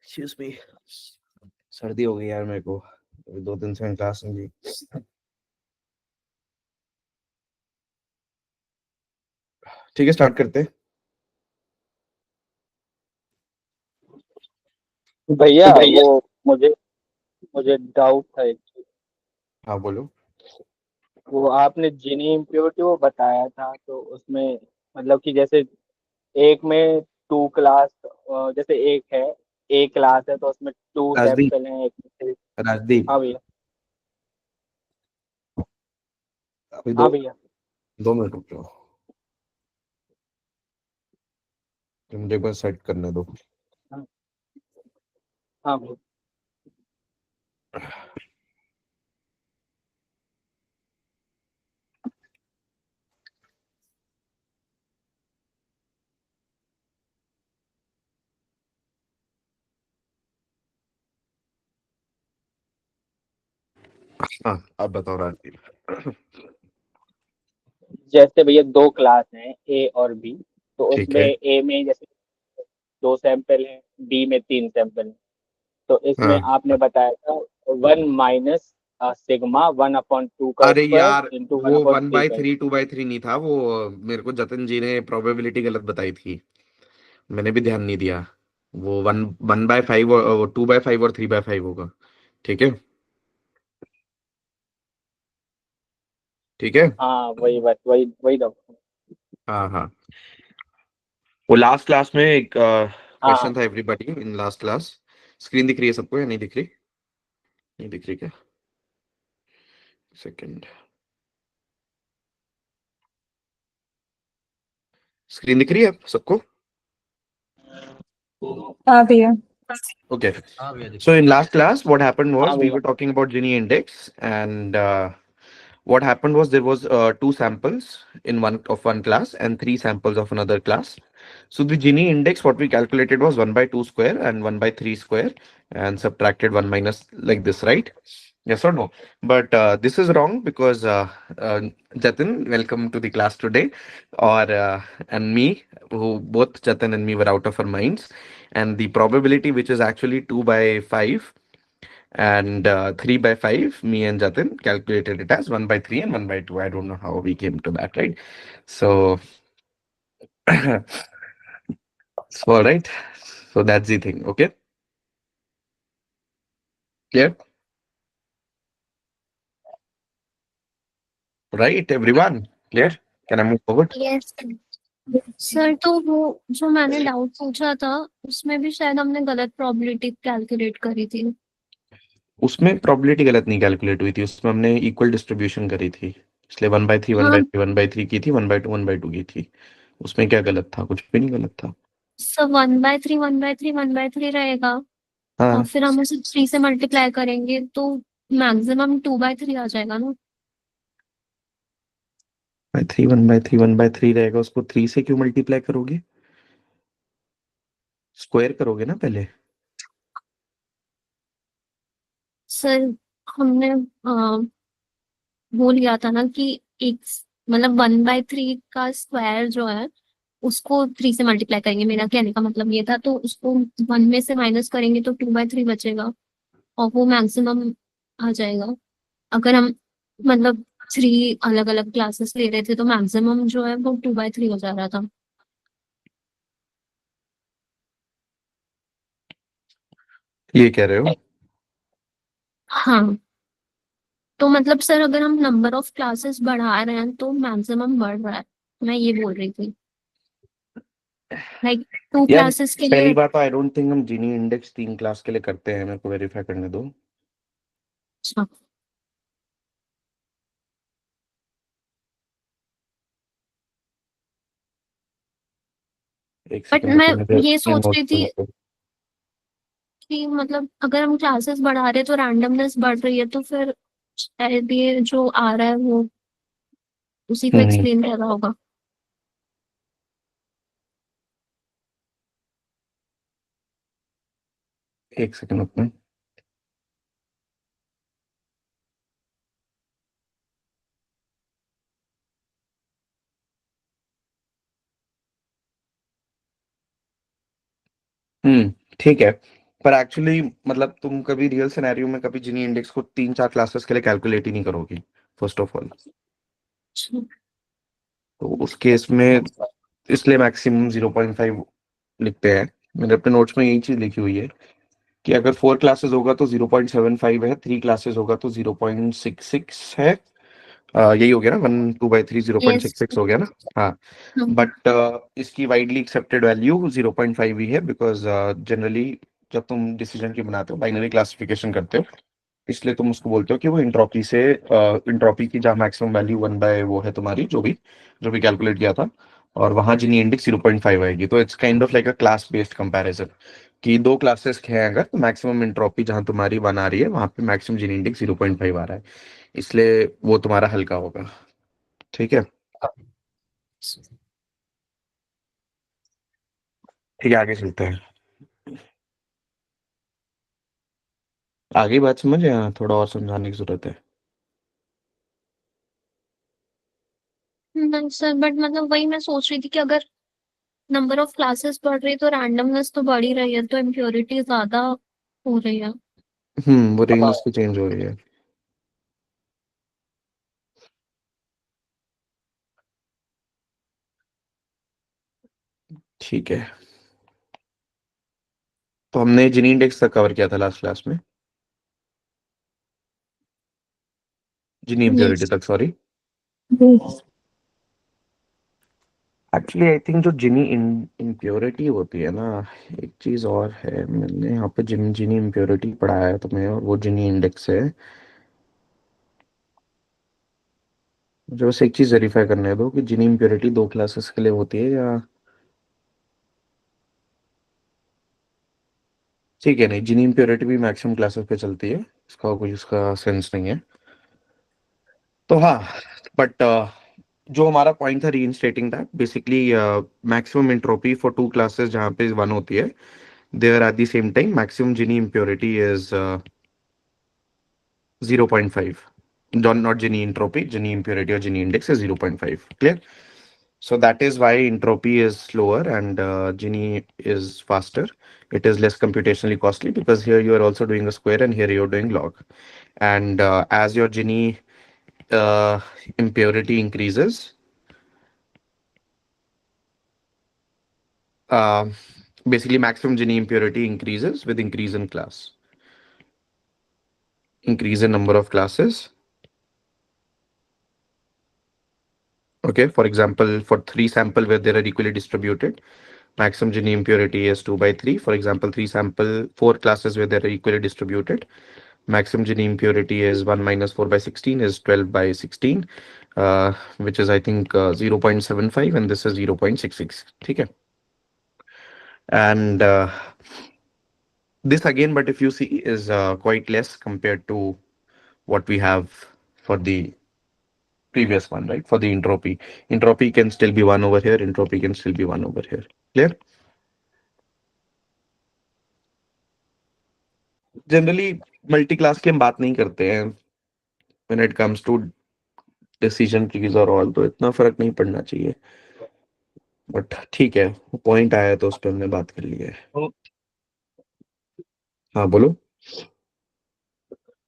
Excuse me. सर्दी हो गई यार मेरे को, 2 दिन से क्लास में भी। ठीक है, स्टार्ट करते हैं। भैया भैया। वो मुझे मुझे डाउट था एक चीज। हाँ बोलो। वो आपने जीनी इम्प्योरिटी वो बताया था तो उसमें मतलब कि जैसे एक में टू क्लास, जैसे एक क्लास है तो उसमें टू राजदीप। सैंपल हैं एक में three। राजदीप। हाँ भैया। अभी हाँ भैया। 2 मिनट रुक जाओ, तो मुझे बस सेट करने दो। हाँ। हाँ भैया। हाँ, अब बताओ राजदीप। जैसे भैया दो क्लास हैं ए और बी, तो ठीक उसमें है। ए में जैसे दो सैंपल हैं, बी में तीन सैंपल हैं। तो इसमें हाँ। आपने बताया था one minus sigma one upon two का अरे स्क्वायर यार, इंटू वन वो अपॉन वन थ्री बाई का। थ्री 2/3 नहीं था वो। मेरे को जतिन जी ने प्रोबेबिलिटी गलत बताई थी, मैंने भी ध्यान नहीं दिया। वो 1/5 और 2/5 और 3/5 होगा। ठीक है। ठीक है। हाँ वही बात, वही वही डाउट। हाँ हाँ। वो लास्ट क्लास में एक हाँ क्वेश्चन था everybody in last class. Screen दिख रही है सबको या नहीं दिख रही? नहीं दिख रही क्या? सेकंड। स्क्रीन दिख रही है सबको? हाँ भैया। Okay. So in last class, what happened हाँ was we भैया। were talking about Gini index, and what happened was there was two samples in one class and three samples of another class. So the Gini index, what we calculated was 1/2 square and 1/3 square, and subtracted one minus like this, right? Yes or no? But this is wrong because Jatin, welcome to the class today, or and me, who both Jatin and me were out of our minds, and the probability, which is actually 2/5 and 3/5, me and Jatin calculated it as 1/3 and 1/2. I don't know how we came to that, right? So, so all right. So that's the thing. Okay. Clear? Right, everyone? Clear? Can I move forward? Yes sir, तो वो जो मैंने doubt पूछा था उसमें भी शायद हमने गलत प्रोबेबिलिटी कैलकुलेट करी थी। उसमें प्रोबेबिलिटी गलत नहीं कैलकुलेट हुई थी, उसमें हमने इक्वल डिस्ट्रीब्यूशन करी थी, इसलिए 1/3 वन हाँ बाई थ्री 1/3 की थी, 1/2 1/2 की थी। उसमें क्या गलत था? कुछ भी नहीं गलत था। सर, 1/3 1/3 1/3 रहेगा और हाँ। फिर हम उसे 3 से मल्टीप्लाई करेंगे तो मैक्सिमम 2/3 आ जाएगा ना। 3 1/3 1/3 रहेगा, उसको 3 से क्यों मल्टीप्लाई करोगे? स्क्वायर करोगे ना पहले। सर, हमने बोल लिया था ना कि एक मतलब 1/3 का स्क्वायर जो है उसको 3 से मल्टीप्लाई करेंगे, मेरा कहने का मतलब ये था। तो उसको 1 में से माइनस करेंगे तो 2/3 बचेगा और वो मैक्सिमम आ जाएगा। अगर हम मतलब 3 अलग अलग क्लासेस ले रहे थे तो मैक्सिमम जो है वो 2/3 हो जा रहा था। ये कह रहे हो? हाँ, तो मतलब सर अगर हम नंबर ऑफ क्लासेस बढ़ा रहे हैं तो मैक्सिमम बढ़ रहा है, मैं ये बोल रही थी। लाइक टू यार, क्लासेस के पहली लिए। बात तो आई डोंट थिंक हम जीनी इंडेक्स 3 क्लास के लिए करते हैं, मेरे को वेरीफाई करने दो। अच्छा, एक बट सेकंड मैं रुको, मुझे ये ये सोच नोट रही थी करने दो। कि मतलब अगर हम क्लासेस बढ़ा रहे हैं तो रैंडमनेस बढ़ रही है, तो फिर शायद ये जो आ रहा है वो उसी को हम्म। एक्सप्लेन कर रहा होगा। एक सेकंड रुकना। ठीक है। पर एक्चुअली मतलब तुम कभी रियल सिनेरियो में कभी जिनी इंडेक्स को 3 4 क्लासेस के लिए कैलकुलेट ही नहीं करोगी, फर्स्ट ऑफ ऑल। अच्छा। तो उस केस में इसलिए मैक्सिमम 0.5 लिखते हैं। मैंने अपने नोट्स में यही चीज लिखी हुई है कि अगर 4 क्लासेस होगा तो 0.75 है, 3 क्लासेस होगा तो 0.66 है। यही हो गया ना, 1 2/3 zero point yes. Six six हो गया ना। हाँ। हाँ। बट इसकी वाइडली एक्सेप्टेड वैल्यू 0.5 ही है, बिकॉज जनरली जब तुम डिसीजन की बनाते हो, बाइनरी क्लासिफिकेशन करते हो, इसलिए तुम उसको बोलते हो कि वो इंट्रोपी से, इंट्रोपी की जहाँ मैक्सिमम वैल्यू 1 बाय वो है तुम्हारी, जो भी कैलकुलेट किया था, और वहां जिनी इंडेक्स 0.5 आएगी। तो it's kind of like a class based comparison, कि 2 क्लासेस हैं अगर, तो मैक्सिमम इंट्रोपी जहां तुम्हारी 1 आ रही है, वहां पे मैक्सिमम जिनी इंडेक्स 0.5 आ रहा है, इसलिए वो तुम्हारा हल्का होगा। ठीक है। ठीक है, आगे चलते हैं। आगे बात समझ, या थोड़ा और समझाने की जरूरत है? नहीं सर, बट मतलब वही मैं सोच रही थी कि अगर नंबर ऑफ क्लासेस बढ़ रही है तो रैंडमनेस तो बढ़ ही रही है, तो इम्प्योरिटी ज्यादा हो रही है। वो रेंज उसकी चेंज हो रही है। ठीक है। तो हमने जिनी इंडेक्स तक कवर किया था लास्ट क्लास में, जिनी इम्प्योरिटी यस। तक, सॉरी। एक्चुअली आई थिंक जो जिनी इम्प्योरिटी होती है ना, एक चीज और है, मैंने यहाँ पे जिनी इम्प्योरिटी पढ़ाया है तुम्हें, और वो जिनी इंडेक्स है। मुझे बस एक चीज वेरीफाई करने दो कि जिनी इम्प्योरिटी 2 क्लासेस के लिए होती है या। ठीक है, नहीं, जिनी इम्प्योरिटी भी मैक्सिमम क्लासेस पे चलती है, इसका कोई उसका सेंस नहीं है। तो हाँ, बट जो हमारा पॉइंट था reinstating that, basically maximum entropy for 2 classes जहाँ पे 1 होती है, there at the same time maximum Gini impurity is 0.5। Not Gini entropy, Gini impurity or Gini index is 0.5. Clear? So that is why entropy is slower and Gini is faster. It is less computationally costly because here you are also doing a square and here you're doing log. And as your Gini uh, impurity increases, uh, basically maximum Gini impurity increases with increase in class, increase in number of classes. Okay, for example, for 3 sample where they are equally distributed, maximum Gini impurity is 2/3. For example, 4 classes where they are equally distributed, maximum Gini impurity is 1 minus 4/16 is 12/16, which is I think 0.75, and this is 0.66. Okay. And this again, but if you see, is quite less compared to what we have for the previous one, right? For the entropy. Entropy can still be 1 over here, entropy can still be 1 over here. Clear? Generally multi class की हम बात नहीं करते हैं when it comes to decision trees और all, तो इतना फर्क नहीं पड़ना चाहिए। बट ठीक है, पॉइंट आया तो उस पर हमने बात कर ली है। हाँ, बोलो।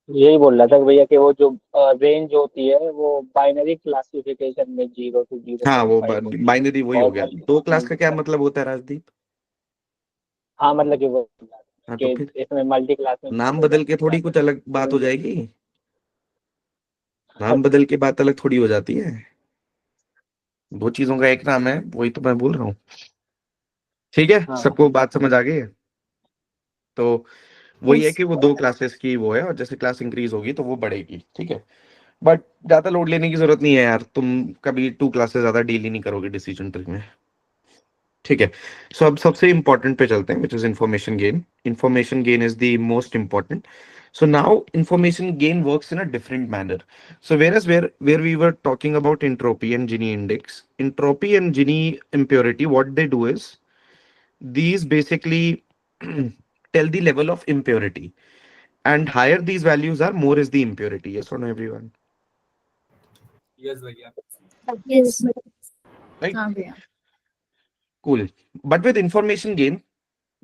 यही बोल रहा था कि भैया कि वो जो रेंज होती है वो बाइनरी क्लासिफिकेशन में 0 to हाँ, वो 0.5 होती है। बाइनरी वही हो और गया। मल्टी 2 क्लास का क्या मतलब होता है, राजदीप? हाँ मतलब कि वो हाँ, तो कि फिर इसमें मल्टी क्लास में नाम जीरो बदल के बनती थोड़ी ज्यादा कुछ अलग बात हो रेंज। जाएगी। नाम बदल के बात अलग थोड़ी हो जाती है। दो चीजों का एक नाम है, वही तो मैं बोल रहा हूँ। ठीक है, हाँ। सबको बात समझ आ गई है? तो वही है यस। कि वो 2 क्लासेस की वो है, और जैसे क्लास इंक्रीज होगी तो वो बढ़ेगी। ठीक है। बट ज्यादा लोड लेने की जरूरत नहीं है यार, तुम कभी 2 क्लासेस ज्यादा डील ही नहीं करोगे डिसीजन ट्री में। ठीक है। सो अब सबसे इंपॉर्टेंट पे चलते हैं, which is information gain. Information gain is the most important. So now information gain works in a different manner. So whereas where we were talking about entropy and Gini index, entropy and Gini impurity, what they do is these basically tell the level of impurity, and higher these values are, more is the impurity. Yes or no, everyone? Yes. Right? हाँ भैया। Cool. But with information gain,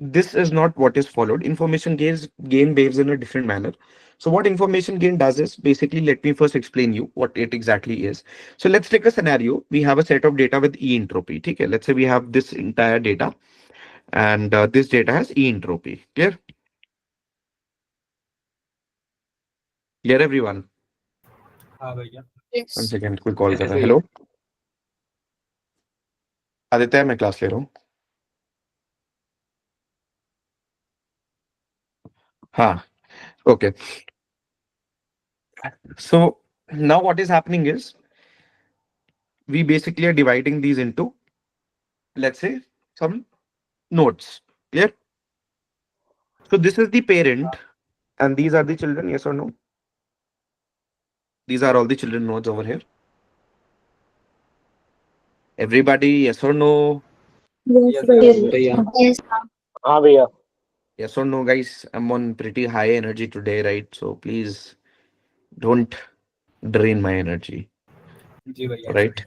this is not what is followed. Information gain behaves in a different manner. So what information gain does is basically, let me first explain you what it exactly is. So let's take a scenario. We have a set of data with E entropy. Okay, let's say we have this entire data, and this data has E entropy. Clear? Clear, everyone? हाँ भैया। One Yes. second, कोई call Yes, कर रहा है. भैया। Hello Aditya, मैं class ले रहा हूँ. हाँ. Okay. So now what is happening is we basically are dividing these into, let's say, some nodes. Clear? So this is the parent and these are the children. Yes or no? These are all the children nodes over here. Everybody, yes or no? Yes, Yes, भैया. भैया। Yes. हाँ भैया। Yes or no, guys? I'm on pretty high energy today, right? So please don't drain my energy. जी भैया। Right?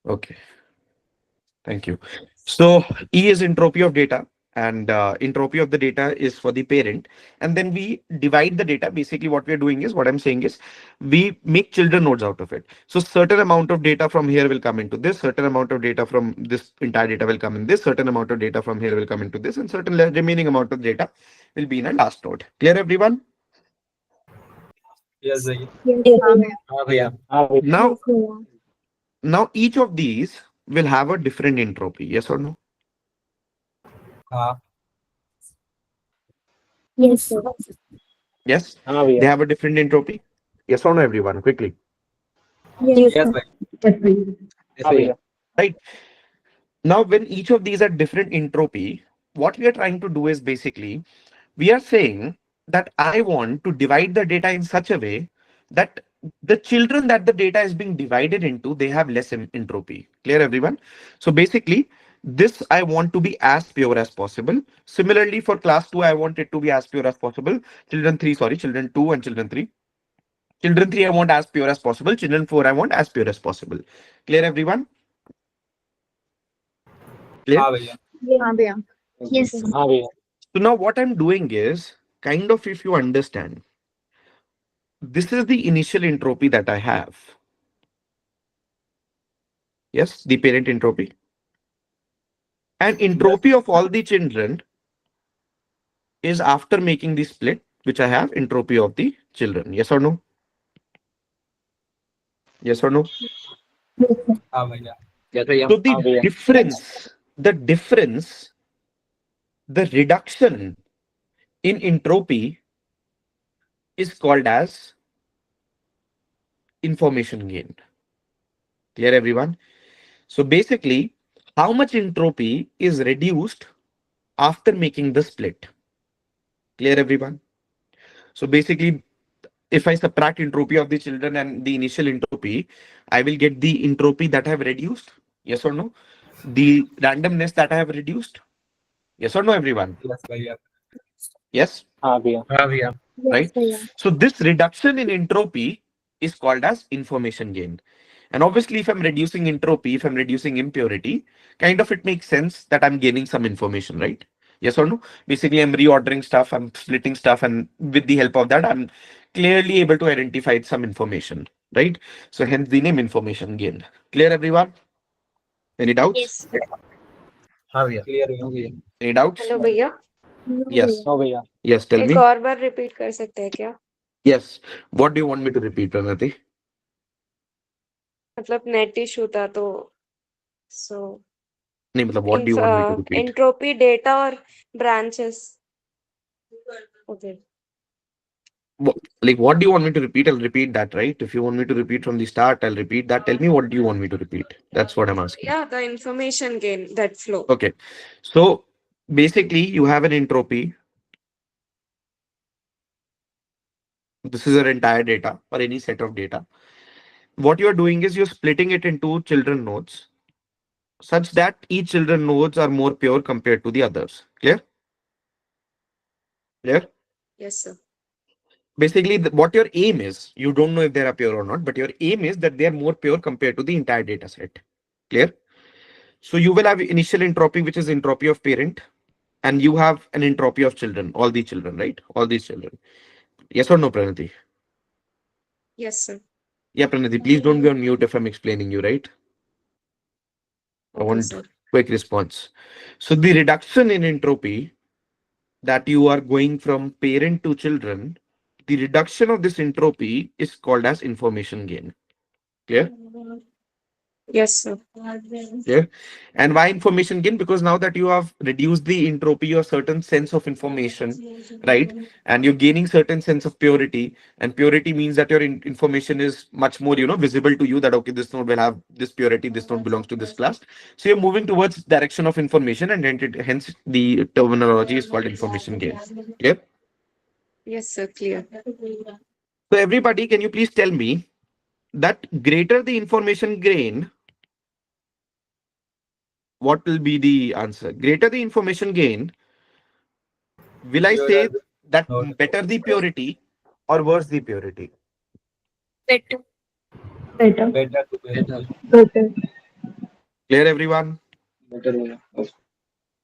Okay. Thank you. So E is entropy of data, and entropy of the data is for the parent. And then we divide the data. Basically, what we're doing is, what I'm saying is, we make children nodes out of it. So certain amount of data from here will come into this, certain amount of data from this entire data will come in this, certain amount of data from here will come into this, and certain remaining amount of data will be in a last node. Clear, everyone? Yes, भैया। Yes, भैया. हाँ भैया। हाँ भैया। Now, Yes, भैया. now each of these will have a different entropy. Yes or no? हाँ। Yes, sir. Yes, हाँ भैया। they have a different entropy. Yes or no, everyone? Quickly. Yes, Yes, sir. भैया। Yes, हाँ भैया। भैया। Right. Now, when each of these are different entropy, what we are trying to do is basically we are saying that I want to divide the data in such a way that the children that the data is being divided into, they have less entropy. Clear, everyone? So basically, this I want to be as pure as possible. Similarly, for class 2, I want it to be as pure as possible. Children 3, sorry, children 2 and children 3. Children 3, I want as pure as possible. Children 4, I want as pure as possible. Clear, everyone? Clear? हाँ भैया। हाँ भैया. Yes. हाँ भैया। So now what I'm doing is kind of, if you understand, this is the initial entropy that I have. Yes, the parent entropy. And Yes, entropy of all the children is after making the split, which I have entropy of the children. Yes or no? Yes or no? Yes, sir. हाँ भैया। Yes, भैया। So हाँ भैया। the reduction in entropy is called as information gain. Clear, everyone? So basically, how much entropy is reduced after making the split? Clear, everyone? So basically, if I subtract entropy of the children and the initial entropy, I will get the entropy that I have reduced. Yes or no? The randomness that I have reduced. Yes or no, everyone? Yes, भैया। Yes, हाँ भैया। हाँ भैया। Yes, right? भैया. So this reduction in entropy is called as information gain. And obviously, if I'm reducing entropy, if I'm reducing impurity, kind of it makes sense that I'm gaining some information, right? Yes or no? Basically, I'm reordering stuff, I'm splitting stuff, and with the help of that, I'm clearly able to identify some information, right? So hence the name information gain. Clear, everyone? Any doubts? Yes. हाँ भैया। Clear हो भैया। Any doubts? Hello भैया, No, Yes. भैया. No भैया। Yes, tell एक me. और बार repeat कर सकते हैं क्या? Yes. What do you want me to repeat, Pranati? मतलब नेट इशू था तो सो नहीं, मतलब what do you want me to repeat? Entropy data और branches. Okay. Like, what do you want me to repeat? I'll repeat that, right? If you want me to repeat from the start, I'll repeat that. Tell me, what do you want me to repeat? That's what I'm asking. Yeah, the information gain, that flow. Okay. So basically, you have an entropy. This is your entire data or any set of data. What you're doing is you're splitting it into children nodes such that each children nodes are more pure compared to the others. Clear? Clear? Yes, sir. Basically, what your aim is, you don't know if they are pure or not, but your aim is that they are more pure compared to the entire data set. Clear? So you will have initial entropy, which is entropy of parent. and you have an entropy of children, all these children, right? All these children. Yes or no, Pranati? Yes, sir. Yeah, Pranati, please don't be on mute if I'm explaining you, right? I Okay, want sir. quick response. So the reduction in entropy that you are going from parent to children, the reduction of this entropy is called as information gain. Clear? Yes, sir. Yeah. And why information gain? Because now that you have reduced the entropy or certain sense of information, right? And you're gaining certain sense of purity. And purity means that your information is much more, visible to you that, okay, this node will have this purity, this node belongs to this class. So you're moving towards direction of information and hence the terminology is called information gain. Yeah. Yes, sir. Clear. So everybody, can you please tell me that greater the information gain, what will be the answer? Greater the information gain, will I Pure say as that node. better the purity or worse the purity? Better. Better to better. Clear, everyone? better होगा.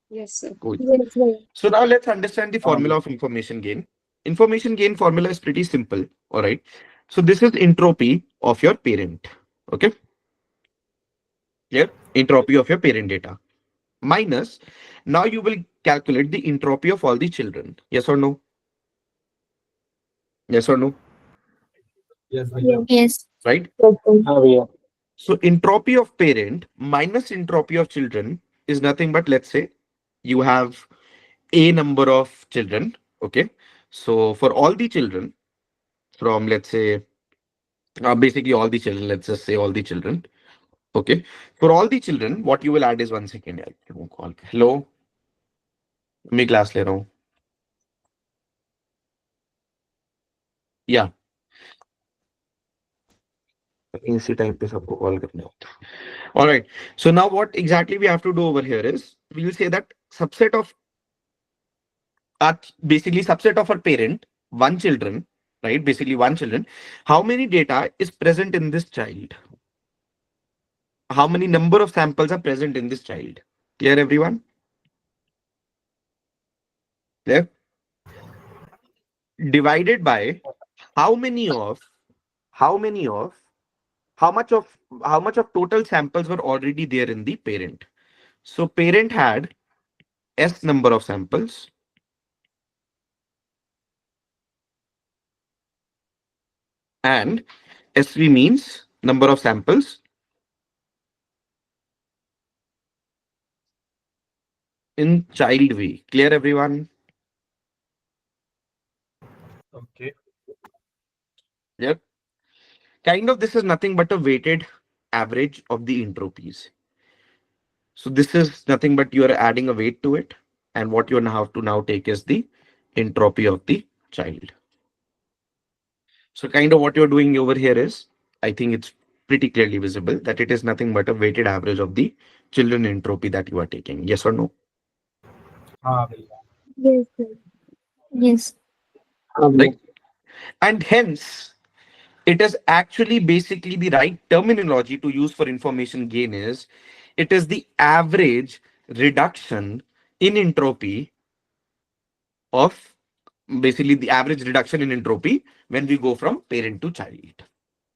Yes, sir. Cool. Yes, right. So now let's understand the हाँ formula of information gain. Information gain formula is pretty simple. All right. So this is entropy of your parent. Okay. Clear? Entropy of your parent data. Minus. Now you will calculate the entropy of all the children. Yes or no? Yes or no? Yes, भैया. Yes. Right? हाँ भैया. So entropy of parent minus entropy of children is nothing but, let's say you have a number of children. Okay. So for all the children from, let's say, basically all the children, let's just say all the children. Okay. For all the children, what you will add is 1 second. यार, call. Hello. मैं class ले रहा हूँ. Yeah. इसी time पे सबको call करना होता है. All right. So now what exactly we have to do over here is we will say that subset of basically subset of our parent, one children, right? Basically one children. How many data is present in this child? How many number of samples are present in this child? Clear, everyone? Clear? Divided by how many of how many of how much of how much of total samples were already there in the parent. So parent had S number of samples and SV means number of samples in child V. Clear, everyone? Okay. Yep. Kind of this is nothing but a weighted average of the entropies. So this is nothing but you are adding a weight to it. And what you have to now take is the entropy of the child. So kind of what you're doing over here is, I think it's pretty clearly visible that it is nothing but a weighted average of the children entropy that you are taking. Yes or no? हाँ भैया. Yes, sir. Yes. हाँ भैया. Right. And hence, it is actually basically the right terminology to use for information gain is it is the average reduction in entropy of basically the average reduction in entropy when we go from parent to child.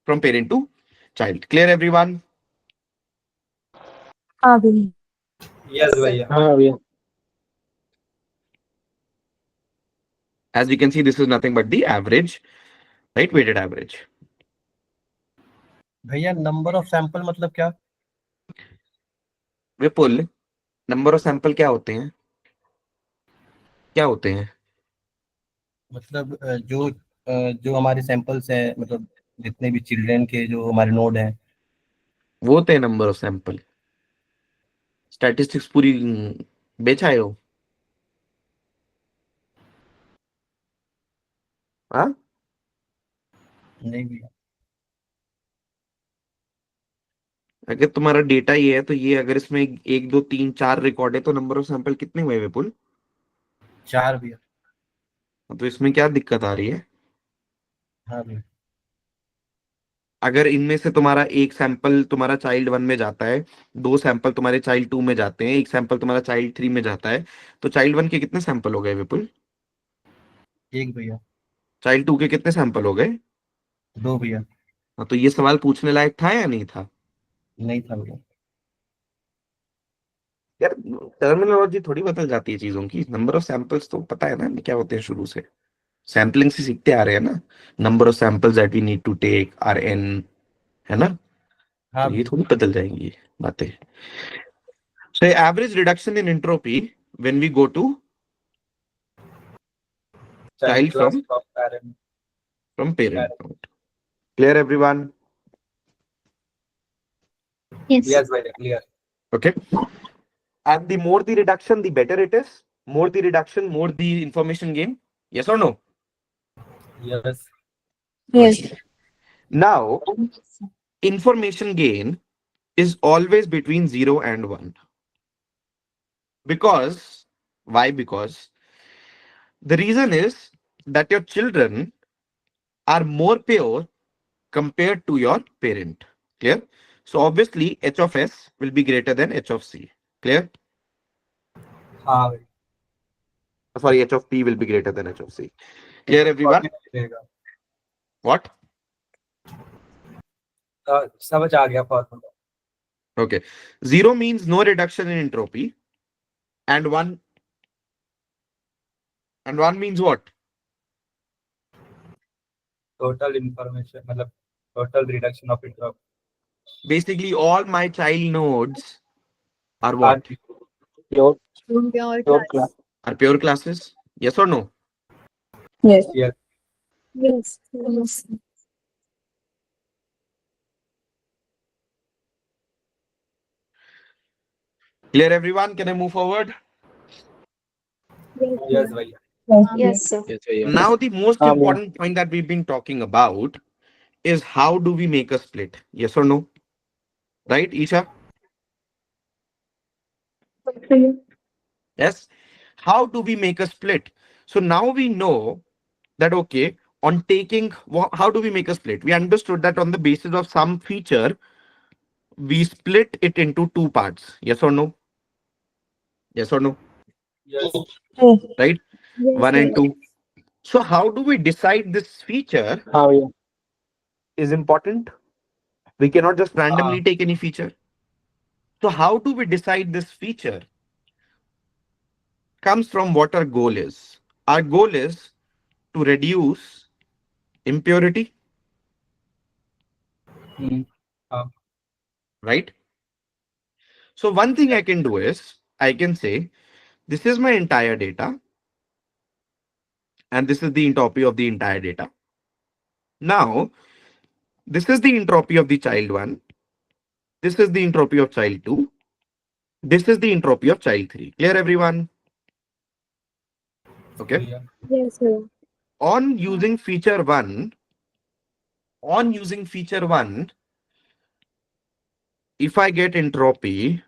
From parent to child. Clear, everyone? Yes, Yes, sir. भैया. हाँ भैया. As we can see, this is nothing but the average, right? Weighted average. भैया number of sample मतलब क्या? विपुल, number of sample क्या होते हैं? क्या होते हैं? मतलब जो हमारे सैंपल्स हैं, मतलब जितने भी चिल्ड्रन के जो हमारे नोड हैं. वो होते हैं नंबर ऑफ सैंपल. स्टैटिस्टिक्स पूरी बेच आए हो? हाँ? नहीं भैया. अगर तुम्हारा डेटा ये है तो ये अगर इसमें 1 2 3 4 रिकॉर्ड है तो नंबर ऑफ सैंपल कितने हुए विपुल? 4 भैया. तो इसमें क्या दिक्कत आ रही है? हाँ भैया. अगर इनमें से तुम्हारा एक सैंपल तुम्हारा चाइल्ड 1 में जाता है, दो सैंपल तुम्हारे चाइल्ड 2 में जाते हैं, एक सैंपल तुम्हारा चाइल्ड 3 में जाता है, तो चाइल्ड 1 के कितने सैंपल हो गए विपुल? एक भैया। चाइल्ड 2 के कितने सैंपल हो गए? दो भैया। हाँ, तो ये सवाल पूछने लायक था या नहीं था? नहीं था भैया। यार, टर्मिनोलॉजी थोड़ी बदल जाती है चीजों की। नंबर ऑफ सैंपल्स तो पता है ना हमें क्या होते हैं शुरू से, सैम्पलिंग से सीखते आ रहे हैं ना। Number of samples that we need to take are N, है ना। हाँ तो ये भैया। थोड़ी बदल जाएंगी ये बातें। So average reduction in entropy when we go to child child class from of parent. Parent note. Clear everyone? Yes. Yes भैया clear. Okay. And the more the reduction, the better it is. More the reduction, more the information gain. Yes or no? Yes. Yes. Now, information gain is always between 0 and 1. Because, why? Because the reason is that your children are more pure compared to your parent. Clear? So, obviously, h of s will be greater than h of c. Clear? हाँ भैया। Sorry, h of p will be greater than h of c. Clear, एक और everyone? भी रहेगा। What? समझ आ गया formula. Okay. 0 means no reduction in entropy, and 1 means what? Total information मतलब total reduction of interrupt. Basically, all my child nodes are हाँ what? जी। Pure Pure pure class. Class. Are pure classes? Yes or no? Yes. Yes. Yes. Yes. Clear, everyone? Can I move forward? Yes. Yes भैया। Yes, sir. Yes भैया। Now, the most हाँ भैया। important point that we've been talking about is how do we make a split? Yes or no? Right, Isha? Yes. How do we make a split? So now we know that, okay, on taking, how do we make a split? We understood that on the basis of some feature, we split it into two parts. Yes or no? Yes or no? Yes. Right? Yes, 1 sir. and 2. So how do we decide this feature हाँ भैया। is important? We cannot just randomly हाँ। take any feature. So how do we decide this feature? Comes from what our goal is. Our goal is to reduce impurity, हाँ। right? So one thing I can do is I can say this is my entire data and this is the entropy of the entire data. Now, this is the entropy of the child 1. This is the entropy of child 2. This is the entropy of child 3. Clear, everyone? Okay. भैया। Yes, sir. On using feature 1, if I get entropy,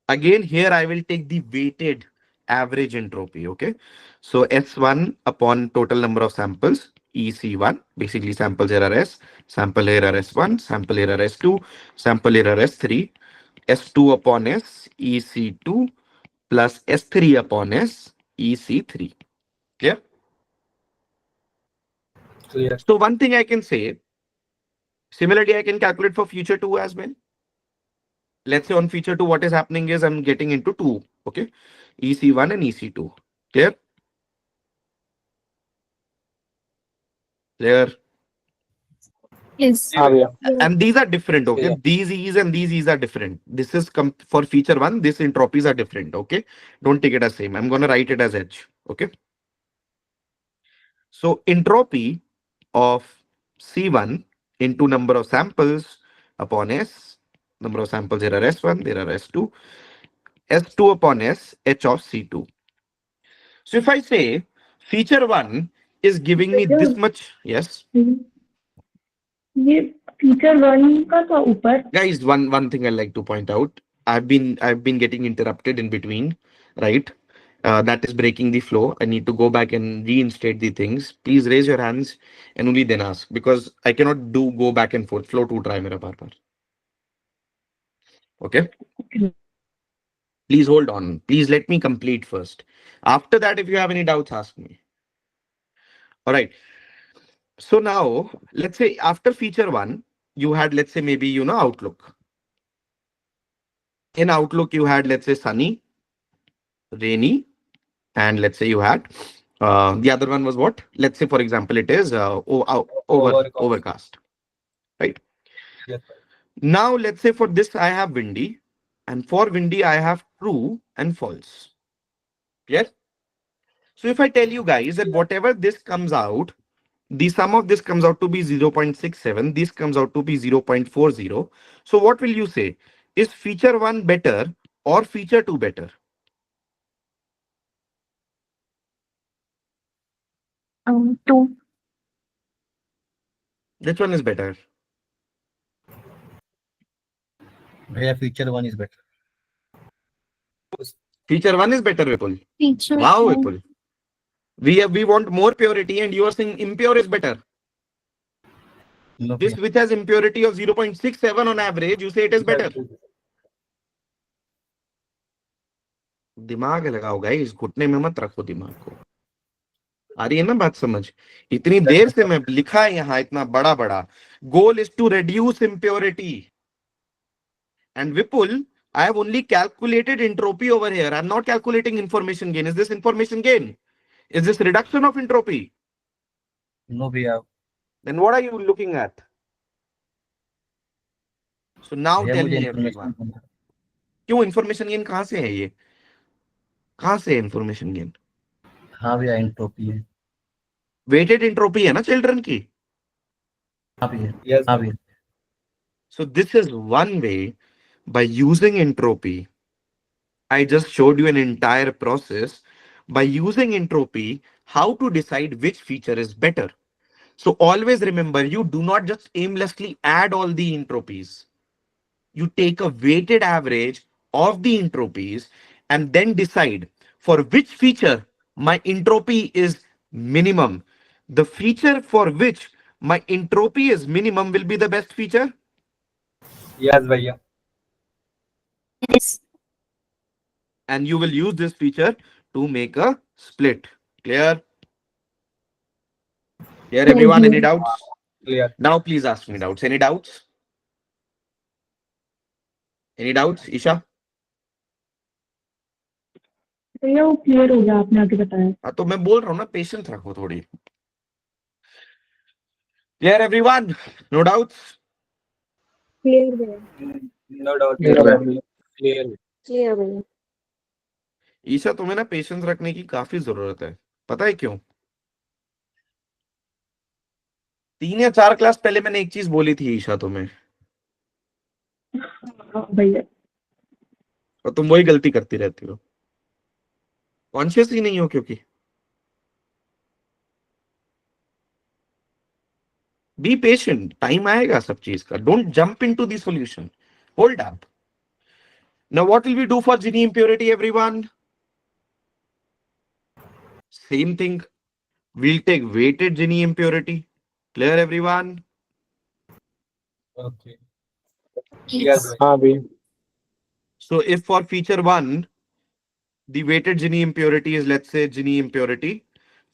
again here I will take the weighted average entropy. Okay. So S1 upon total number of samples, EC1, basically samples error S, sample error S1, sample error S2, sample error S3, S2 upon S, EC2 plus S3 upon S, EC3. Clear? Clear. So one thing I can say, similarly, I can calculate for feature 2 as well. Let's say on feature 2, what is happening is I'm getting into 2, okay? EC1 and EC2. Clear? Clear? Yes. हाँ भैया। And these are different, okay? भैया। These E's and these E's are different. This is for feature 1, these entropies are different, okay? Don't take it as same. I'm going to write it as H, okay? So entropy of C1 into number of samples upon S, number of samples, there are S1, there are S2, S2 upon S, H of C2. So if I say feature 1 is giving me this much, yes. ये feature one का था ऊपर. Guys, one thing I like to point out. I've been getting interrupted in between, right? that is breaking the flow. I need to go back and reinstate the things. Please raise your hands and only then ask, because I cannot do go back and forth. Flow to try mera bar bar. Okay. Please hold on. Please let me complete first. After that, if you have any doubts, ask me. All right. So now, let's say after feature one, you had, let's say, maybe, Outlook. In Outlook, you had, let's say, sunny, rainy, and let's say you had the other one was what? Let's say, for example, it is Overcast. overcast, right? Yes. Now, let's say for this, I have windy, and for windy, I have true and false. Yes. So if I tell you guys that whatever this comes out, the sum of this comes out to be 0.67, this comes out to be 0.40. So what will you say? Is feature one better or feature two better? Two. Which one is better? Yeah, feature one is better. Feature one is better, Vipul. Feature Wow, two. Vipul. We want more purity, and you are saying impure is better. No, This which has impurity of 0.67 on average, you say it is better. दिमाग लगाओ guys, घुटने में मत रखो दिमाग को. आ रही है ना बात समझ? इतनी देर से मैं लिखा है यहाँ इतना बड़ा बड़ा. Goal is to reduce impurity. And Vipul, I have only calculated entropy over here. I'm not calculating information gain. Is this information gain? Is this reduction of entropy? no, भैया. Then what are you looking at? So now भैया tell मुझे me information everyone. क्यों information gain कहाँ से है ये? कहाँ से है information gain? हाँ भैया एंट्रोपी है. Weighted entropy है ना children की? हाँ भैया. Yes, हाँ भैया. So this is one way. By using entropy, I just showed you an entire process. By using entropy, how to decide which feature is better. So always remember, you do not just aimlessly add all the entropies. You take a weighted average of the entropies and then decide for which feature my entropy is minimum. The feature for which my entropy is minimum will be the best feature. Yes, भैया. Yes. And you will use this feature to make a split. Clear? Clear, everyone? Any doubts? Clear. Now, please ask me doubts. Any doubts? Any doubts, Isha? भैया वो clear हो गया, आपने आगे बताया. हाँ तो मैं बोल रहा हूँ ना, पेशेंस रखो थोड़ी. Clear, everyone? No doubts? Clear भैया. No doubt. Clear. क्लियर भैया. ईशा, तुम्हें ना पेशेंस रखने की काफी जरूरत है. पता है क्यों? 3 या 4 क्लास पहले मैंने एक चीज बोली थी ईशा तुम्हें, हाँ भैया. और तुम वही गलती करती रहती हो. कॉन्शियस ही नहीं हो क्योंकि. बी पेशेंट, टाइम आएगा सब चीज का. Don't jump into the solution. Hold up. Now what will we do for Gini impurity everyone? Same thing. We'll take weighted Gini impurity. Clear, everyone? Okay. Yes. Yes. हाँ भैया. So if for feature one, the weighted Gini impurity is, let's say, Gini impurity.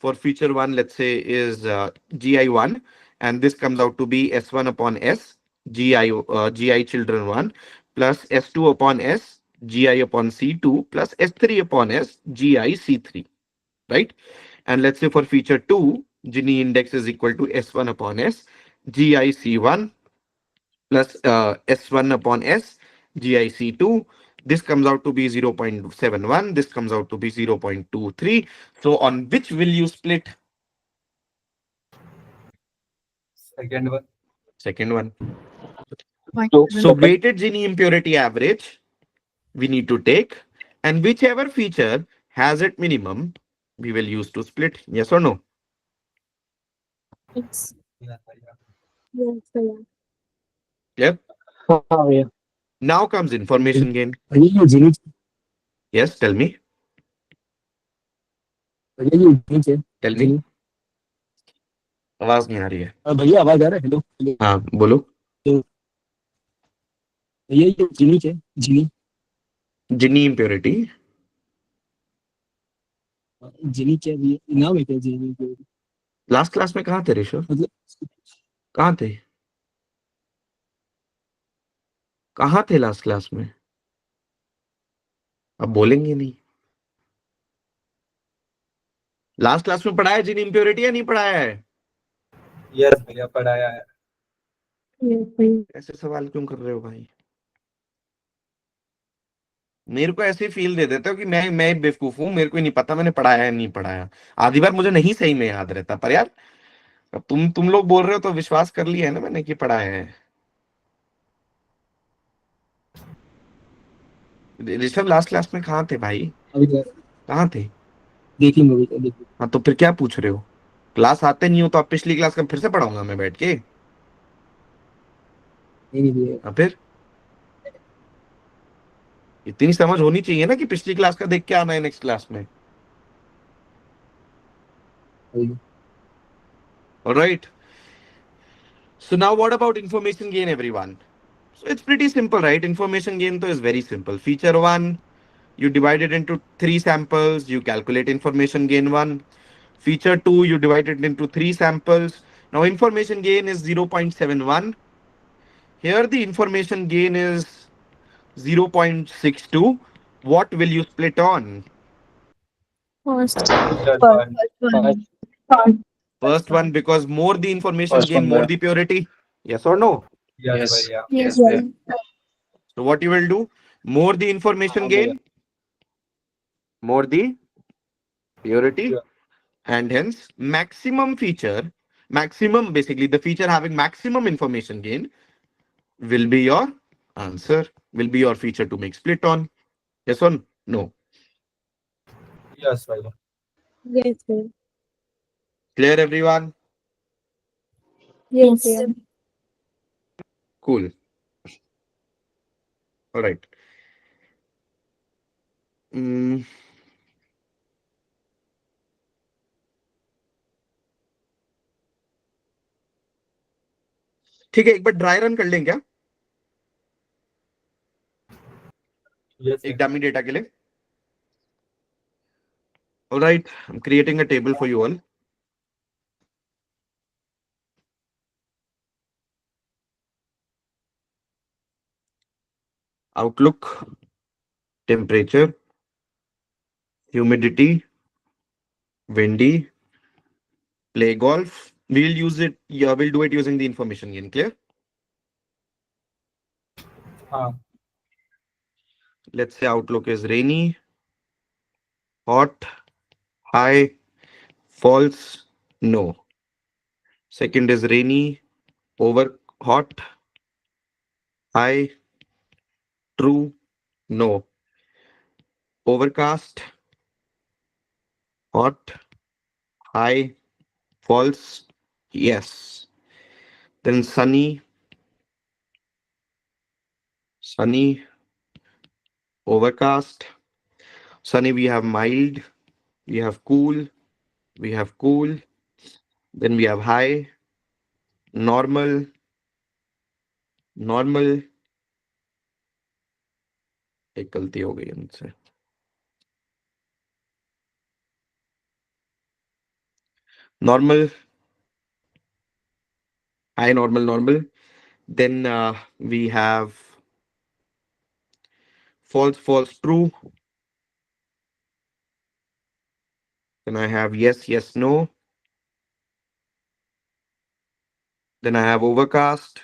For feature one, let's say, is GI1. And this comes out to be S1 upon S, GI children 1, plus S2 upon S, GI upon C2, plus S3 upon S, GI C3. Right? And let's say for feature 2, Gini index is equal to S1 upon S, GIC1 plus S1 upon S, GIC2. This comes out to be 0.71. This comes out to be 0.23. So on which will you split? Second one. Second one. तो So weighted Gini impurity average we need to take, and whichever feature has it minimum, we will use to split. Yes or no? Yes. Yes, भैया. Yes भैया. Clear? हाँ भैया. Now comes information gain. भैया ये जीनी Yes, tell me. भैया ये नीचे tell me. जी। आवाज नहीं आ रही है। भैया आवाज आ रहा है? Hello hello. हाँ बोलो। तो भैया ये चीनी है चीनी। जिनी इम्प्योरिटी। चीनी क्या भैया नाम है क्या चीनी के? लास्ट क्लास में कहाँ थे ऋषभ? मतलब कहाँ थे? कहाँ थे लास्ट क्लास में? अब बोलेंगे नहीं। लास्ट क्लास में पढ़ाया जिनी इम्प्योरिटी या नहीं पढ़ाया है? यस भैया पढ़ाया है। यस भैया। ऐसे सवाल क्यों कर रहे हो भाई? मेरे को ऐसे फील दे देते हो कि मैं बेवकूफ हूँ, मेरे को ही नहीं पता मैंने पढ़ाया है नहीं पढ़ाया। आधी बार मुझे नहीं सही में याद रहता, पर यार अब तुम लोग बोल रहे हो तो विश्वास कर लिया है ना मैंने कि पढ़ाया है। ऋषभ लास्ट क्लास में कहाँ थे भाई? अभी कहाँ थे? देख लूंगा भैया देख लूंगा। हाँ तो फिर क्या पूछ रहे हो? क्लास आते नहीं हो तो आप पिछली क्लास का फिर से पढ़ाऊंगा मैं बैठ के? नहीं नहीं भैया। हाँ फिर इतनी समझ होनी चाहिए ना कि पिछली क्लास का देख के आना है नेक्स्ट क्लास में। भैया alright. So now what about information gain, everyone? So it's pretty simple, right? Information gain though is very simple. Feature one, you divide it into three samples, you calculate information gain one. Feature two, you divide it into three samples. Now information gain is 0.71. Here the information gain is 0.62. What will you split on? First first one. First First one, because more the information first gain, one more भैया। the purity. Yes or no? Yes भैया। Yes भैया। So what you will do? More the information हाँ भैया। gain, more the purity, Yeah. and hence maximum feature, maximum basically the feature having maximum information gain will be your answer, will be your feature to make split on. Yes or no? Yes भैया। Yes भैया। Clear everyone? Yes भैया। Cool. All right. Hmm, ठीक है, एक बार dry run कर लें क्या yes एक सर। डमी डेटा के लिए? All right, I'm creating a table for you all. Outlook, temperature, humidity, windy, play golf. We'll use it. Yeah, we'll do it using the information gain. Clear? हाँ। Let's say outlook is rainy, hot, high, false, no. Second is rainy, over, hot, high, true, no. Overcast, hot, high, false, yes. Then sunny, sunny, overcast. Sunny, we have mild, we have cool, we have cool. Then we have high, normal, normal. एक गलती हो गई हमसे. Normal, high, normal, normal. Then we have false, false, true. Then I have yes, yes, no. Then I have overcast.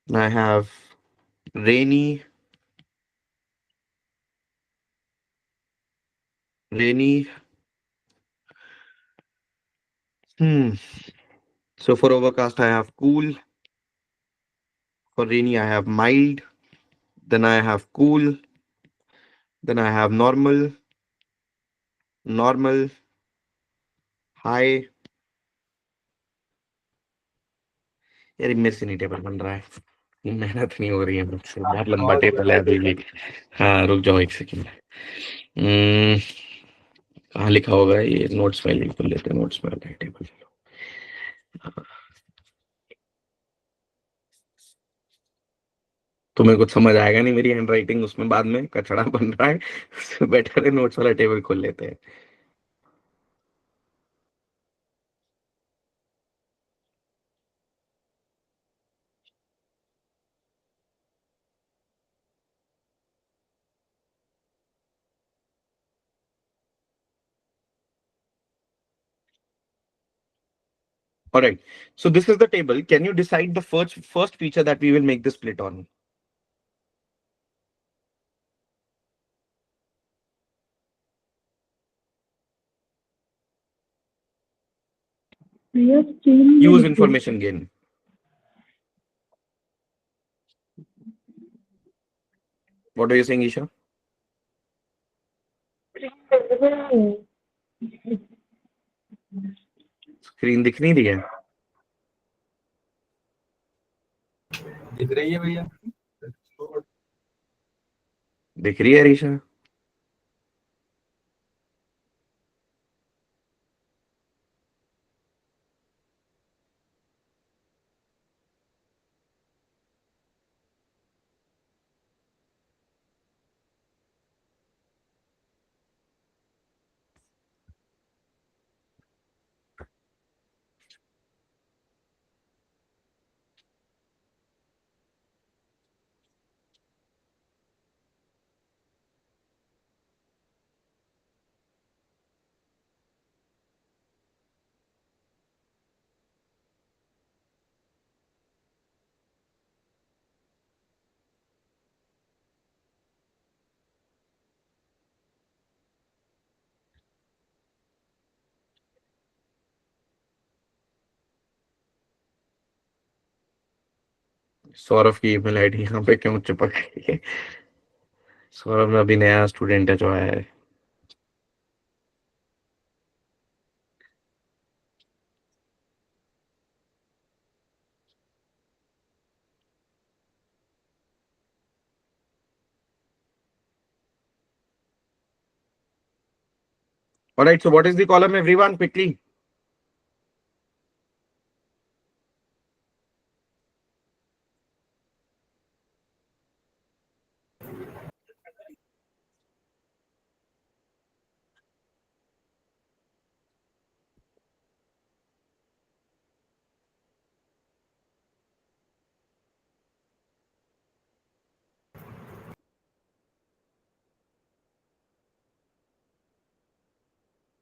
Then I have rainy, rainy. So for overcast, I have cool. For rainy, I have mild. Then I have cool. Then I have normal, normal, high. यार मेरे से नहीं table बन रहा है, मेहनत नहीं हो रही है मुझसे, बहुत लंबा और टेबल है अभी भी. हाँ रुक जाओ एक सेकंड. कहाँ लिखा होगा ये? नोट्स फाइल खोल लेते हैं, नोट्स में टेबल। तुम्हें कुछ समझ आएगा नहीं, मेरी हैंड राइटिंग उसमें बाद में कचड़ा बन रहा है। उससे बेटर है नोट्स वाला टेबल खोल लेते हैं। All right. So this is the table. Can you decide the first feature that we will make the split on? भैया स्क्रीन में Use लिख दो। information gain. What are you saying, Isha? Screen दिख नहीं रही है? दिख रही है भैया? दिख रही है ऋषा? सौरभ की ईमेल आईडी यहाँ पे क्यों चिपक गई है? सौरभ में अभी नया स्टूडेंट है जो आया है। All right, so what is the column, everyone? Quickly.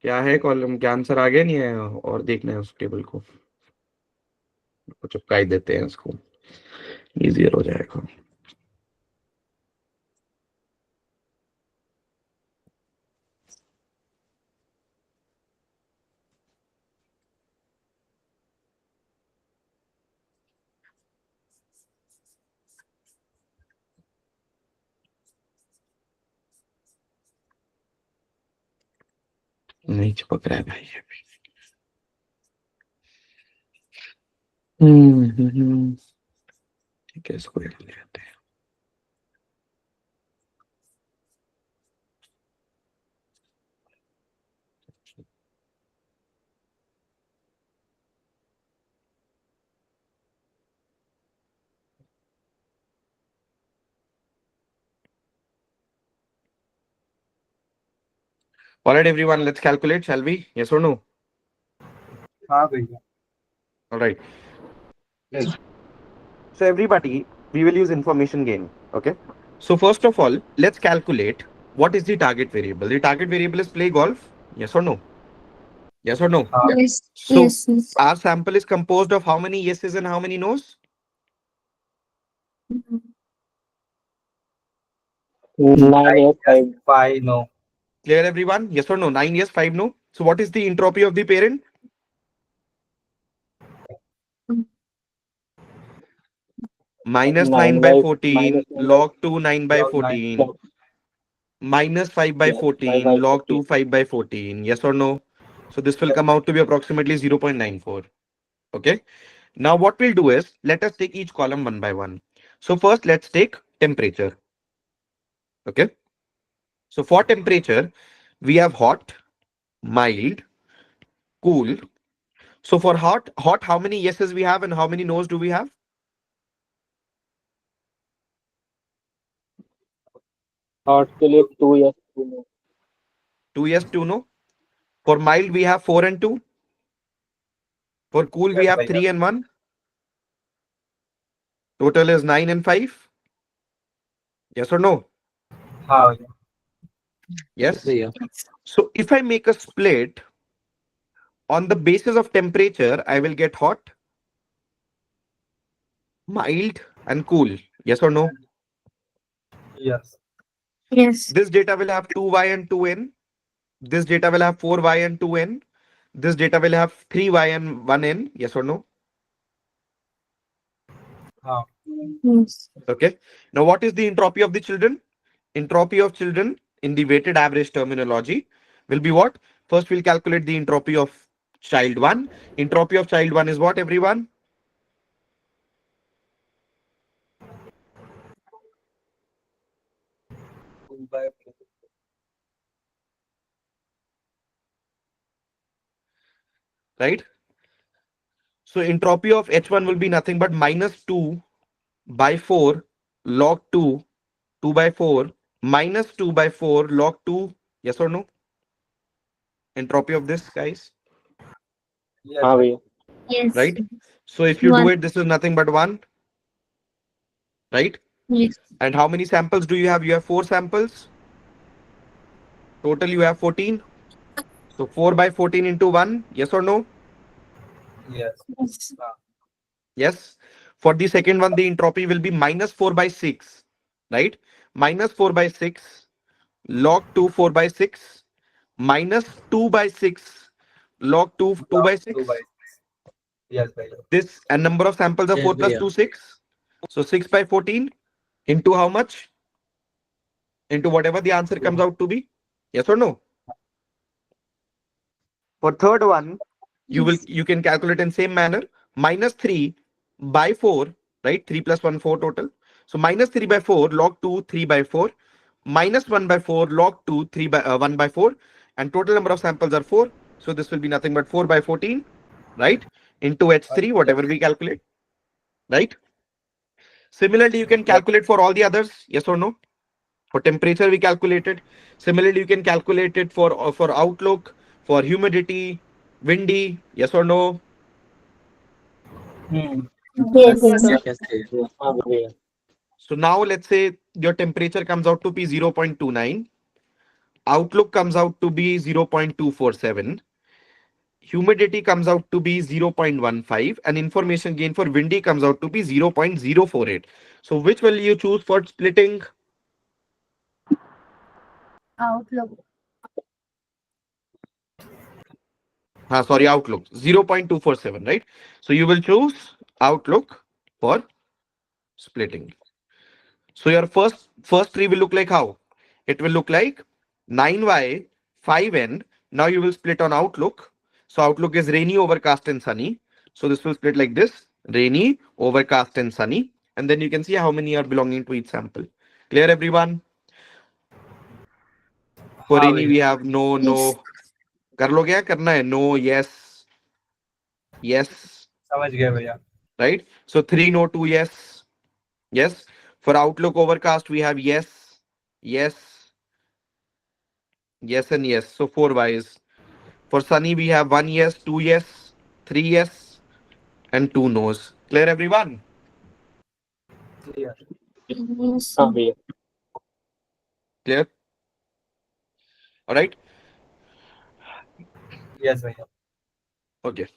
क्या है कॉलम? क्या आंसर आ गया नहीं है? और देखना है उस टेबल को, चिपका ही देते हैं उसको, इजियर हो जाएगा। नहीं चिपक रहा है भाई अभी। ठीक है, इसको ले लेते हैं। All right, everyone, let's calculate, shall we? Yes or no? हाँ भैया। All right. Yes. So everybody, we will use information gain. Okay. So first of all, let's calculate what is the target variable. The target variable is play golf. Yes or no? Yes or no? हाँ। Yes, So yes, yes. our sample is composed of how many yeses and how many nos? Mhm. 9 yes 5 5 no. Clear, everyone? Yes or no? 9 yes, 5 no. So what is the entropy of the parent? Minus 9 9 by by 14 -9 by log 2 9 by Log 9. 14 minus 5 by yes 5 by 14 log 2 14. 5 by 14. Yes or no? So this will come out to be approximately 0.94. Okay. Now what we'll do is, let us take each column one by one. So first let's take temperature. Okay. So for temperature, we have hot, mild, cool. So for hot, how many yeses we have and how many no's do we have? Hot के लिए 2 या 2 no. 2 yes, 2 no. For mild, we have 4 and 2. For cool, we Yes, have भैया. 3 and 1. Total is 9 and 5. Yes or no? हाँ भैया. Yes. भैया. So if I make a split on the basis of temperature, I will get hot, mild, and cool. Yes or no? Yes. Yes. This data will have 2y and 2n. This data will have 4y and 2n. This data will have 3y and 1n. Yes or no? हाँ. Yes. Okay. Now, what is the entropy of the children? Entropy of children in the weighted average terminology will be what? First, we'll calculate the entropy of child 1. Entropy of child 1 is what, everyone? Right? So entropy of H1 will be nothing but minus 2 by 4 log 2, 2 by 4, minus 2 by 4 log 2. Yes or no? Entropy of this, guys. Yes, हाँ भैया. भैया. Yes. Right? So if you do 1. it, this is nothing but 1. Right? Yes. And how many samples do you have? You have 4 samples. Total, you have 14. So 4 by 14 into 1. Yes or no? Yes. Yes. हाँ. Yes. For the second one, the entropy will be minus 4 by 6. Right? Minus 4 by 6 log 2 4 by 6 minus 2 by 6 log 2 2 by Log 2 by 6. 6. Yes, भैया. This and number of samples are Yes, 4 plus भैया. 2 6. So 6 by 14 into how much? Into whatever the answer comes out to be. Yes or no? For third one, Yes. you can calculate in same manner. Minus 3 by 4, right? 3 plus 1 4 total. So minus 3 by 4 log 2 3 by 4 minus 1 by 4 log 2 3 by 1 by 4, and total number of samples are 4. So this will be nothing but 4 by 14, right? Into H3, Yes. whatever we calculate, right? Similarly, you can Yes. calculate for all the others. Yes or no? For temperature, we calculated. Similarly, you can calculate it for outlook, for humidity, windy. Yes or no? Hmm. Yes. Yes, भैया. Yes, भैया. हाँ भैया. So now let's say your temperature comes out to be 0.29. Outlook comes out to be 0.247. Humidity comes out to be 0.15, and information gain for windy comes out to be 0.048. So which will you choose for splitting? Outlook. Sorry, outlook 0.247, right? So you will choose outlook for splitting. So your first tree will look like how? It will look like 9y 5n. Now you will split on outlook. So outlook is rainy, overcast, and sunny. So this will split like this: rainy, overcast, and sunny. And then you can see how many are belonging to each sample. Clear, everyone? For हाँ rainy, we भैया. have no, Yes. no. कर लो क्या करना है? No, yes, yes, समझ गए भैया. right? So 3 no, 2 yes, yes. For outlook overcast, we have yes, yes, yes, and yes. So 4 y's. For sunny, we have 1 yes, 2 yes, 3 yes, and 2 no's. Clear, everyone? Clear. Yes. हाँ भैया. Clear? All right. Yes, भैया. Okay.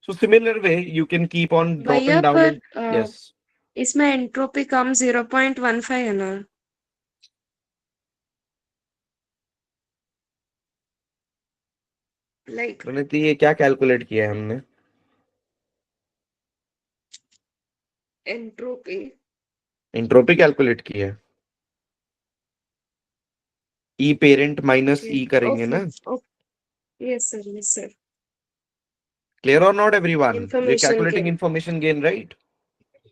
So similar way, you can keep on भैया dropping down पर it. Yes. इसमें entropy कम 0.15 है ना. Like Praniti, ये क्या कैलकुलेट किया है हमने? एंट्रोपी. एंट्रोपी कैलकुलेट किया है. ई पेरेंट माइनस ओके ई करेंगे ओके ना. Okay. Yes sir, yes sir. Clear or not, everyone? We're information calculating gain. information gain, right?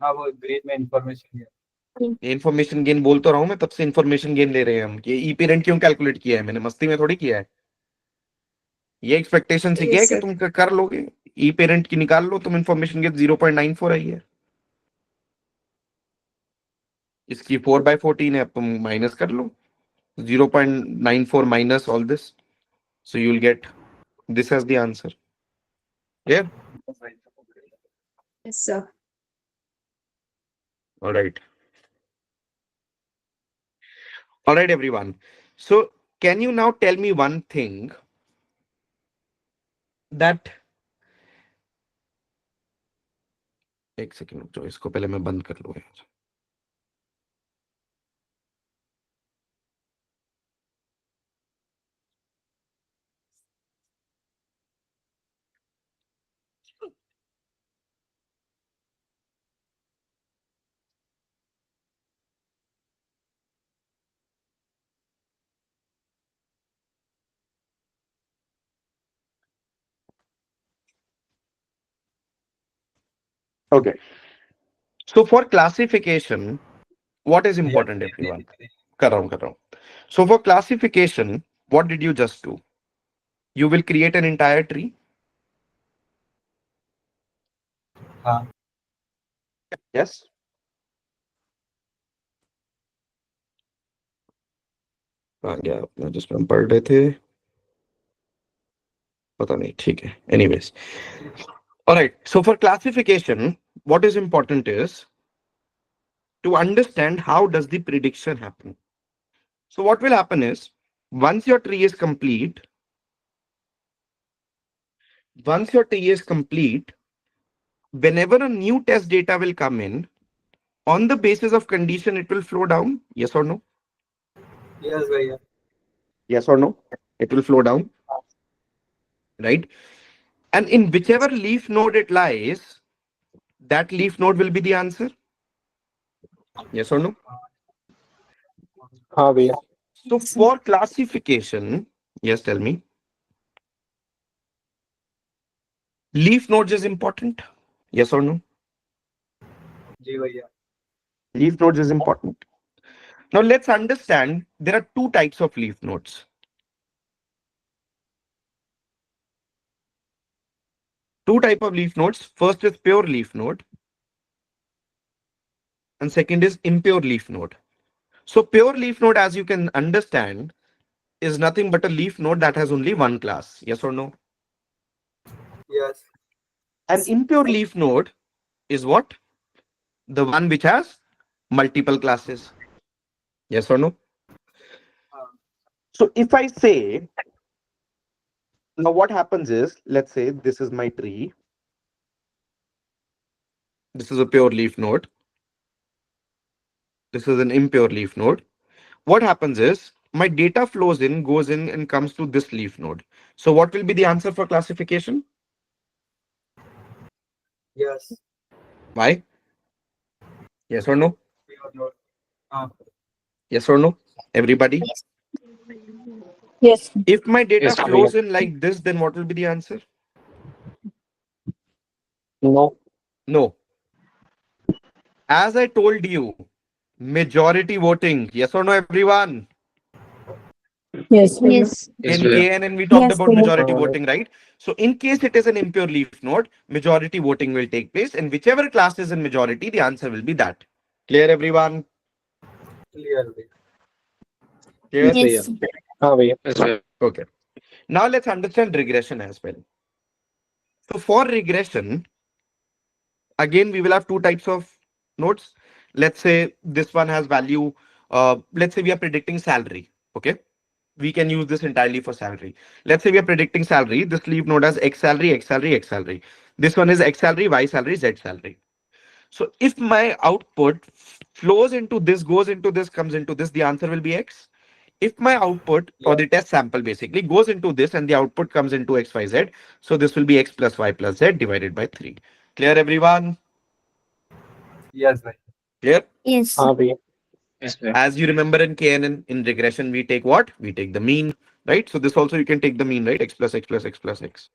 हाँ, वो ग्रीन में इंफॉर्मेशन है. ये इन्फॉर्मेशन गेन बोल तो रहा हूं मैं, तब से इन्फॉर्मेशन गेन ले रहे हैं हम। ये ई पेरेंट क्यों कैलकुलेट किया है मैंने, मस्ती में थोड़ी किया है। ये एक्सपेक्टेशन से किया है Yes, कि sir. तुम कर लोगे। ई पेरेंट की निकाल लो तुम, इन्फॉर्मेशन गेन 0.94 आई है, इसकी 4/14 है, अब तुम माइनस कर लो 0.94 minus all this, so you'll get this as the answer. Yeah. Yes, sir. All right. All right, everyone. So can you now tell me one thing that, एक सेकंड रुक जाओ, इसको पहले मैं बंद कर लूँ। Okay. So for classification, what is important, everyone? कर रहा हूँ. So for classification, what did you just do? You will create an entire tree. हाँ. Yes. हाँ गया अपना, जिसमें हम पढ़ रहे थे, पता नहीं, ठीक है, anyways. All right, so for classification, what is important is to understand how does the prediction happen. So what will happen is, once your tree is complete, whenever a new test data will come in, on the basis of condition, it will flow down. Yes or no? Yes, भैया. Yes or no? It will flow down, right? And in whichever leaf node it lies, that leaf node will be the answer. Yes or no? हाँ भैया। So for classification, yes, tell me. Leaf nodes is important. Yes or no? जी भैया. Leaf nodes is important. Now let's understand there are two types of leaf nodes. Two type of leaf nodes. First is pure leaf node and second is impure leaf node. So pure leaf node, as you can understand, is nothing but a leaf node that has only one class. Yes or no? Yes. An impure leaf node is what? The one which has multiple classes. Yes or no? So if I say, now what happens is, let's say this is my tree. This is a pure leaf node. This is an impure leaf node. What happens is my data flows in, goes in and comes to this leaf node. So what will be the answer for classification? Yes. Why? Yes or no? Pure note. हाँ. Yes or no? Everybody? Yes. If my data Yes, flows भैया। in like this, then what will be the answer? No. No. As I told you, majority voting. Yes or no, everyone? Yes. Yes. Yes In भैया। KNN, we talked Yes, about भैया. majority voting, right? So in case it is an impure leaf node, majority voting will take place, and whichever class is in majority, the answer will be that. Clear, everyone? Clear भैया. Clear? Yes भैया। Yes. हाँ भैया। Yes भैया। Okay. Now let's understand regression as well. So for regression, again, we will have two types of nodes. Let's say this one has value. Let's say we are predicting salary. Okay. We can use this entirely for salary. Let's say we are predicting salary. This leaf node has X salary, X salary, X salary. This one is X salary, Y salary, Z salary. So if my output flows into this, goes into this, comes into this, the answer will be X. If my output or Yeah. the test sample basically goes into this and the output comes into X, Y, Z, so this will be X plus Y plus Z divided by 3. Clear, everyone? Yes भैया. Clear? Yes. हाँ भैया। Yes भैया। As you remember in KNN, in regression, we take what? We take the mean, right? So this also you can take the mean, right? X plus X plus X plus X.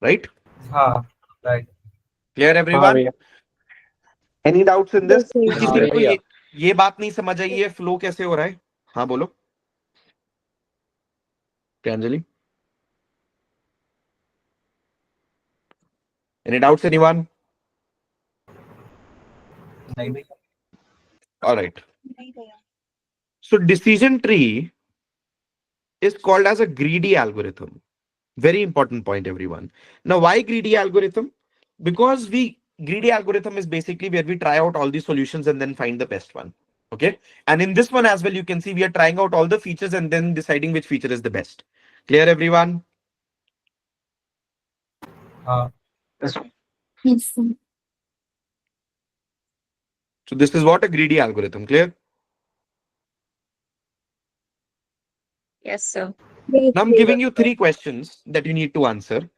Right? हाँ. Right. Clear, हाँ everyone? भैया। Any doubts in this? Yes, किसी हाँ को भैया। ये बात नहीं समझ आई है फ्लो कैसे हो रहा है? हाँ बोलो प्रांजलि, एनी डाउट्स एनीवन? नहीं भैया। Alright, so decision tree is called as a greedy algorithm. Very important point, everyone. Now, why greedy algorithm? Because greedy algorithm is basically where we try out all the solutions and then find the best one. Okay. And in this one as well, you can see we are trying out all the features and then deciding which feature is the best. Clear, everyone? हाँ yes, So this is what a greedy algorithm. Clear? Yes, sir. yes, Now I'm giving you three questions that you need to answer.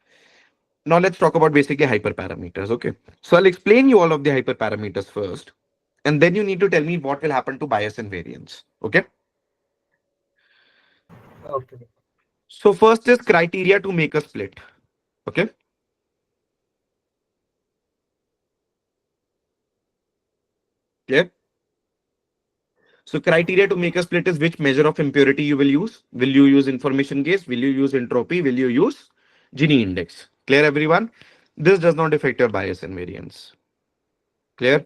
Now let's talk about basically hyperparameters. Okay. So I'll explain you all of the hyperparameters first, and then you need to tell me what will happen to bias and variance. Okay. Okay. So first is criteria to make a split. Okay. Clear? So criteria to make a split is which measure of impurity you will use. Will you use information gaze? Will you use entropy? Will you use Gini index? Clear, everyone? This does not affect your bias and variance. Clear?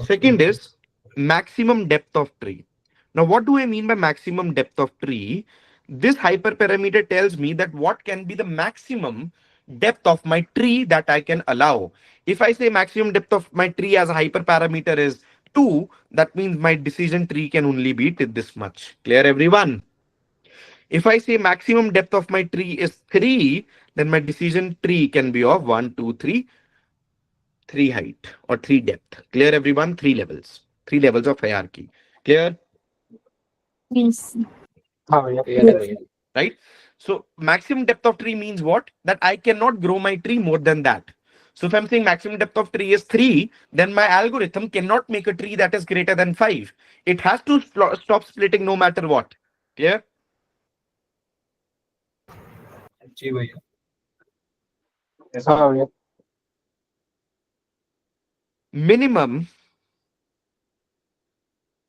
Second is maximum depth of tree. Now, what do I mean by maximum depth of tree? This hyperparameter tells me that what can be the maximum depth of my tree that I can allow. If I say maximum depth of my tree as a hyperparameter is 2, that means my decision tree can only be this much. Clear, everyone? If I say maximum depth of my tree is 3, then my decision tree can be of 1, 2, 3, 3 height or 3 depth. Clear, everyone? 3 levels of hierarchy. Clear? yes, हाँ भैया clear है भैया। Right? So maximum depth of tree means what? That I cannot grow my tree more than that. So if I'm saying maximum depth of tree is 3, then my algorithm cannot make a tree that is greater than 5. It has to stop splitting no matter what. Clear? जी भैया। हाँ भैया। Minimum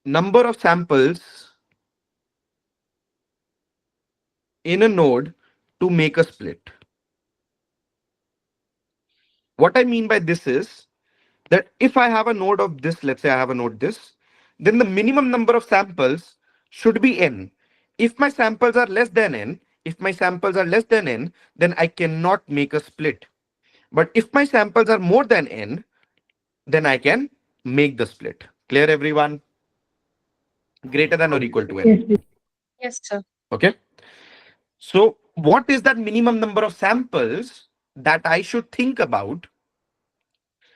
number of samples in a node to make a split. What I mean by this is that if I have a node of this, let's say I have a node this, then the minimum number of samples should be n. If my samples are less than n, then I cannot make a split. But if my samples are more than n, then I can make the split. Clear, everyone? Greater than or equal to n. Yes. Yes, sir. Okay. So what is that minimum number of samples that I should think about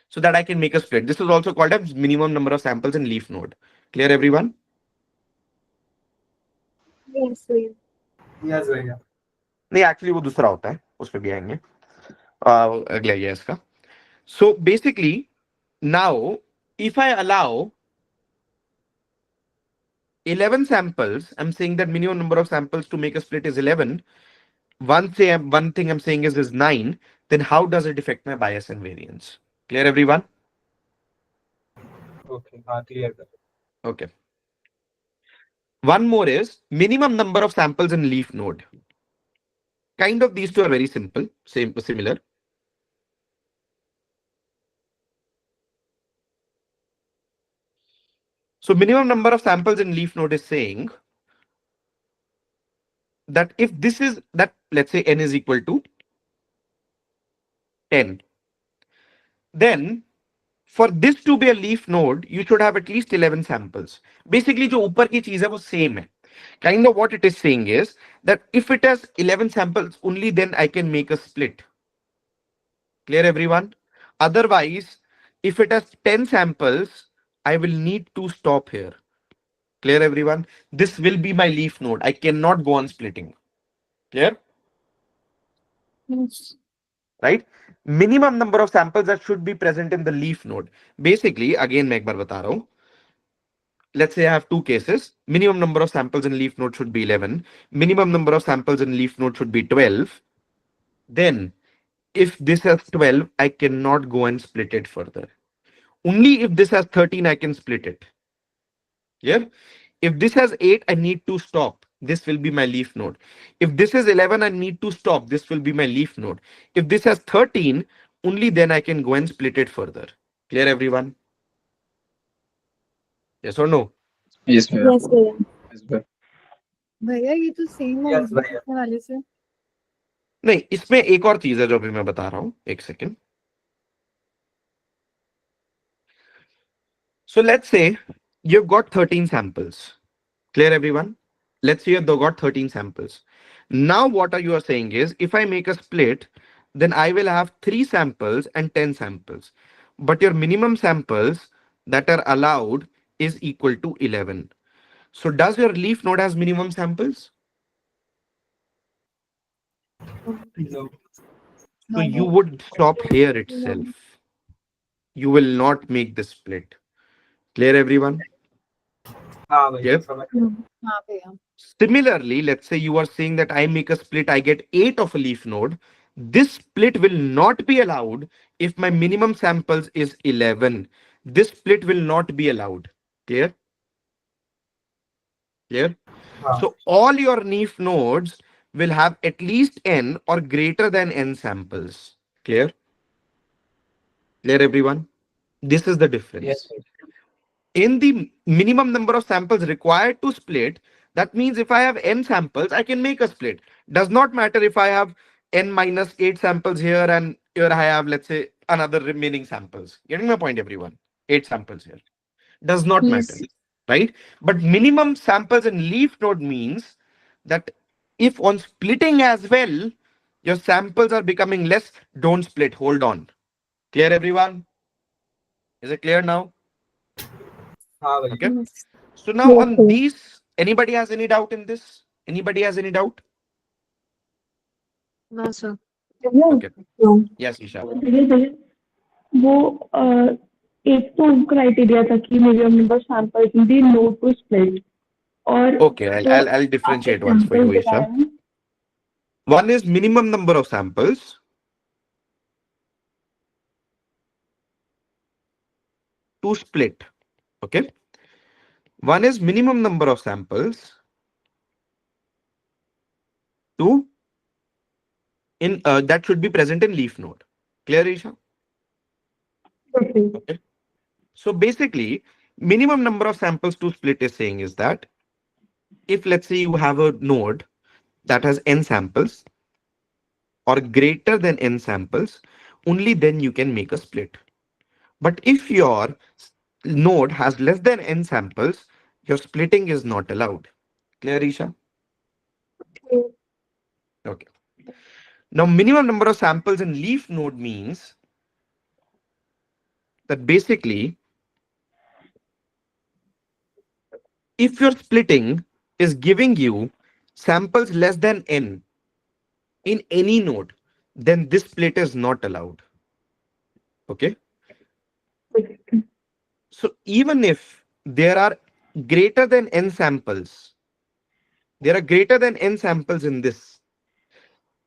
so that I can make a split? This is also called as minimum number of samples in leaf node. Clear, everyone? yes, yes. Yes भैया। नहीं actually वो दूसरा होता है, उस पर भी आएंगे अगला ये इसका. So basically now if I allow 11 samples, I'm saying that minimum number of samples to make a split is 11. One thing I'm saying is 9. Then how does it affect my bias and variance? Clear, everyone? Okay हाँ clear कर। Okay. One more is minimum number of samples in leaf node. Kind of these two are very simple, similar. So minimum number of samples in leaf node is saying that if this is that, let's say n is equal to 10, then for this to be a leaf node, you should have at least 11 samples. Basically, जो ऊपर की चीज है वो same है. Kind of what it is saying is that if it has 11 samples, only then I can make a split. Clear, everyone? Otherwise, if it has 10 samples, I will need to stop here. Clear, everyone? This will be my leaf node. I cannot go on splitting. Clear? Yes. Right? Minimum number of samples that should be present in the leaf node. Basically, again, मैं एक बार बता रहा हूँ. Let's say I have two cases. Minimum number of samples in leaf node should be 11. Minimum number of samples in leaf node should be 12. Then if this has 12, I cannot go and split it further. Only if this has 13, I can split it. Yeah. If this has 8, I need to stop. This will be my leaf node. If this is 11, I need to stop. This will be my leaf node. If this has 13, only then I can go and split it further. Clear, everyone? Yes or no? Yes, भैया. Yes, भैया. Yes, भैया. भैया ये तो same Yes, होगा भैया. पिछले वाले से. नहीं, इसमें एक और चीज है जो अभी मैं बता रहा हूं. एक second. So let's say you've got 13 samples. Clear, everyone? Let's say you've got 13 samples. Now what are you are saying is, if I make a split, then I will have 3 samples and 10 samples. But your minimum samples that are allowed is equal to 11. So does your leaf node has minimum samples? No. So you would stop here itself. You will not make the split. Clear, everyone? हाँ भैया, Yes. समझ गया. हाँ भैया. Similarly, let's say you are saying that I make a split, I get 8 of a leaf node. This split will not be allowed if my minimum samples is 11. This split will not be allowed. Clear? Clear? हाँ. So all your leaf nodes will have at least n or greater than n samples. Clear? Clear, everyone? This is the difference. Yes, भैया. In the minimum number of samples required to split, that means if I have n samples, I can make a split. Does not matter if I have n minus 8 samples here and here I have, let's say, another remaining samples. Getting my point, everyone? 8 samples here. Does not matter, Yes. right? But minimum samples in leaf node means that if on splitting as well, your samples are becoming less, don't split. Hold on. Clear, everyone? Is it clear now? हाँ भैया. Okay. Yes. So now Yes, on sir. these, anybody has any doubt in this? Anybody has any doubt? No sir. भैया Okay. No. Yes, Isha. भैया वो एक तो criteria था कि minimum number samples in the node to split और Okay, जो I'll आप differentiate once for you, example बताए Isha. हैं One is minimum number of samples to split. Okay. One is minimum number of samples to in that should be present in leaf node. Clear, Isha? Okay. So basically, minimum number of samples to split is saying is that if let's say you have a node that has n samples or greater than n samples, only then you can make a split. But if your node has less than n samples, your splitting is not allowed. Clear, Isha? Okay. Now, minimum number of samples in leaf node means that basically, if your splitting is giving you samples less than n in any node, then this split is not allowed. Okay. So even if there are greater than n samples, there are greater than n samples in this,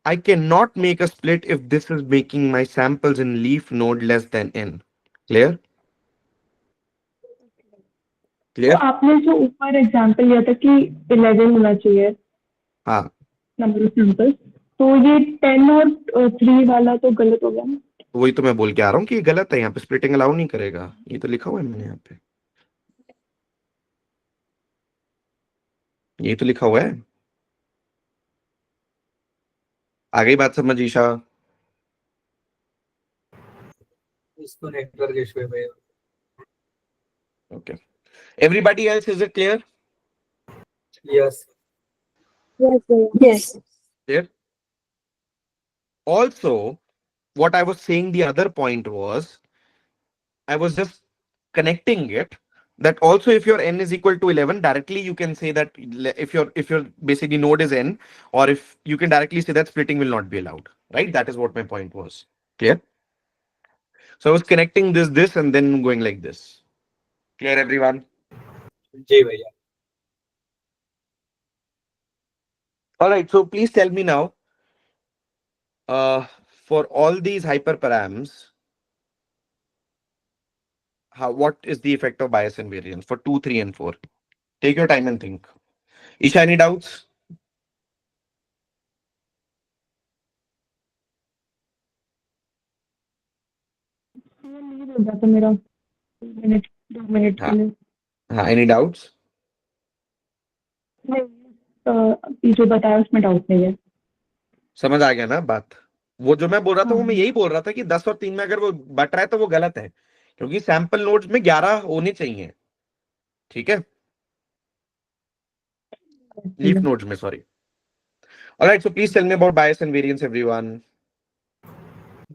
I cannot make a split if this is making my samples in leaf node less than n. Clear? तो Clear? आपने जो ऊपर example लिया था कि 11 होना चाहिए हाँ, नंबर ऑफ सैंपल्स तो ये 10 और 3 वाला तो गलत हो गया ना वही तो मैं बोल के आ रहा हूँ कि ये गलत है. यहाँ पे स्प्लिटिंग अलाउ नहीं करेगा. ये तो लिखा हुआ है मैंने यहाँ पे. ये तो लिखा हुआ है. आ गई बात समझ, ईशा? इसको नेटवर्क इशू है भैया. Okay. Everybody else, is it clear? Yes. Yes, भैया. Yes. Clear? Also, what I was saying, the other point was, I was just connecting it that also if your n is equal to 11, directly you can say that if your basically node is n, or if you can directly say that splitting will not be allowed, right? That is what my point was. Clear? So I was connecting this and then going like this. Clear, everyone? जी भैया. All right. So please tell me now. for all these hyperparams, what is the effect of bias and variance for 2, 3, and 4? Take your time and think. Isha, any doubts? नहीं बोल रहा था मेरा 2 minute 2 minute के हाँ लिए हाँ, any doubts? नहीं ये जो बताया उसमें डाउट नहीं है समझ आ गया ना बात? वो जो मैं बोल रहा था हाँ वो मैं यही बोल रहा था कि 10 और 3 में अगर वो बट रहा है तो वो गलत है, क्योंकि सैंपल नोड्स में 11 होने चाहिए। ठीक है, ठीक लीफ है नोड्स में, sorry. Alright, so please tell me about bias and variance everyone.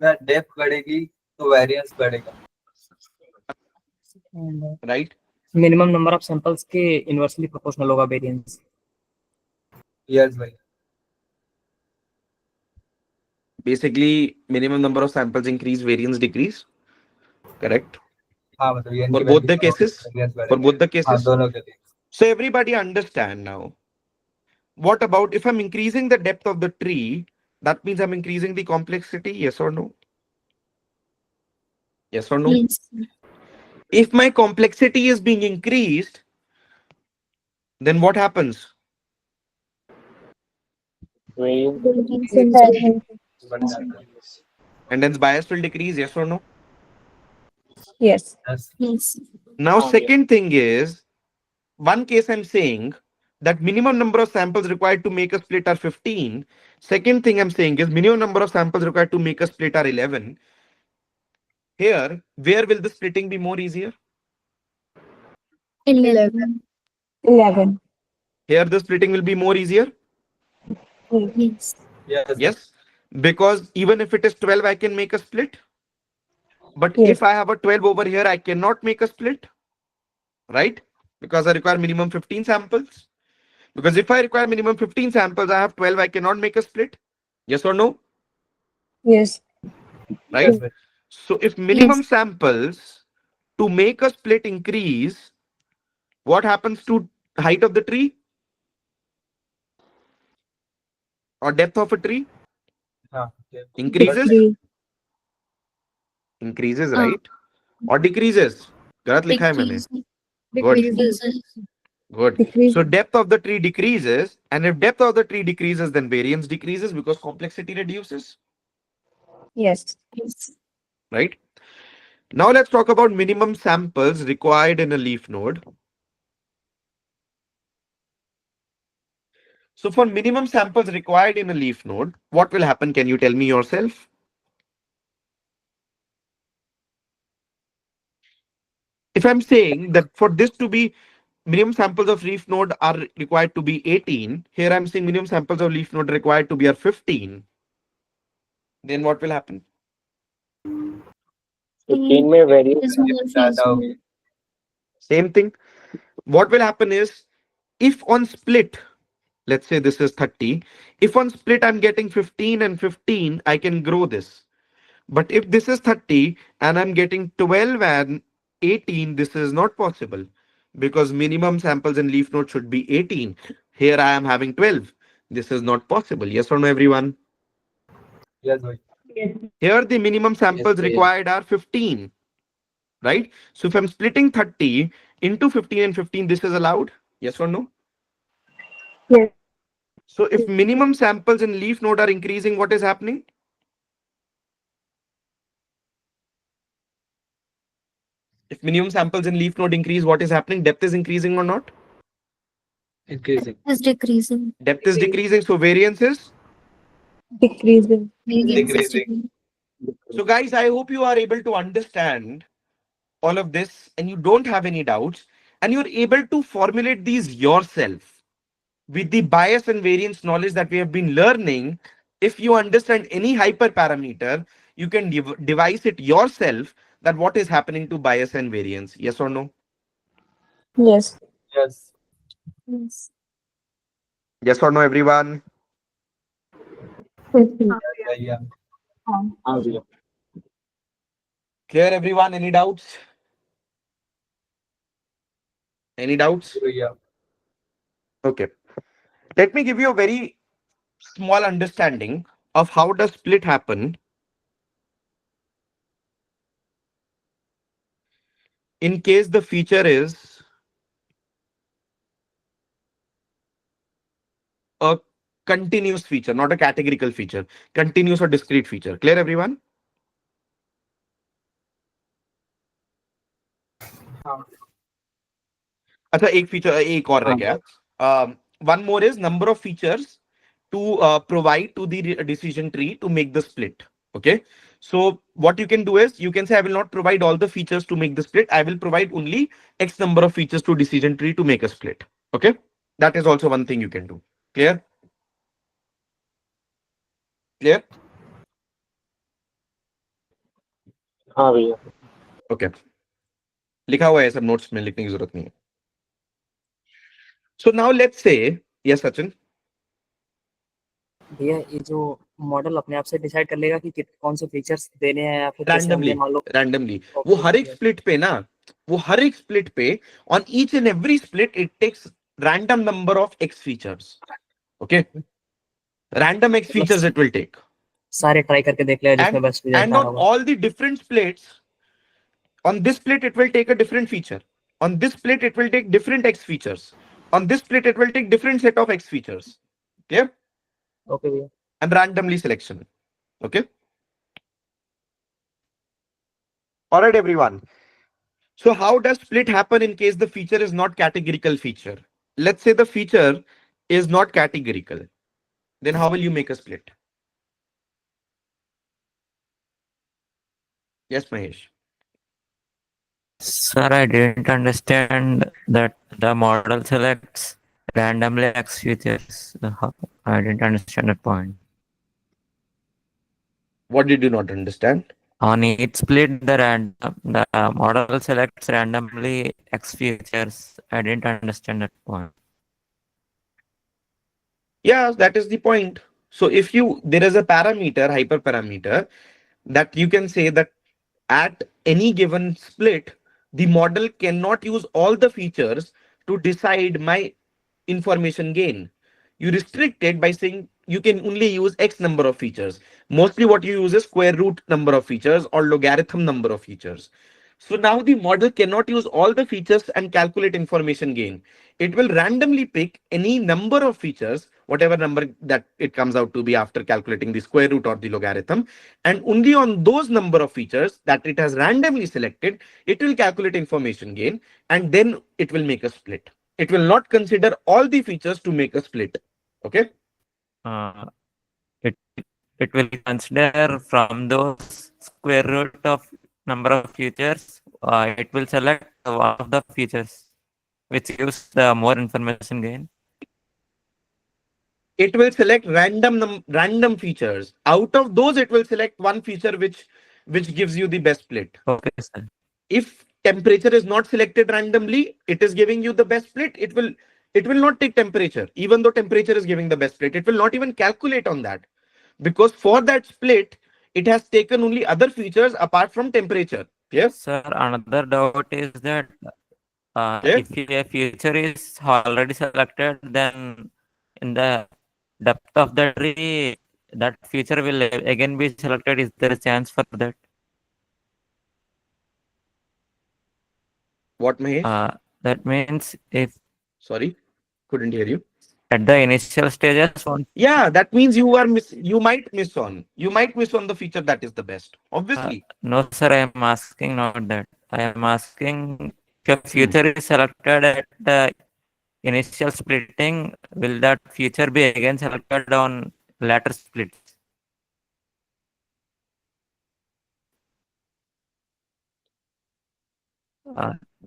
Depth बढ़ेगी तो वेरिएंस बढ़ेगा। Right, minimum number of samples के इनवर्सली प्रोपोर्शनल होगा वेरिएंस। यस भाई। basically minimum number of samples increase, variance decrease, correct? हाँ मतलब ये For की both value the cases, variance for बढ़ेगा। both the हाँ cases. दोनों के लिए। So everybody understand now. What about if I'm increasing the depth of the tree? That means I'm increasing the complexity, yes or no? Yes or no? Yes. If my complexity is being increased, then what happens? Variance बढ़ जाता है। And then bias will decrease, yes or no? Yes Yes. Yes. Now, second thing is, one case I'm saying that minimum number of samples required to make a split are 15. Second thing I'm saying is minimum number of samples required to make a split are 11. Here, where will the splitting be more easier? 11. 11 Here, the splitting will be more easier. Yes. Yes. Yes, because even if it is 12, I can make a split. But Yes. if I have a 12 over here, I cannot make a split, right? Because I require minimum 15 samples. Because if I require minimum 15 samples, I have 12, I cannot make a split. Yes or no? Yes. Right? Yes भाई। So if minimum Yes. samples to make a split increase, what happens to height of the tree or depth of a tree? हाँ Increases? Decrease. Increases, Uh, right? Or decreases? गलत लिखा है मैंने. decrease. Good. Decrease. Good. Decrease. So depth of the tree decreases, and if depth of the tree decreases, then variance decreases because complexity reduces, Yes. Yes. right? Now let's talk about minimum samples required in a leaf node. So for minimum samples required in a leaf node, what will happen? Can you tell me yourself? If I'm saying that for this to be minimum samples of leaf node are required to be 18, here I'm saying minimum samples of leaf node required to be are 15, then what will happen? 15 में variance Is more ज़्यादा feasible. होगी। Same thing. What will happen is if on split, let's say this is 30, if on split I'm getting 15 and 15, I can grow this. But if this is 30 and I'm getting 12 and 18, this is not possible because minimum samples in leaf node should be 18. Here I am having 12. This is not possible. Yes or no, everyone? Yes भाई। Yes. Here the minimum samples Yes, required are 15, right? So if I'm splitting 30 into 15 and 15, this is allowed. Yes or no? Yes. So if minimum samples in leaf node are increasing, what is happening? If minimum samples in leaf node increase, what is happening? Depth is increasing or not? Increasing. Is decreasing. Depth is decreasing, so variance is. Decreasing. Variance is Decreasing. decreasing. So guys, I hope you are able to understand all of this and you don't have any doubts and you're able to formulate these yourself with the bias and variance knowledge that we have been learning. If you understand any hyperparameter, you can devise it yourself that what is happening to bias and variance. Yes or no? Yes. Yes. Yes. Yes or no, everyone? Yes. भैया। Clear, everyone? Any doubts? Any doubts? भैया। Okay. Let me give you a very small understanding of how does split happen in case the feature is a continuous feature, not a categorical feature, continuous or discrete feature. Clear, everyone? हाँ अच्छा, एक feature एक और रह हाँ गया. One more is number of features to provide to the decision tree to make the split. Okay, so what you can do is you can say I will not provide all the features to make the split. I will provide only X number of features to decision tree to make a split. Okay, that is also one thing you can do. Clear? Clear? हाँ भैया. Okay. लिखा हुआ है सब notes में, लिखने की जरूरत नहीं है. So now let's say, yes Sachin. भैया ये जो मॉडल अपने आप से डिसाइड कर लेगा कि कौन से फीचर्स देने हैं या फिर जैसे हमने मान लो रैंडमली वो हर एक स्प्लिट पे ना, वो हर एक स्प्लिट पे on each and every split it takes random number of X features. Okay, random X features it will take सारे ट्राई करके देख लिया जिसमें बेस्ट रिजल्ट and आ on रहा होगा. all the different splits, on this split it will take a different feature, on this split it will take different x features, on this split it will take different set of x features. Clear? Okay भैया. And randomly selection. Okay, all right everyone. So how does split happen in case the feature is not categorical feature? Let's say the feature is not categorical. Then how will you make a split? Yes, Mahesh. Sir, I didn't understand that the model selects randomly X features. I didn't understand that point. What did you not understand? On each split, the model selects randomly X features. I didn't understand that point. Yeah, that is the point. So if you, there is a parameter, hyperparameter, that you can say that at any given split, the model cannot use all the features to decide my information gain. You restrict it by saying you can only use X number of features. Mostly what you use is square root number of features or logarithm number of features. So now the model cannot use all the features and calculate information gain. It will randomly pick any number of features, whatever number that it comes out to be after calculating the square root or the logarithm. And only on those number of features that it has randomly selected, it will calculate information gain, and then it will make a split. It will not consider all the features to make a split. Okay. Uh, it it will consider from those square root of number of features. It will select one of the features which gives the more information gain. It will select random features. Out of those, it will select one feature which gives you the best split. Okay, sir. If temperature is not selected randomly, it is giving you the best split. It will not take temperature, even though temperature is giving the best split. It will not even calculate on that, because for that split, it has taken only other features apart from temperature. Clear? Sir, another doubt is that Clear? if a feature is already selected, then in the depth of the tree, that feature will again be selected. Is there a chance for that? What, Mahesh? That means if Sorry, couldn't hear you. at the initial stages, Yeah, that means you might miss on. You might miss on the feature that is the best. Obviously. no, sir, I am asking not that. I am asking if a feature is selected at the initial splitting, will that feature be again selected on later splits?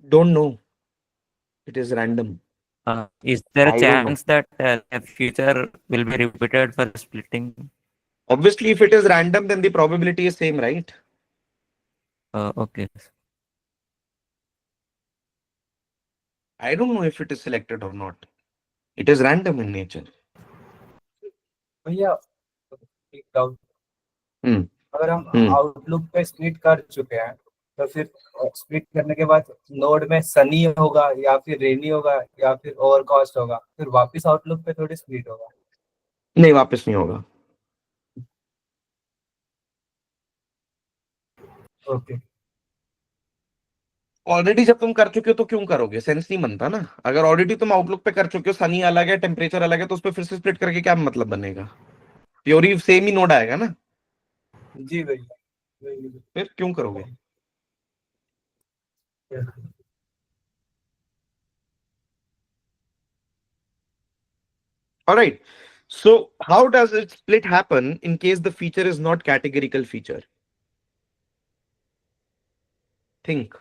Don't know. It is random. Is there a I don't know. chance that a feature will be repeated for splitting? Obviously, if it is random, then the probability is same, right? Okay. I don't know if it is selected or not. It is random in nature. भैया एक doubt. Hmm. अगर हम outlook पे split कर चुके हैं तो फिर स्प्लिट करने के बाद नोड में सनी होगा या फिर रेनी होगा या फिर ओवरकास्ट होगा, फिर वापस आउटलुक पे थोड़ी स्प्लिट होगा. नहीं, वापस नहीं होगा. ओके. ऑलरेडी जब तुम कर चुके हो तो क्यों करोगे, सेंस नहीं बनता ना। अगर ऑलरेडी तुम आउटलुक पे कर चुके हो, सनी अलग है, टेम्परेचर अलग है, तो उस पर फिर से स्प्लिट करके क्या मतलब बनेगा? प्योरी सेम ही नोड आएगा ना, जी भैया। फिर क्यों करोगे? All right. So how does it split happen in case the feature is not categorical feature? Think.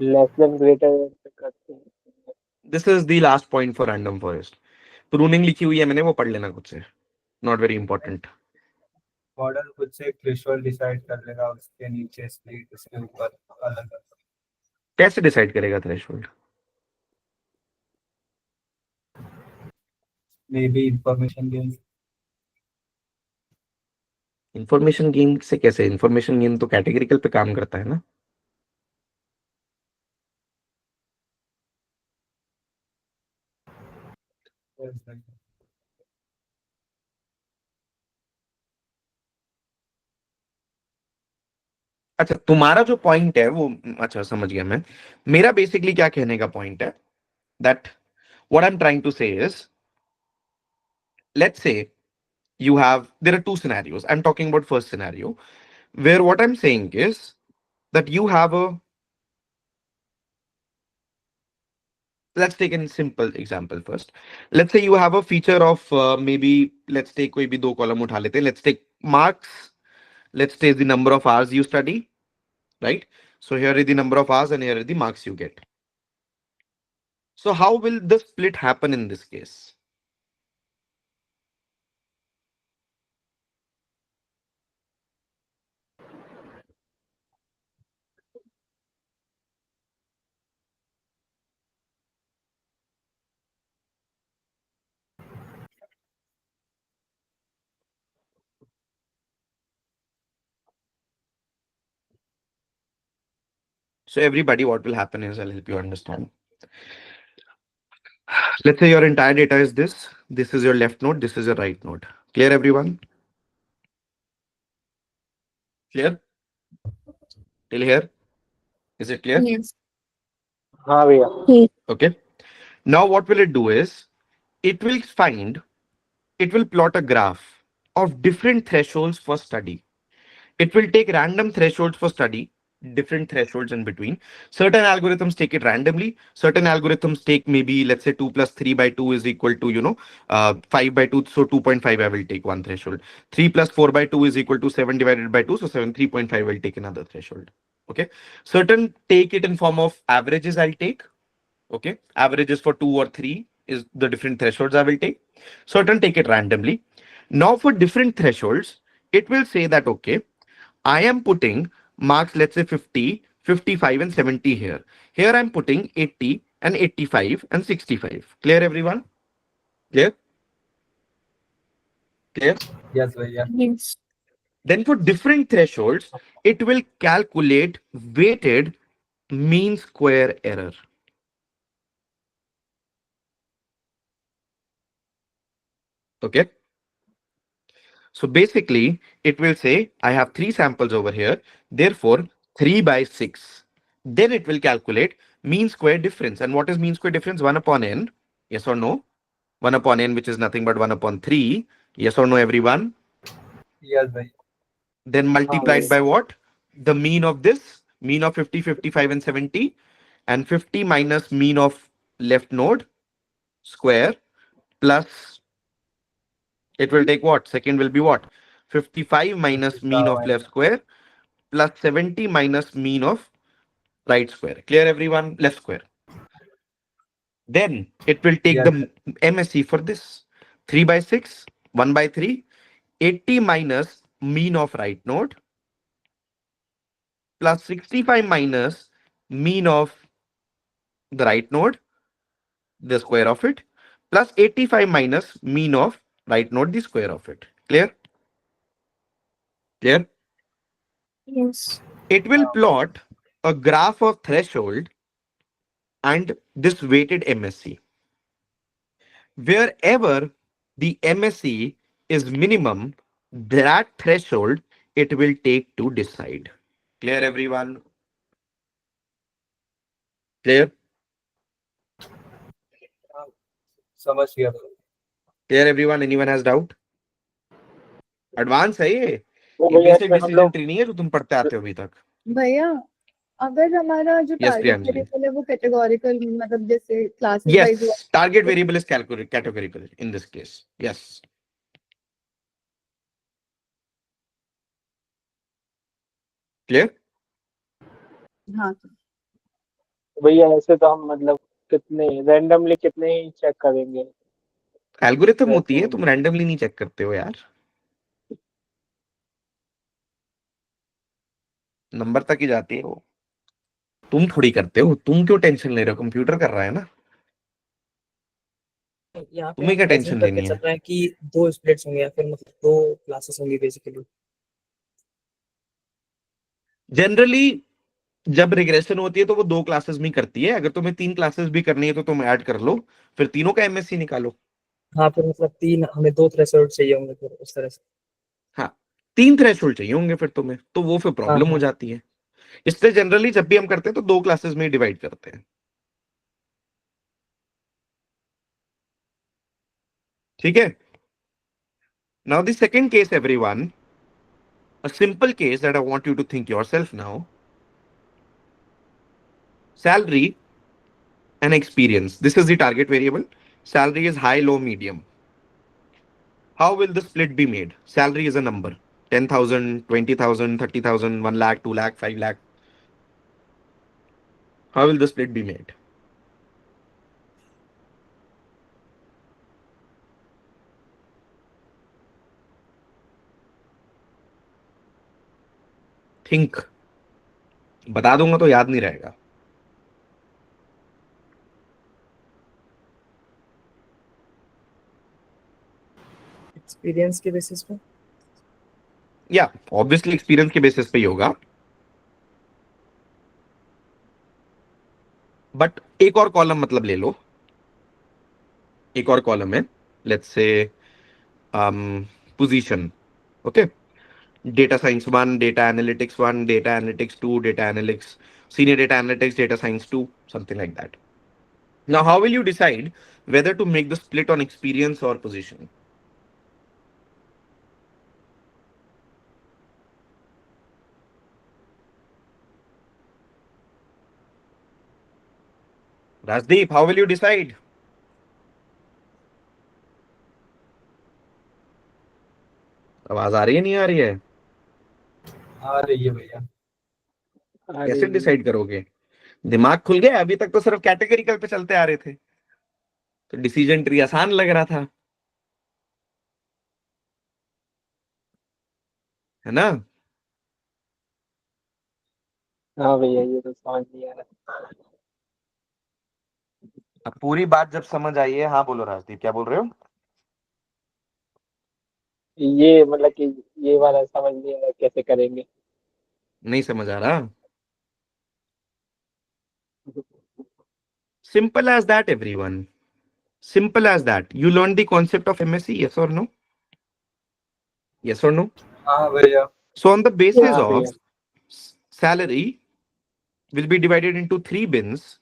Less than greater से करते हैं। This is the last point for random forest. Pruning लिखी हुई है मैंने, वो पढ़ लेना खुद से. Not very important. मॉडल खुद से थ्रेशोल्ड डिसाइड कर लेगा, उसके नीचे स्प्लिट, उसके ऊपर अलग। कैसे डिसाइड करेगा threshold? May be information gain. Information gain से कैसे? इंफॉर्मेशन गेन तो कैटेगरिकल पे काम करता है ना. अच्छा, तुम्हारा जो पॉइंट है वो, अच्छा समझ गया मैं. मेरा बेसिकली क्या कहने का पॉइंट है, that what I am trying to say is, let's say you have, there are two scenarios. I'm talking about first scenario, where what I'm saying is that you have a, let's take a simple example first. Let's say you have a feature of maybe, let's take कोई भी दो column उठा लेते हैं. Let's take marks, let's take the number of hours you study, right? So here is the number of hours and here is the marks you get. So how will the split happen in this case? So everybody, what will happen is, I'll help you understand. Let's say your entire data is this. This is your left node. This is your right node. Clear, everyone? Clear? Till here? Is it clear? Yes. हाँ भैया। Okay. Now what will it do is, it will find, it will plot a graph of different thresholds for study. It will take random thresholds for study, different thresholds in between. Certain algorithms take it randomly. Certain algorithms take maybe, let's say 2 plus 3 by 2 is equal to, 5 by 2. So 2.5 I will take one threshold. 3 plus 4 by 2 is equal to 7 divided by 2. So 3.5 will take another threshold. Okay. Certain take it in form of averages I'll take. Okay. Averages for 2 or 3 is the different thresholds I will take. Certain take it randomly. Now for different thresholds, it will say that, okay, I am putting marks, let's say 50, 55 and 70 here. Here I'm putting 80 and 85 and 65. Clear, everyone? Clear? Clear? Yes भैया। Yes. Then for different thresholds, it will calculate weighted mean square error. Okay. So basically, it will say, I have 3 samples over here, therefore 3 by 6. Then it will calculate mean square difference. And what is mean square difference? 1 upon n. Yes or no? 1 upon n, which is nothing but 1 upon 3. Yes or no, everyone? Yes भैया। Then multiplied by what? The mean of this, mean of 50, 55, and 70, and 50 minus mean of left node square plus, it will take what? Second will be what? 55 minus mean of left square plus 70 minus mean of right square. Clear, everyone? Left square. Then it will take Yes the MSE for this. 3 by 6, 1 by 3, 80 minus mean of right node plus 65 minus mean of the right node, the square of it, plus 85 minus mean of right node, the square of it. Clear? Clear? Yes. It will plot a graph of threshold and this weighted MSE. Wherever the MSE is minimum, that threshold it will take to decide. Clear, everyone? Clear? समझ गया। Clear, everyone? Anyone has doubt? Advance है ये, वो ये भैया basic इसमें हम decision लोग ट्री नहीं है जो तुम पढ़ते आते हो अभी तक। भैया अगर हमारा जो Yes, टारगेट Priyanshi. वेरिएबल है वो कैटेगोरिकल मतलब जैसे क्लासेस Yes, वाइज हुआ target variable is categorical in this case. Yes. Clear? हाँ भैया ऐसे तो हम मतलब कितने रैंडमली कितने ही चेक करेंगे। एल्गोरिथम होती है, वैसे तुम रैंडमली नहीं चेक करते हो यार, नंबर तक ही जाती है वो, तुम थोड़ी करते हो। तुम क्यों टेंशन ले रहे हो, कंप्यूटर कर रहा है ना, यहाँ पे तुम्हें हम क्या एज्यूम टेंशन करके लेनी चल है। रहे हैं कि 2 स्प्लिट्स होंगे या फिर मतलब 2 क्लासेस होंगी बेसिकली। जनरली जब रिग्रेशन होती है तो वो 2 क्लासेस में करती है, अगर तुम्हें 3 क्लासेस भी करनी है तो तुम ऐड कर लो, फिर तीनों का एमएससी निकालो। हाँ फिर मतलब 3 हमें 2 थ्रेशोल्ड चाहिए होंगे फिर उस तरह से। हाँ, 3 थ्रेशोल्ड चाहिए होंगे फिर तुम्हें, तो वो फिर हाँ प्रॉब्लम हो हाँ जाती है। इसलिए जनरली जब भी हम करते हैं तो 2 क्लासेस में डिवाइड करते हैं। ठीक है। Now the second case everyone, a simple case that I want you to think yourself now. Salary and experience. This is the target variable. Salary is high, low, medium. How will the split be made? Salary is a number. 10,000, 20,000, 30,000, 1 lakh, 2 lakh, 5 lakh. How will the split be made? Think. बता दूंगा तो याद नहीं रहेगा। Experience के basis पे। या obviously experience के बेसिस पे ही होगा, बट एक और कॉलम मतलब ले लो, एक और कॉलम है, let's say position, okay, data science 1, data analytics 1, data analytics 2, data analytics, senior data analytics, data science 2, something like that. Now, how will you decide whether to make the split on experience or position? Rajdeep, how will you decide? आवाज आ रही है, नहीं आ रही है? आ रही है भैया। कैसे डिसाइड करोगे? दिमाग खुल गया? अभी तक तो सिर्फ कैटेगरिकल पे चलते आ रहे थे, तो डिसीजन ट्री आसान लग रहा था, है ना? हाँ भैया ये तो समझ नहीं आ रहा। अब पूरी बात जब समझ आई है, हाँ बोलो राजदीप, क्या बोल रहे हो? ये मतलब कि ये वाला समझ नहीं आ रहा कैसे करेंगे। नहीं समझ आ रहा? Simple as that, everyone. Simple as that. You learned the concept of MSc, yes or no? Yes or no? हाँ भैया। So on the basis हाँ of भैया। salary will be divided into 3 bins,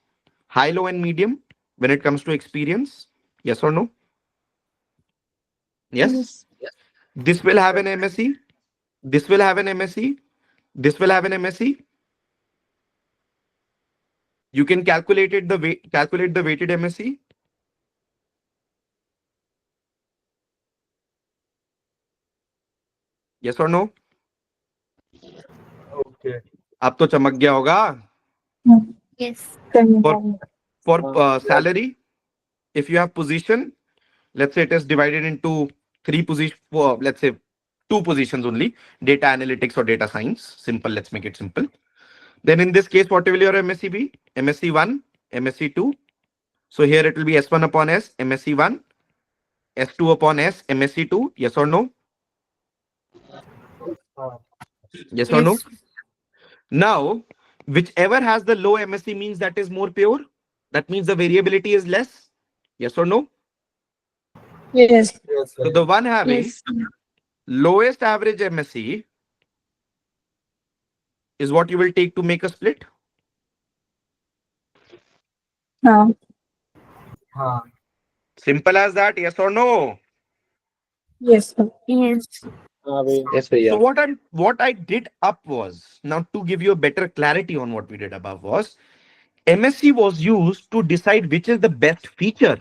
high, low, and medium when it comes to experience. Yes or no? Yes. This will have an MSc. This will have an MSc. This will have an MSc. You can calculate it the way calculate the weighted MSc. Yes or no? Okay. अब तो चमक गया होगा। Yes. For salary, if you have position, let's say it is divided into 3 positions, let's say 2 positions only, data analytics or data science. Simple, let's make it simple. Then in this case, what will your MSc be? MSc 1, MSc 2. So here it will be S1 upon S, MSc 1, S2 upon S, MSc 2. Yes or no? हाँ। Yes or no? Yes. Now, whichever has the low MSc means that is more pure. That means the variability is less. Yes or no? Yes. Yes So the भैया। one having Yes. lowest average MSc is what you will take to make a split? हाँ. हाँ. Simple as that, yes or no? Yes, sir. Yes. हाँ भैया. Yes, So भैया. what I did up was, now to give you a better clarity on what we did above, was MSC was used to decide which is the best feature.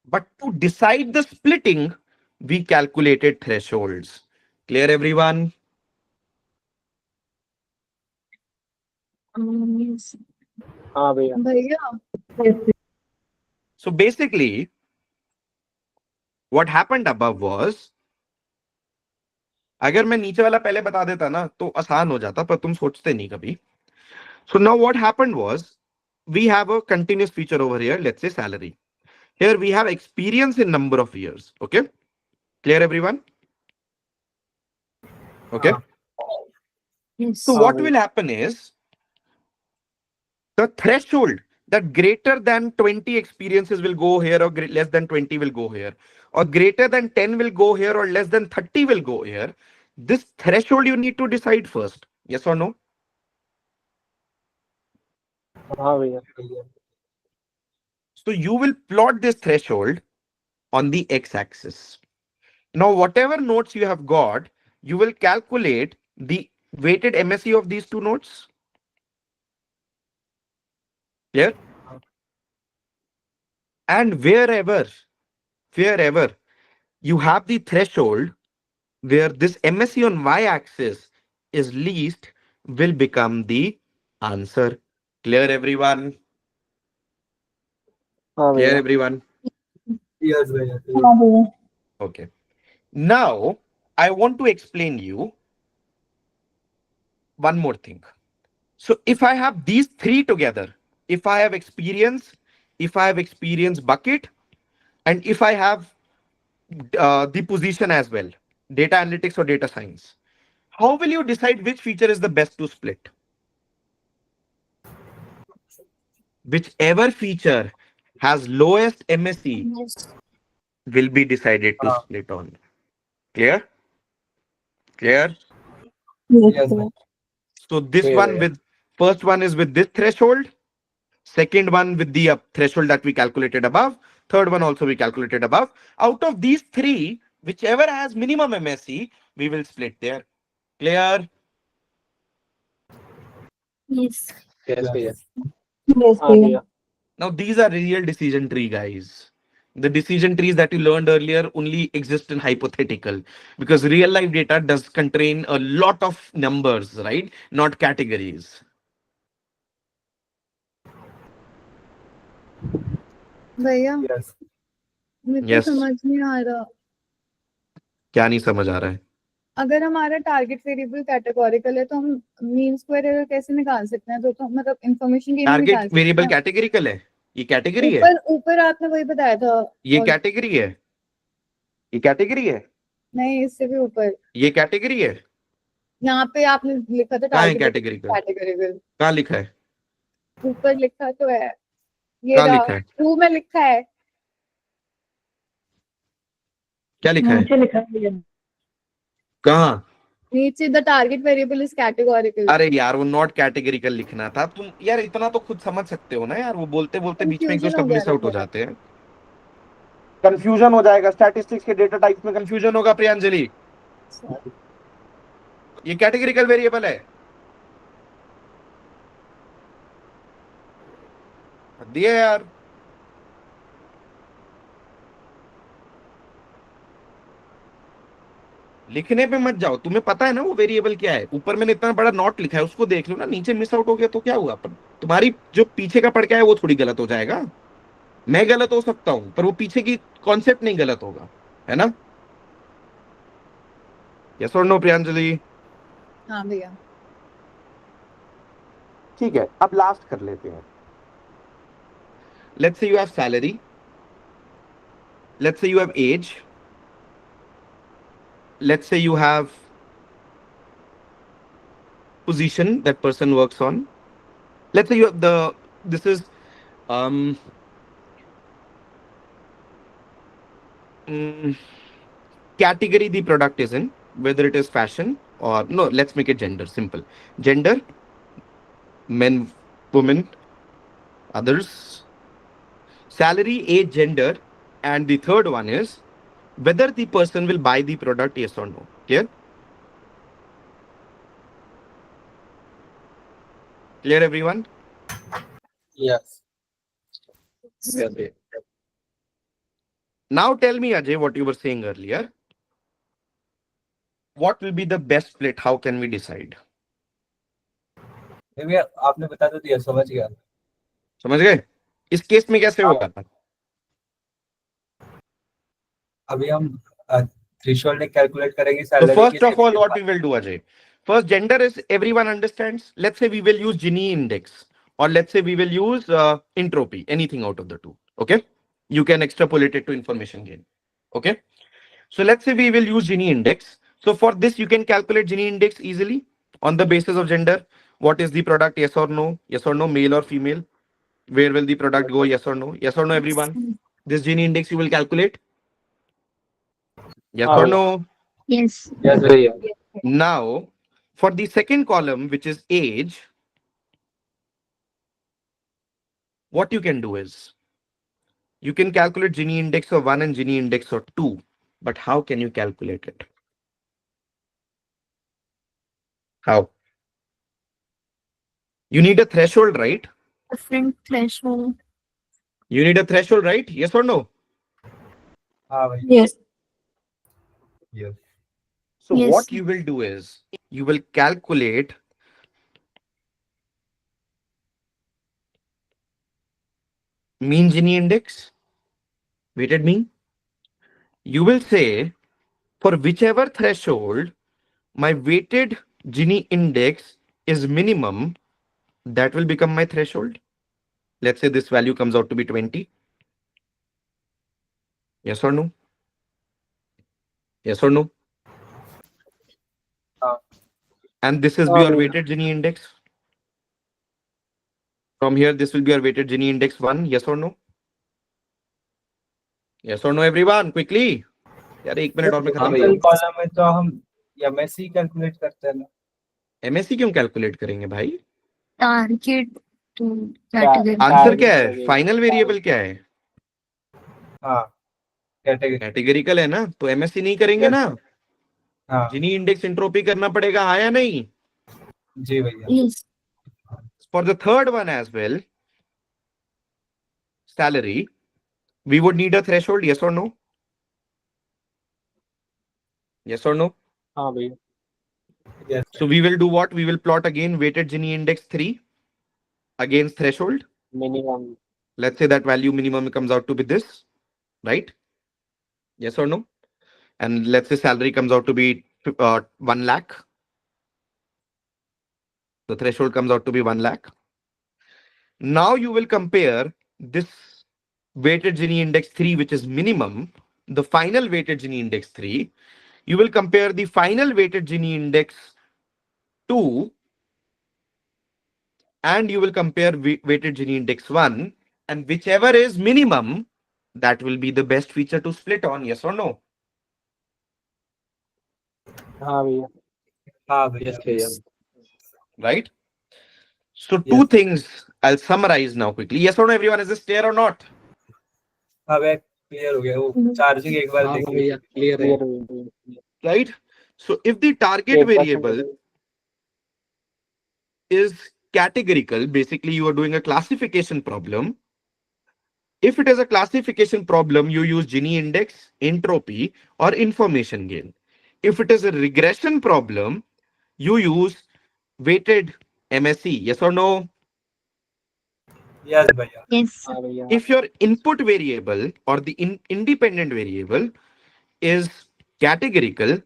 But to decide the splitting, we calculated thresholds. Clear, everyone? Yes. हाँ भैया. भैया Yes. So basically, what happened above was, अगर मैं नीचे वाला पहले बता देता ना तो आसान हो जाता, पर तुम सोचते नहीं कभी. So now what happened was, we have a continuous feature over here, let's say salary. Here we have experience in number of years. Okay, clear, everyone? Okay. हाँ. Yes. So हाँ what भैया. will happen is, the threshold that greater than 20 experiences will go here, or less than 20 will go here, or greater than 10 will go here, or less than 30 will go here. This threshold you need to decide first. Yes or no? हाँ भैया. So you will plot this threshold on the x-axis. Now, whatever notes you have got, you will calculate the weighted MSE of these two notes. Clear? And wherever you have the threshold where this MSE on y-axis is least, will become the answer. Clear, everyone? हाँ Clear, भैया. everyone? Yes, भैया. हाँ भैया. Okay. Now, I want to explain you one more thing. So if I have these three together, if I have experience bucket, and if I have the position as well, data analytics or data science, how will you decide which feature is the best to split? Whichever feature has lowest MSE Yes. will be decided to हाँ. split on. Clear? Clear? Yes, Yes, sir. भैया. So this Okay, one भैया. with first one is with this threshold. Second one with the threshold that we calculated above. Third one also we calculated above. Out of these three, whichever has minimum MSE, we will split there. Clear? Yes. Yes भैया. Yes. Yes, हाँ भैया. भैया. Now these are real decision tree, guys. The decision trees that you learned earlier only exist in hypothetical, because real life data does contain a lot of numbers, right? Not categories. भैया Yes. मेरे को Yes. समझ नहीं आ रहा. क्या नहीं समझ आ रहा है? अगर हमारा टारगेट वेरिएबल कैटेगोरिकल है तो हम मीन स्क्वायर एरर कैसे निकाल सकते हैं? तो मतलब इंफॉर्मेशन गेन में टारगेट निकाल सकते वेरिएबल हैं. कैटेगरिकल है? ये कैटेगरी है? ऊपर ऊपर आपने वही बताया था. ये और कैटेगरी है? ये कैटेगरी है? नहीं, इससे भी ऊपर ये कैटेगरी है? यहाँ पे आपने लिखा था कहाँ है टारगेट कैटेगरिकल? कैटेगोरिकल. कहाँ लिखा है? ऊपर लिखा तो है. ये कहाँ रहा. लिखा है? 2 में लिखा है. क्या लिखा है? नीचे लिखा है भैया. कहाँ? नीचे the target variable is categorical. अरे यार, वो नॉट कैटेगरिकल लिखना था. तुम यार इतना तो खुद समझ सकते हो ना यार, वो बोलते बोलते बीच में एक दो कंफ्यूजन हो शब्द गया मिस था आउट हो थोड़ा. जाते हैं. कंफ्यूजन हो जाएगा. स्टैटिस्टिक्स के डेटा टाइप्स में कंफ्यूजन होगा प्रियांजलि. Sorry. ये कैटेगरिकल वेरिएबल है. दिए यार. लिखने पे मत जाओ, तुम्हें पता है ना वो वेरिएबल क्या है. ऊपर मैंने इतना बड़ा नॉट लिखा है, उसको देख लो ना. नीचे मिस आउट हो गया तो क्या हुआ? पर तुम्हारी जो पीछे का पढ़ के है वो थोड़ी गलत हो जाएगा. मैं गलत हो सकता हूं, पर वो पीछे की कॉन्सेप्ट नहीं गलत होगा, है ना? यस और नो प्रियांजलि? हाँ भैया. ठीक है, अब लास्ट कर लेते हैं. Let's say you have salary, let's say you have age, let's say you have position that person works on. Let's say you have this is um category the product is in, whether it is fashion, or no, let's make it gender, simple. Gender, men, women, others, salary, age, gender, and the third one is whether the person will buy the product, yes or no. Clear? Clear, everyone? Yes. Yes. Okay. Now tell me, Ajay, what you were saying earlier. What will be the best split? How can we decide? मे भी आपने बता तो दिया, समझ गया. समझ गए? इस केस में कैसे हाँ. होगा? अभी हम थ्रेशोल्ड कैलकुलेट करेंगे So सैलरी first की. of all, what we will do, Ajay? First, gender is everyone understands. Let's say we will use Gini index, or let's say we will use entropy, anything out of the two. Okay? You can extrapolate it to information gain. Okay? So let's say we will use Gini index. So for this, you can calculate Gini index easily on the basis of gender. What is the product? Yes or no? Yes or no? Male or female? Where will the product go? Yes or no? Yes or no, everyone? This Gini index you will calculate. Yes हाँ or भैया. no? Yes. Yes, भैया. Now, for the second column, which is age, what you can do is you can calculate Gini index of 1 and Gini index of 2. But how can you calculate it? How? You need a threshold, right? Different threshold. You need a threshold, right? Yes or no? हाँ भैया. Yes. Yes. So Yes. what you will do is you will calculate mean Gini index, weighted mean. You will say for whichever threshold my weighted Gini index is minimum, that will become my threshold. Let's say this value comes out to be 20. Yes or no? Yes or no? And this is हाँ your भैया. weighted Gini index. From here, this will be your weighted Gini index 1. Yes or no? Yes or no, everyone? Quickly. यार 1 minute और में खत्म single करो. Column में तो हम एमएससी कैलकुलेट करते हैं ना. एमएससी क्यों कैलकुलेट करेंगे भाई? Target to category. आंसर क्या टारगेट है? लगेगा. फाइनल वेरिएबल क्या है? हाँ, कैटेगरी. कैटेगरिकल है ना, तो एमएससी नहीं करेंगे Yes. ना. हाँ जिनी इंडेक्स एंट्रोपी करना पड़ेगा, हाँ या नहीं? जी भैया. Yes. For the third one as well, salary, we would need a threshold. Yes or no? Yes or no? हाँ भैया. Yes. So we will do what? We will plot again weighted Gini index 3 against threshold. Minimum. Let's say that value minimum comes out to be this, right? Yes or no? And let's say salary comes out to be 1 lakh. The threshold comes out to be 1 lakh. Now you will compare this weighted Gini index 3, which is minimum, the final weighted Gini index 3. You will compare the final weighted Gini index 2, and you will compare weighted Gini index 1, and whichever is minimum, that will be the best feature to split on. Yes or no? हाँ भैया. हाँ भैया. Yes, भैया. Right? So Yes. two things I'll summarize now quickly. Yes or no, everyone? Is this clear or not? हाँ भैया, clear हो गया. वो चार्जिंग एक बार हाँ देख भैया, क्लियर है. Clear. Right? So if the target 1% variable is categorical, basically you are doing a classification problem. If it is a classification problem, you use Gini index, entropy, or information gain. If it is a regression problem, you use weighted MSE. Yes or no? Yes भैया. Yes. हाँ भैया. If your input variable or the independent variable is categorical,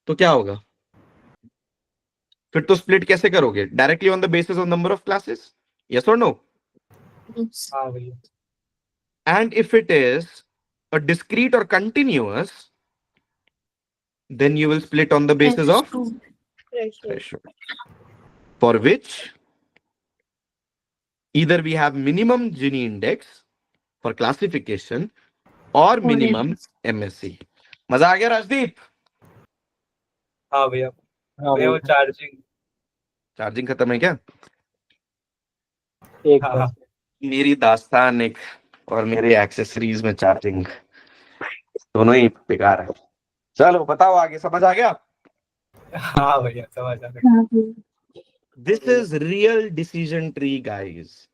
तो क्या होगा? फिर तो split कैसे करोगे? Directly on the basis of number of classes? Yes or no? Yes. हाँ भैया. And if it is a discrete or continuous, then you will split on the basis of threshold, for which either we have minimum Gini index for classification or minimum MSE. मजा आ गया राजदीप? हाँ भैया, हाँ भैया वो भैया, चार्जिंग। चार्जिंग खत्म है क्या? एक हाँ हाँ बस। मेरी दास्तान एक, और मेरे एक्सेसरीज में चार्जिंग, दोनों ही बेकार है। चलो बताओ, आगे समझ आ गया? हाँ भैया, समझ आ गया। हाँ भैया। This is real decision tree, guys.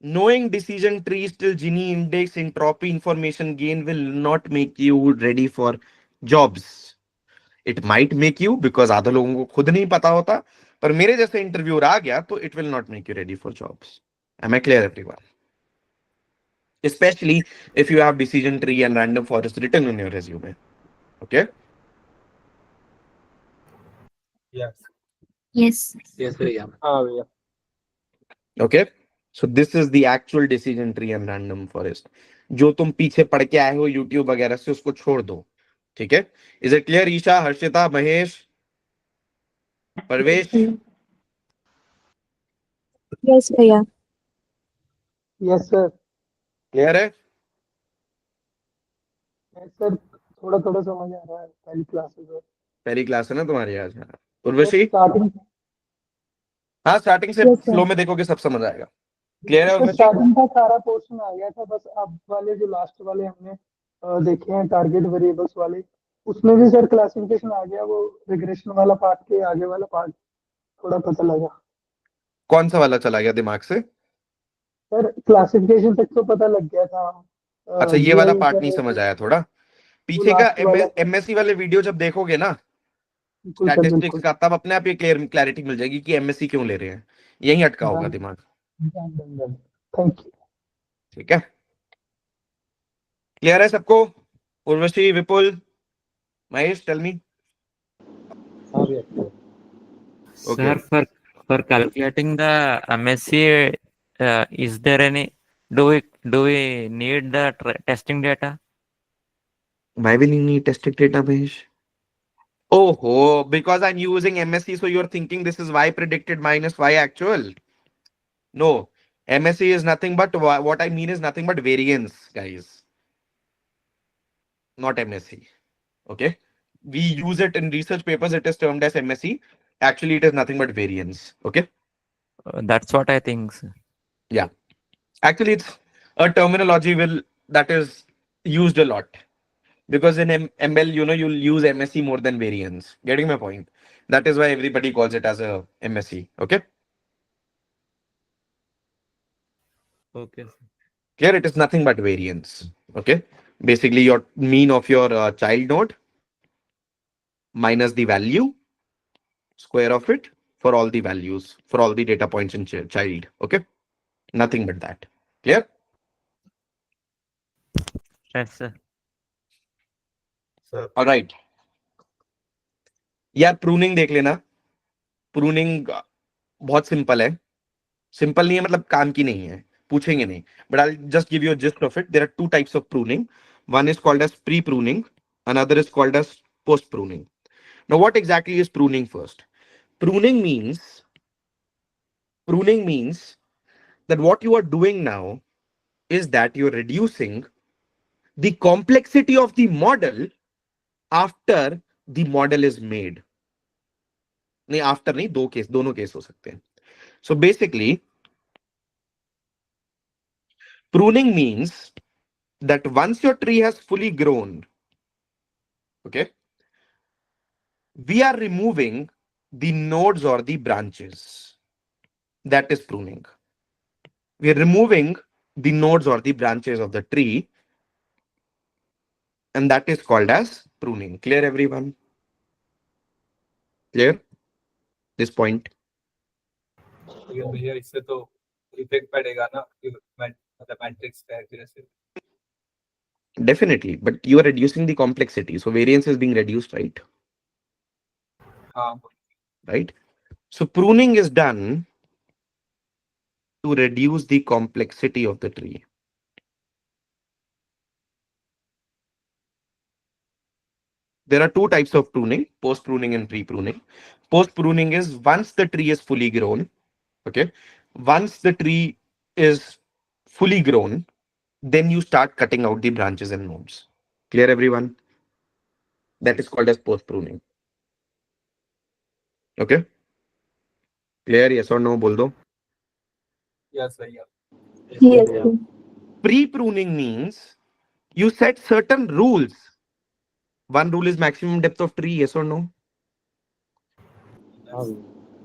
Knowing decision trees till Gini index entropy information gain will not make you ready for jobs. It might make you, because आधे लोगों को खुद नहीं पता होता, पर मेरे जैसे इंटरव्यूअर आ गया तो it will not make you ready for jobs. Am I clear, everyone? Especially if you have decision tree and random forest written in your resume. Okay? Yes yes. Yes भैया। हाँ भैया। Okay? So this is the actual decision tree and random forest. जो तुम पीछे पढ़ के आए हो यूट्यूब वगैरह से, उसको छोड़ दो। ठीक है? Is it clear? Isha, Harshita, Mahesh, Parvesh, yes भैया। Yes sir. क्लियर है? यस सर, थोड़ा थोड़ा समझ आ रहा है, पहली क्लासेस है। पहली क्लास है ना तुम्हारी आज? हाँ। बस उर्वशी? स्टार्टिंग। हाँ, स्टार्टिंग से यस सर। फ्लो में देखोगे सब समझ आएगा। क्लियर है सर उर्वशी? स्टार्टिंग का सारा पोर्शन आ गया था, बस अब वाले जो लास्ट वाले हमने देखे हैं टारगेट वेरिएबल्स वाले, उसमें भी सर क्लासिफिकेशन आ गया, वो रिग्रेशन वाला पार्ट के आगे वाला पार्ट थोड़ा पता लगा। कौन सा वाला चला गया दिमाग से? सर क्लासिफिकेशन तक तो पता लग गया था, अच्छा, ये वाला जीआईएस पार्ट नहीं वाले समझ तो आया थोड़ा? वो पीछे का लास्ट वाला था। एमएससी वाले वीडियो जब देखोगे ना, बिल्कुल सर, स्टैटिस्टिक्स बिल्कुल। का, तब अपने आप ये क्लैरिटी मिल जाएगी कि एमएससी क्यों ले रहे हैं। यही अटका होगा डन दिमाग। Done done done. Thank you. ठीक है? क्लियर है सबको? उर्वशी, विपुल, महेश, टेल मी। हाँ भैया। Okay. Sir, for calculating the MSc, is there any do we need the testing data? Why will you need testing data, Mahesh? Oh, because I'm using MSc, so you're thinking this is y predicted minus y actual. No, MSc is nothing but what I mean is nothing but variance, guys, not MSc. Okay, we use it in research papers. It is termed as MSc. Actually, it is nothing but variance. Okay, That's what I think, sir. yeah. Actually, it's a terminology will that is used a lot. Because in ML, you'll use MSc more than variance. Getting my point? That is why everybody calls it as a MSc. Okay, Okay, sir. here it is nothing but variance. Okay, basically your mean of your child node minus the value square of it for all the values, for all the data points in child. Okay, nothing but that. Clear? Yes, sir. All right. यार pruning देख लेना। Pruning बहुत simple है। Simple नहीं है मतलब काम की नहीं है, पूछेंगे नहीं, but I just give you gist of it. There are two types of pruning. One is called as pre pruning, another is called as post pruning. Now what exactly is pruning? First, pruning means pruning means that what you are doing now is that you're reducing the complexity of the model after the model is made. नहीं, after नहीं, दो case, दोनों case हो सकते हैं। So basically pruning means that once your tree has fully grown, okay, we are removing the nodes or the branches. That is pruning. We are removing the nodes or the branches of the tree, and that is called as pruning. Clear, everyone? Clear this point? लेकिन भैया इससे तो effect पड़ेगा ना कि मतलब matrix का accuracy. Definitely, but you are reducing the complexity, so variance is being reduced, right? हाँ Right. So pruning is done to reduce the complexity of the tree. There are two types of pruning: post pruning and pre pruning. Post pruning is once the tree is fully grown. Okay, once the tree is fully grown, then you start cutting out the branches and nodes. Clear, everyone? That is called as post pruning. Okay. Clear? Yes or no? Bol do. Yes, भैया. Yes, sir. Pre pruning means you set certain rules. One rule is maximum depth of tree. Yes or no?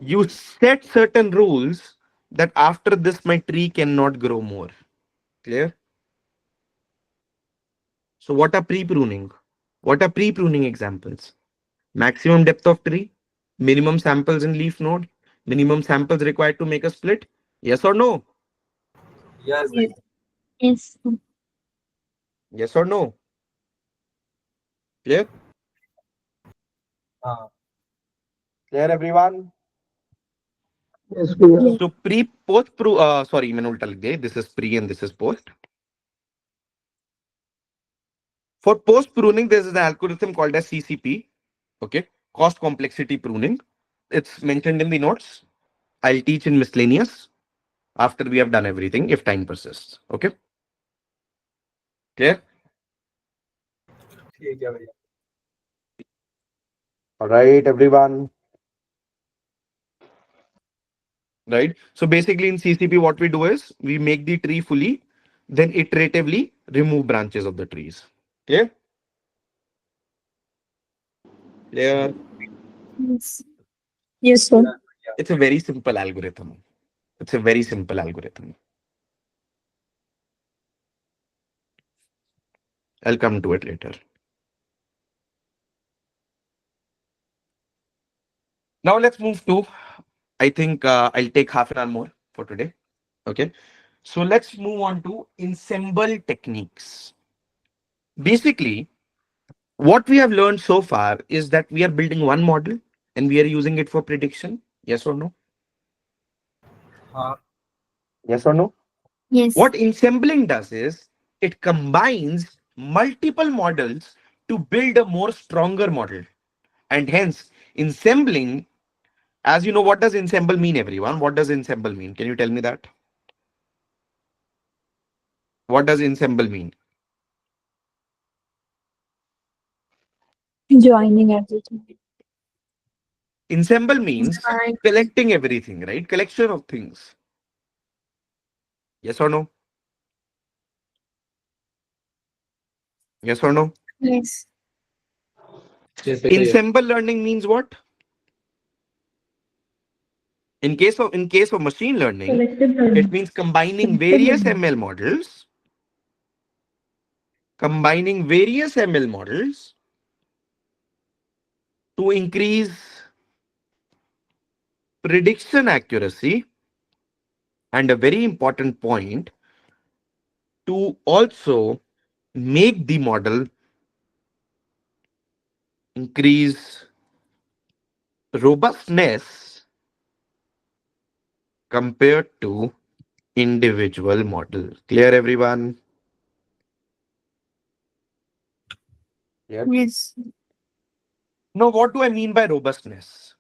You set certain rules that after this my tree cannot grow more. Clear? So what are pre-pruning? What are pre-pruning examples? Maximum depth of tree, minimum samples in leaf node, minimum samples required to make a split. Yes or no? Yes, Yes. भैया. Yes. Yes or no? Clear? हाँ. Clear everyone? Yes, sir. So pre post pro sorry मैंने उल्टा लिख दिया. This is pre and this is post. For post pruning, there is an algorithm called as CCP. Okay, cost complexity pruning. It's mentioned in the notes. I'll teach in miscellaneous after we have done everything if time persists. Okay, clear? ठीक है भैया. All right, everyone. Right. So basically in CCP, what we do is we make the tree fully, then iteratively remove branches of the trees. Clear? Clear? Yes. Yes, sir. Yes, भैया. It's a very simple algorithm. It's a very simple algorithm. I'll come to it later. Now let's move to, I think I'll take half an hour more for today. Okay. So let's move on to ensemble techniques. Basically, what we have learned so far is that we are building one model and we are using it for prediction. Yes or no? हाँ. Yes or no? Yes. What ensembling does is it combines multiple models to build a more stronger model. And hence, ensembling, as you know, what does ensemble mean, everyone? What does ensemble mean? Can you tell me that? What does ensemble mean? Joining everything. Ensemble means Right. collecting everything, right? Collection of things. Yes or no? Yes or no? Yes. Ensemble learning means what? In case of machine learning, Collective it learning. means combining Collective various learning. ML models, combining various ML models to increase prediction accuracy, and a very important point, to also make the model increase robustness compared to individual model. Clear, everyone? Clear? Yes. Now, what do I mean by robustness?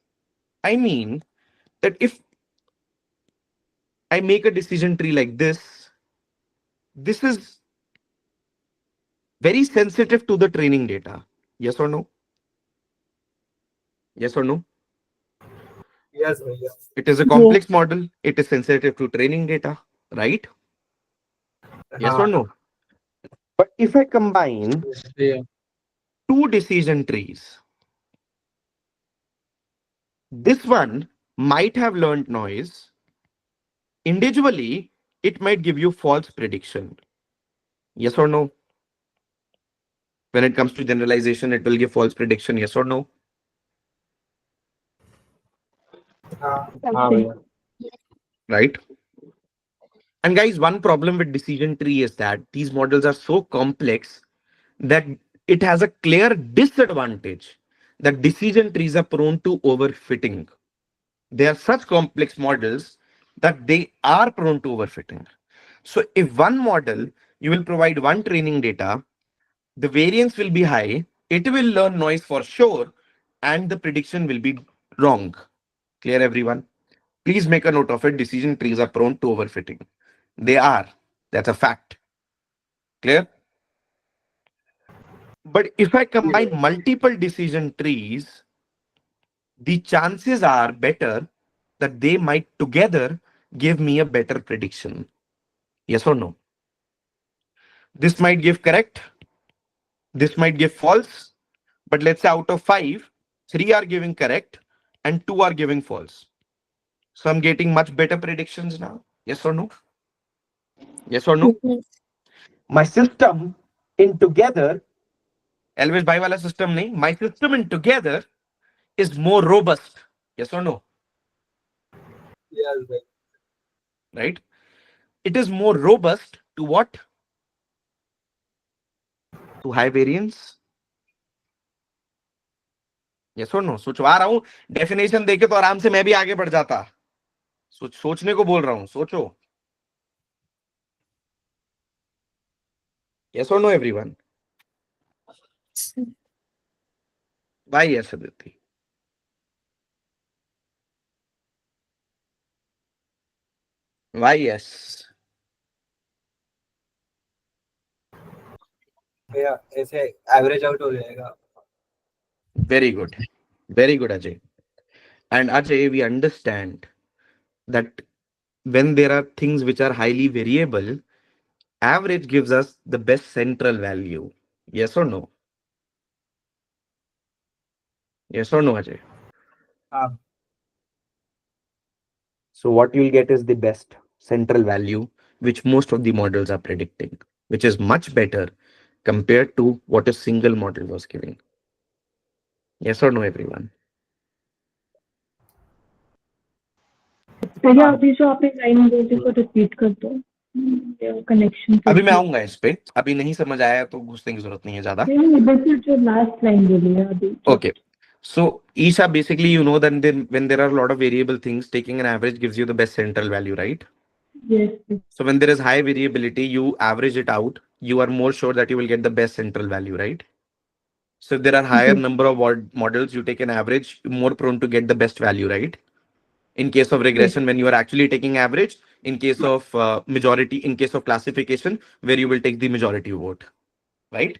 I mean that if I make a decision tree like this is very sensitive to the training data. Yes or no? Yes or no? Yes, भैया. It is a Yes. complex model. It is sensitive to training data, right? Yes or हाँ. no? But if I combine two decision trees, this one might have learned noise. Individually, it might give you false prediction. Yes or no? When it comes to generalization, it will give false prediction. Yes or no? हाँ. हाँ Okay. भैया. Right? And guys, one problem with decision tree is that these models are so complex that it has a clear disadvantage that decision trees are prone to overfitting. They are such complex models that they are prone to overfitting. So if one model, you will provide one training data, the variance will be high, it will learn noise for sure, and the prediction will be wrong. Clear, everyone? Please make a note of it. Decision trees are prone to overfitting. They are. That's a fact. Clear? But if I combine multiple decision trees, the chances are better that they might together give me a better prediction. Yes or no? This might give correct, this might give false, but let's say out of five, three are giving correct and two are giving false. So I'm getting much better predictions now. Yes or no? Yes or no? Yes. My system in together, Elvis Bhai wala system nahi, my system in together is more robust. Yes or no? Yes, bhai. Right? It is more robust to what? To high variance. Yes or no? सोचवा रहा हूं, definition देके तो आराम से मैं भी आगे बढ़ जाता. सोचने को बोल रहा हूं, सोचो. Yes or no, everyone? Why yes, Aditi? Why yes? भैया ऐसे एवरेज आउट हो जाएगा. Very good. Very good, Ajay. And Ajay, we understand that when there are things which are highly variable, average gives us the best central value. Yes or no? Yes or no, Ajay? हाँ. So what you'll get is the best central value, which most of the models are predicting, which is much better compared to what a single model was giving. Yes or no, everyone? भैया अभी जो आपने line बोली को repeat कर दो, connection अभी मैं आऊंगा इस पे. अभी नहीं समझ आया तो घुसने की जरूरत नहीं है ज्यादा. जो लास्ट लाइन बोली है अभी. Okay. So, Isha, basically, you know that then when there are a lot of variable things, taking an average gives you the best central value, right? Yes. So when there is high variability, you average it out. You are more sure that you will get the best central value, right? So if there are higher number of models, you take an average, more prone to get the best value, right? In case of regression, when you are actually taking average, in case of majority, in case of classification, where you will take the majority vote, right?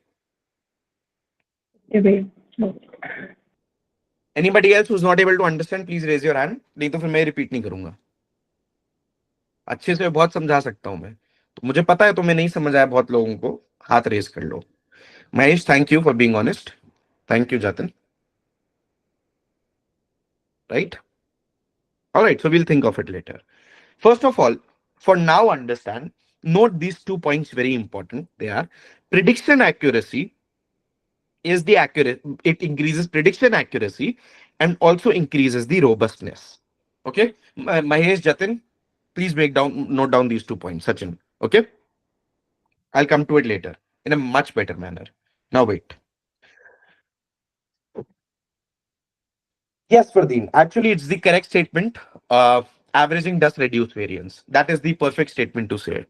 Anybody else who's not able to understand, please raise your hand. नहीं तो फिर मैं repeat नहीं करूंगा. अच्छे से बहुत समझा सकता हूं मैं. तो मुझे पता है तो मैं नहीं समझ आया बहुत लोगों को. हाथ रेज कर लो. Mahesh, thank you for being honest. Thank you, Jatin. Right? All right, so we'll think of it later. First of all, for now, understand, note these 2 points very important. They are prediction accuracy is the accurate, it increases prediction accuracy and also increases the robustness. Okay, Mahesh, Jatin, please note down these 2 points. Sachin, okay? I'll come to it later in a much better manner. Now wait. Yes, Fardeen. Actually, it's the correct statement. Averaging does reduce variance. That is the perfect statement to say.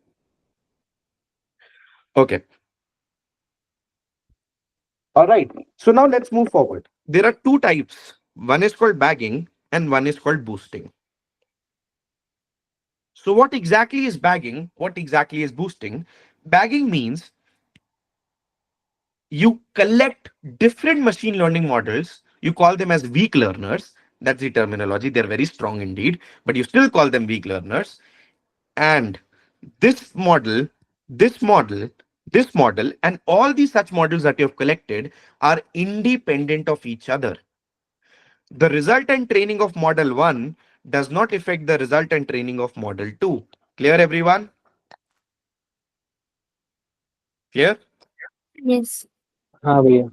Okay. All right. So now let's move forward. There are two types. One is called bagging and one is called boosting. So what exactly is bagging? What exactly is boosting? Bagging means you collect different machine learning models. You call them as weak learners. That's the terminology. They're very strong indeed, but you still call them weak learners. And this model, this model, this model, and all the such models that you have collected are independent of each other. The resultant training of model 1 does not affect the resultant training of model 2. Clear, everyone? Clear? Yes. हाँ भैया.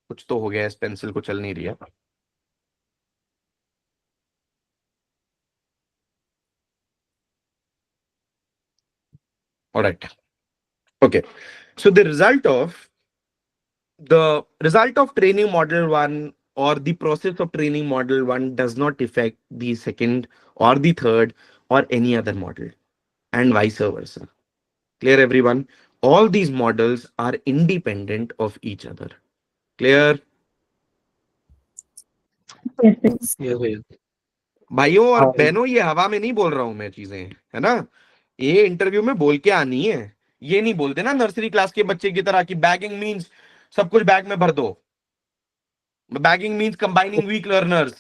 कुछ तो हो गया, इस pencil को चल नहीं रही है. All right. Okay. So the result of training model 1 or the process of training model 1 does not affect the second or the third or any other model, and vice versa. Clear, everyone? All these models are independent of each other. Clear? Yes. ये भैया. भाइयों और हाँ. बहनों, ये हवा में नहीं बोल रहा हूं मैं चीजें, है ना? ये इंटरव्यू में बोल के आनी है. ये नहीं बोलते ना नर्सरी क्लास के बच्चे की तरह कि बैगिंग मींस सब कुछ बैग में भर दो. Bagging means combining weak learners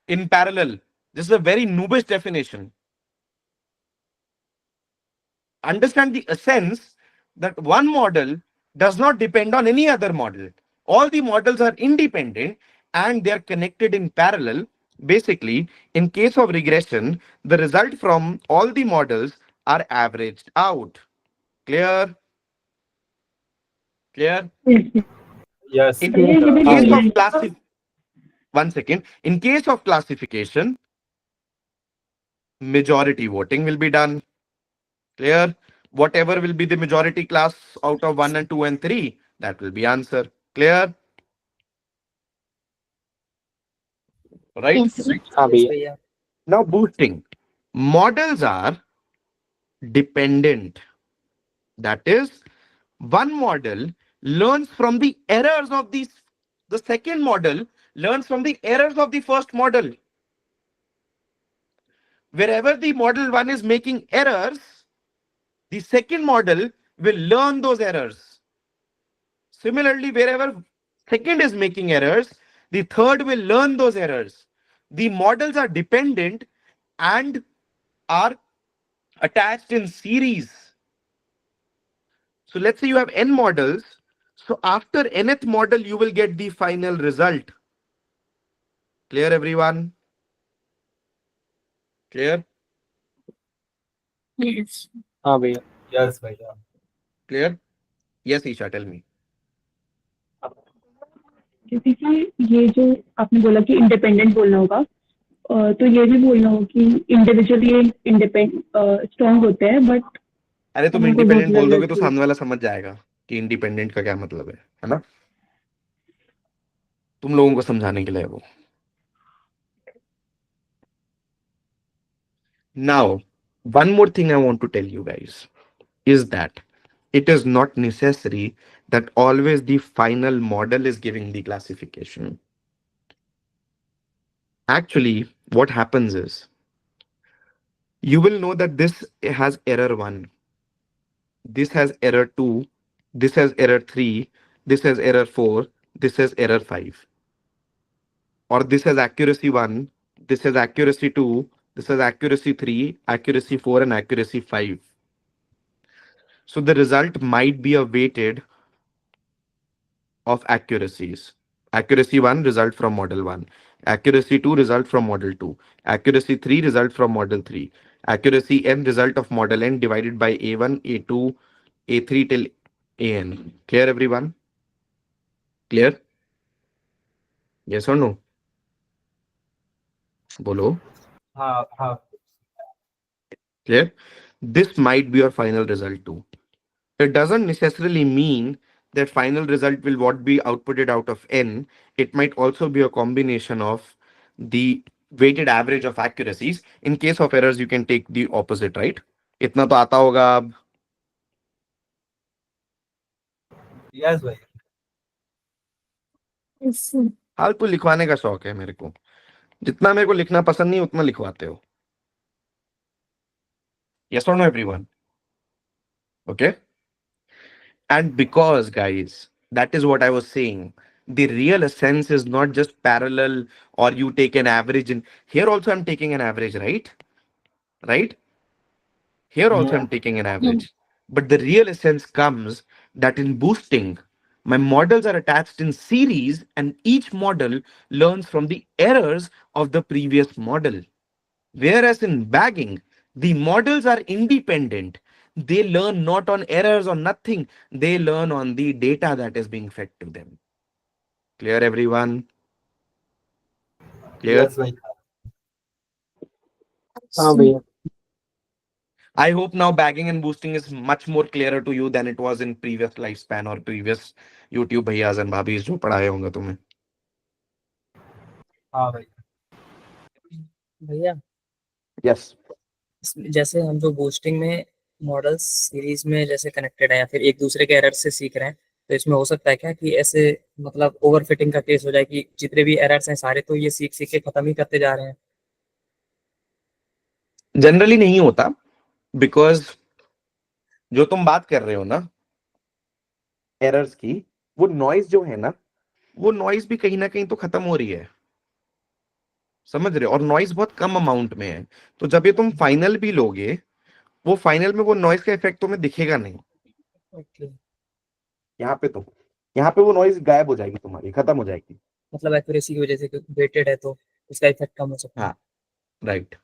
in parallel. This is a very noobish definition. Understand the essence that one model does not depend on any other model. All the models are independent and they are connected in parallel. Basically, in case of regression, the result from all the models are averaged out. Clear? Clear? Yes. In ये भी case बोलना of है classification, one second. In case of classification, majority voting will be done. Clear? Whatever will be the majority class out of 1 and 2 and 3, that will be answer. Clear? Right? Yes. हाँ yes भैया। भैया। Now boosting. Models are dependent. That is, one model learns from the errors of the second model learns from the errors of the first model. Wherever the model 1 is making errors, the second model will learn those errors. Similarly, wherever second is making errors, the third will learn those errors. The models are dependent and are attached in series. So let's say you have n models. So after nth model, you will get the final result. Clear, everyone? Clear? Yes. हाँ भैया। Yes, भैया. Clear? Yes, Isha, tell me. क्योंकि sir ये जो आपने बोला कि independent बोलना होगा, तो ये भी बोलना होगा कि इंडिविजुअली स्ट्रांग होते हैं, बट अरे तुम हमें कोई बहुत इंडिपेंडेंट बोल दोगे तो अलग सामने वाला समझ जाएगा कि इंडिपेंडेंट का क्या मतलब है ना? तुम लोगों को समझाने के लिए वो. Now, one more thing I want to tell you guys is that it is not necessary that always the final model is giving the classification. Actually, what happens is you will know that this has error 1, this has error 2, this has error 3, this has error 4, this has error 5, or this has accuracy 1, this has accuracy 2, this has accuracy 3, accuracy 4, and accuracy 5. So the result might be a weighted of accuracies. Accuracy 1 result from model 1. Accuracy 2 result from model 2. Accuracy 3 result from model 3. Accuracy n result of model n divided by A1, A2, A3 till AN. Clear, everyone? Clear? Yes or no? Bolo. हाँ. Clear? This might be your final result too. It doesn't necessarily mean that final result will what be outputted out of n. It might also be a combination of the weighted average of accuracies. In case of errors, you can take the opposite, right? इतना तो आता होगा अब. Yes, भैया. Yes. फालतू लिखवाने का शौक है मेरे को. जितना मेरे को लिखना पसंद नहीं उतना लिखवाते हो. Yes or no, everyone? Okay. And because, guys, that is what I was saying. The real essence is not just parallel or you take an average. And here also I'm taking an average, right? Right? Here also I'm taking an average. But the real essence comes that in boosting, my models are attached in series and each model learns from the errors of the previous model. Whereas in bagging, the models are independent. They learn not on errors or nothing. They learn on the data that is being fed to them. Clear, everyone? Clear? Yes, भैया. हाँ भैया। I hope now bagging and boosting is much more clearer to you than it was in previous lifespan or previous YouTube bhaiyas and bhabis जो पढ़ाए होंगे तुम्हें. हाँ भैया. भैया Yes. जैसे हम जो बूस्टिंग में मॉडल्स सीरीज में जैसे कनेक्टेड है या फिर एक दूसरे के एरर से सीख रहे हैं, तो इसमें हो सकता है क्या कि ऐसे मतलब ओवरफिटिंग का केस हो जाए कि जितने भी एरर्स हैं सारे तो ये सीख सीख के खत्म ही करते जा रहे हैं? Generally नहीं होता because जो तुम बात कर रहे हो ना एरर्स की, वो नॉइज जो है ना, वो नॉइज भी कहीं ना कहीं तो खत्म हो रही है, समझ रहे हो? और नॉइज बहुत कम अमाउंट में है, तो जब ये तुम फाइनल भी लोगे, वो फाइनल में वो नॉइज का इफेक्ट तुम्हें दिखेगा नहीं। ओके, यहाँ पे तो, यहाँ पे वो नॉइज गायब हो जाएगी, तुम्हारी खत्म हो जाएगी। मतलब एक्यूरेसी की वजह से वेटेड है तो उसका इफेक्ट कम हो सकता है। हाँ, राइट,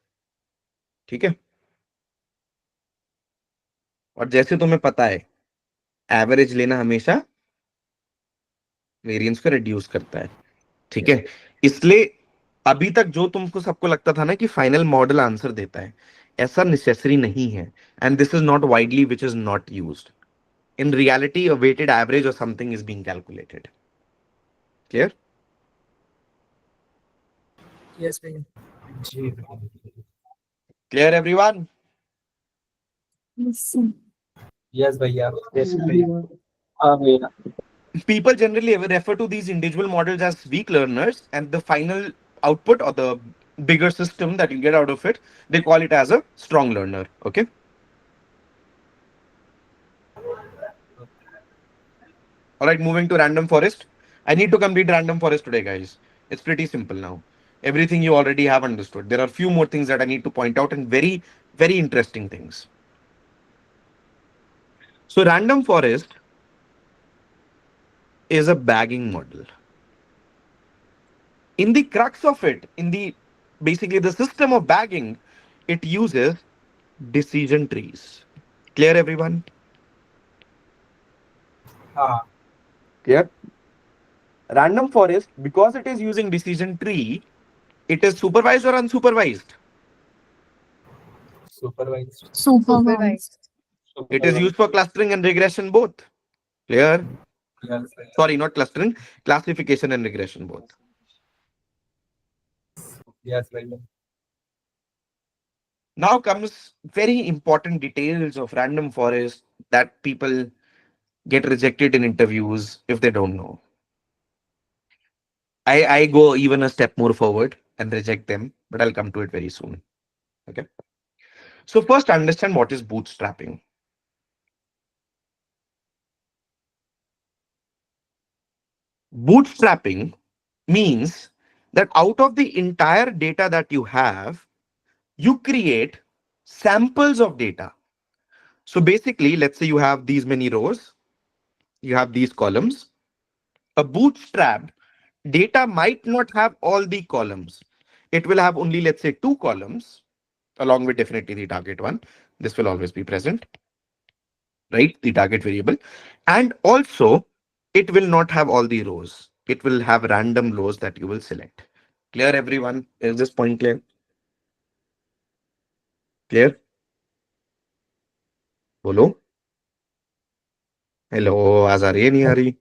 ठीक है। और जैसे तुम्हें पता है, एवरेज लेना हमेशा वेरिएंस को रिड्यूस करता है, ठीक है। इसलिए अभी तक जो तुमको सबको लगता था ना कि फाइनल मॉडल आंसर देता है, ऐसा नेसेसरी नहीं है। And this is not widely which is not used in reality. A weighted average और something is being calculated. Clear? Yes भैया। जी क्लियर एवरीवन? यस भैया। यस भैया। हाँ भैया। People generally refer to these individual models as weak learners, and the final output or the bigger system that you get out of it, they call it as a strong learner. Okay. All right, moving to random forest. I need to complete random forest today, guys. It's pretty simple now. Everything you already have understood. There are few more things that I need to point out, and very, very interesting things. So, random forest is a bagging model. In the crux of it, in the basically the system of bagging, it uses decision trees. Clear, everyone? हाँ Clear? Random forest, because it is using decision tree, it is supervised or unsupervised? Supervise. Supervised. It is used for clustering and regression both. Clear? Sorry, not clustering, classification and regression both. Yes भैया। Now comes very important details of random forest that people get rejected in interviews if they don't know. I go even a step more forward and reject them, but I'll come to it very soon. Okay. So first understand what is bootstrapping. Bootstrapping means that out of the entire data that you have, you create samples of data. So basically, let's say you have these many rows, you have these columns. A bootstrapped data might not have all the columns. It will have only, let's say, two columns, along with definitely the target one. This will always be present, right? The target variable. And also, it will not have all the rows. It will have random rows that you will select. Clear, everyone? Is this point clear? Clear? बोलो, hello, आवाज आ रही है नहीं आ रही?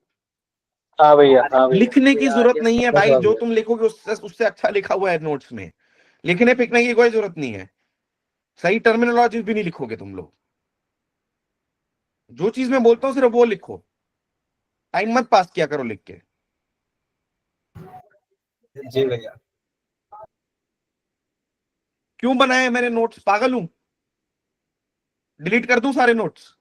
हाँ भैया। हाँ भैया। लिखने की जरूरत नहीं है भाई, हाँ जो भैया। तुम लिखोगे उससे अच्छा लिखा हुआ है नोट्स में। लिखने पिखने की कोई जरूरत नहीं है, सही टर्मिनोलॉजी भी नहीं लिखोगे तुम लोग। जो चीज मैं बोलता हूँ सिर्फ वो लिखो, टाइम मत पास किया करो लिख के। जी भैया। क्यों बनाए मैंने नोट्स? पागल हूं? डिलीट कर दूं सारे notes?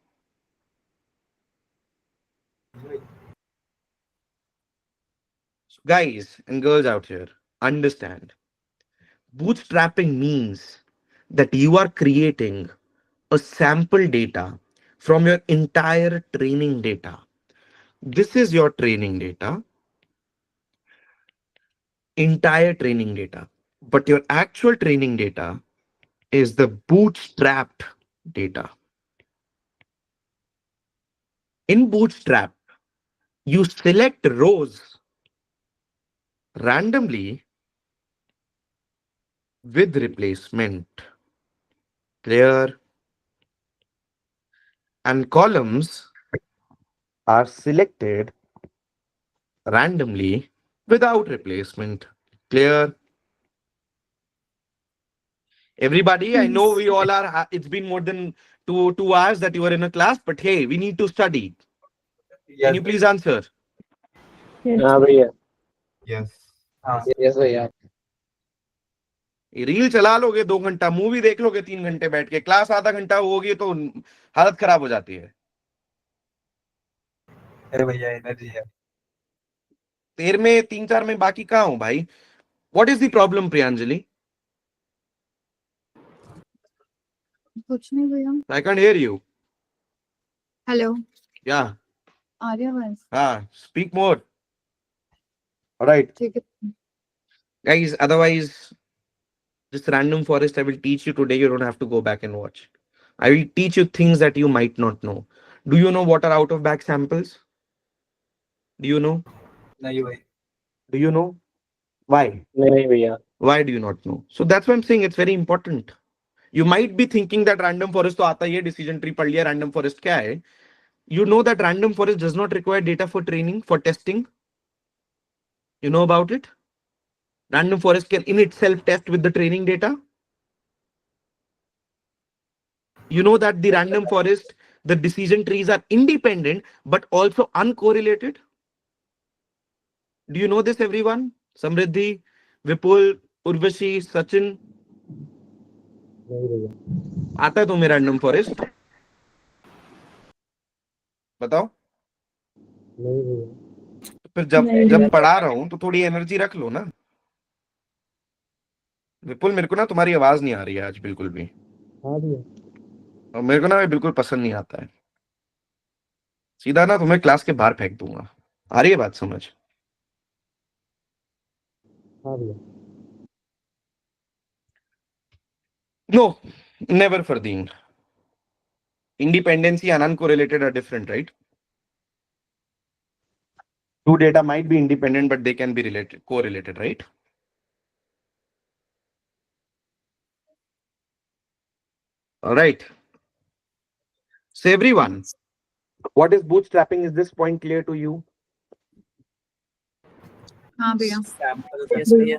Guys and girls out here, understand, bootstrapping means that you are creating a sample data from your entire training data. This is your training data, entire training data. But your actual training data is the bootstrapped data. In Bootstrap, you select rows randomly with replacement. Clear? And columns are selected randomly without replacement. Clear? Everybody, I know we all are, it's been more than two hours that you are in a class, but hey, we need to study. Can yes you please answer? Yes. हाँ भैया। Yes. हाँ yes भैया। Reel चला लोगे 2 घंटा, movie देख लोगे 3 घंटे बैठ के, क्लास आधा घंटा होगी तो हालत खराब हो जाती है। अरे भैया एनर्जी है। तेर में 3-4 में बाकी कहाँ हूं भाई? What is the problem Priyanjali? कुछ नहीं भैया। I can't here you. Hello, या आ रही आवाज? हाँ, स्पीक मोर। ऑलराइट ठीक है। guys, otherwise this random forest I will teach you today, you don't have to go back and watch. I will teach you things that you might not know. Do you know what are out of bag samples? Do you know? नहीं भाई। Do you know why? नहीं भैया। Why do you not know? So that's why I'm saying it's very important. You might be thinking that random forest तो आता ही है, decision tree पढ़ लिया, random forest क्या है? You know that random forest does not require data for training, for testing. You know about it? Random forest can in itself test with the training data. You know that the random forest, the decision trees are independent but also uncorrelated. Do you know this, everyone? Samriddhi, Vipul, Urvashi, Sachin. आता है तुम्हें random forest? बताओ। तो फिर जब नहीं जब भैया। पढ़ा रहा हूं तो थोड़ी एनर्जी रख लो ना। विपुल, मेरे को ना तुम्हारी आवाज नहीं आ रही है आज बिल्कुल भी, और मेरे को ना बिल्कुल पसंद नहीं आता है। सीधा ना तुम्हें क्लास के बाहर फेंक दूंगा। आ रही है बात समझ? No, never, Fardeen. Independency and uncorrelated are different, right? Two data might be independent, but they can be correlated, right? All right. So everyone, what is bootstrapping? Is this point clear to you? हाँ भैया। Sample Yes, भैया।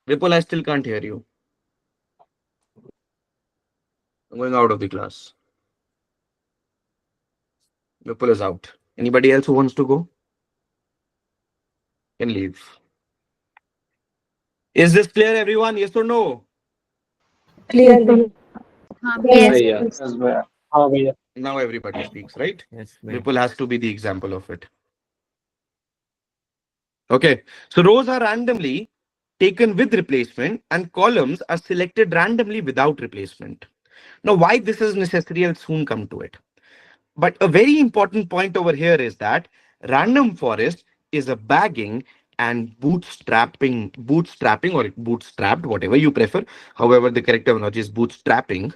Vipul, I still can't hear you. I'm going out of the class. Vipul is out. Anybody else who wants to go? Can leave. Is this clear, everyone? Yes or no? Clear भैया। हाँ Yes. भैया। भैया। हाँ भैया। Now everybody speaks, right? Yes, भैया. Vipul has to be the example of it. Okay. So rows are randomly taken with replacement and columns are selected randomly without replacement. Now, why this is necessary, I'll soon come to it. But a very important point over here is that random forest is a bagging and bootstrapping or bootstrapped, whatever you prefer. However, the correct terminology is bootstrapping.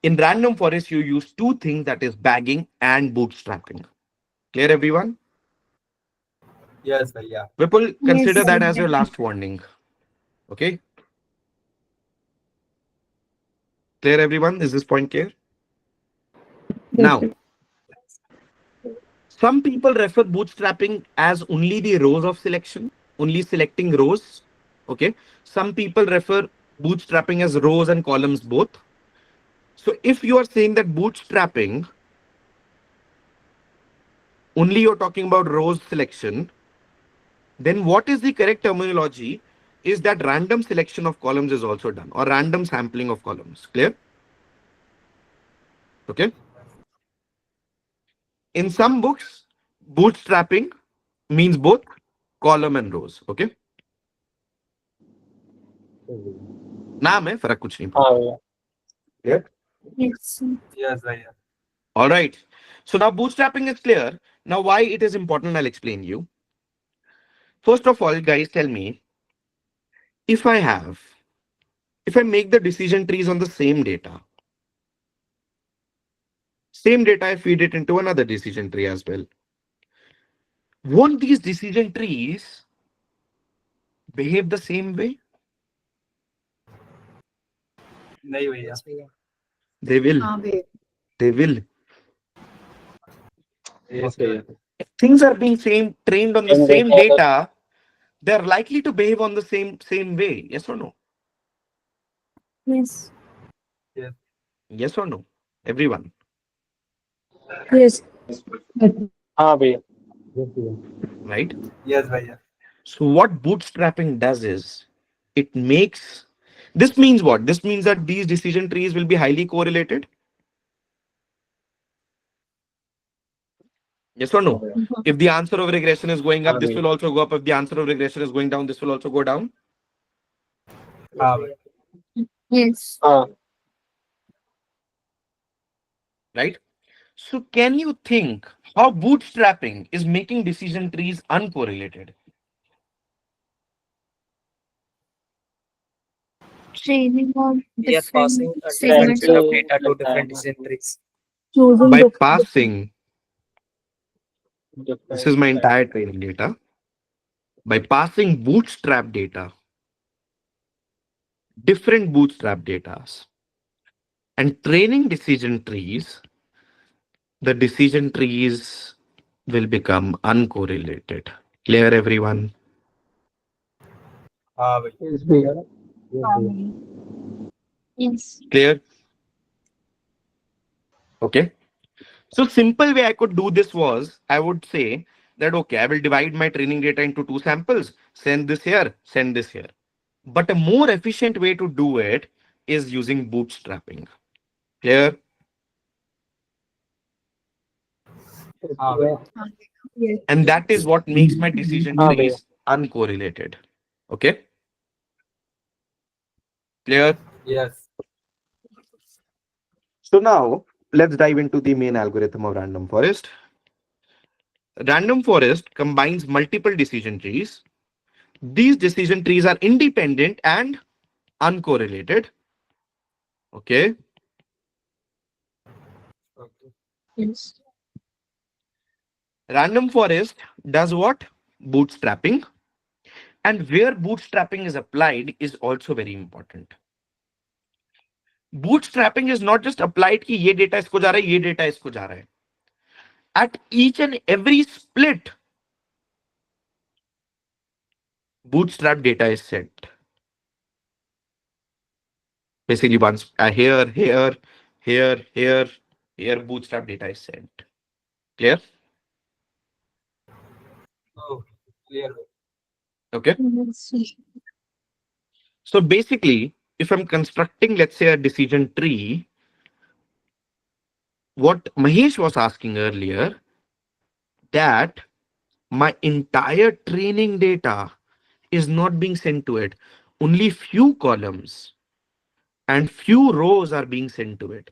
In random forest, you use two things, that is bagging and bootstrapping. Clear, everyone? Yes भैया। Vipul, consider Yes. that as your last warning. Okay? Clear, everyone? Is this point clear? Now, some people refer bootstrapping as only the rows of selection, only selecting rows. Okay. Some people refer bootstrapping as rows and columns both. So if you are saying that bootstrapping, only you're talking about rows selection, then what is the correct terminology is that random selection of columns is also done, or random sampling of columns. Clear? Okay. In some books, bootstrapping means both column and rows. Okay. नाम है, फर्क कुछ नहीं हाँ पड़ता. भैया। Clear? Yes. Yes भैया। All right. So now bootstrapping is clear. Now why it is important, I'll explain you. First of all, guys, tell me, if I make the decision trees on the same data, I feed it into another decision tree as well. Won't these decision trees behave the same way? नहीं भैया। Yes, भैया। They will. हाँ भैया। They will. Yes भैया। If things are being trained on the same data, they're likely to behave on the same way. Yes or no? Yes. Yes or no? Everyone. Yes. हाँ भैया। Right? Yes भैया। So what bootstrapping does is it makes This means what? This means that these decision trees will be highly correlated. Yes or no? If the answer of regression is going up, this will also go up. If the answer of regression is going down, this will also go down. हाँ भाई Yes. Right? So can you think how bootstrapping is making decision trees uncorrelated? Training of We are passing different a different segments set of of data to different decision trees. choosing By different. passing, this is my entire training data. By passing bootstrap data, different bootstrap data, and training decision trees, the decision trees will become uncorrelated. Clear, everyone? हाँ भाई Yes, भैया. हाँ भैया. Yes. Clear? Okay. So simple way I could do this was I would say that okay, I will divide my training data into two samples, send this here, send this here. But a more efficient way to do it is using bootstrapping. Clear? हाँ भाई हाँ भैया. Yes. And that is what makes my decision हाँ भैया. trees uncorrelated. Okay? Clear? Yes So now let's dive into the main algorithm of random forest. Random forest combines multiple decision trees. These decision trees are independent and uncorrelated. Okay. Yes. Random forest does what? Bootstrapping. And where bootstrapping is applied is also very important. Bootstrapping is not just applied कि ये data इसको जा रहा है, ये data इसको जा रहा है. At each and every split, bootstrap data is sent. Basically, once here, here, bootstrap data is sent. Clear? Clear Okay. Yes. So basically, if I'm constructing, let's say, a decision tree, what Mahesh was asking earlier, that my entire training data is not being sent to it. Only few columns and few rows are being sent to it.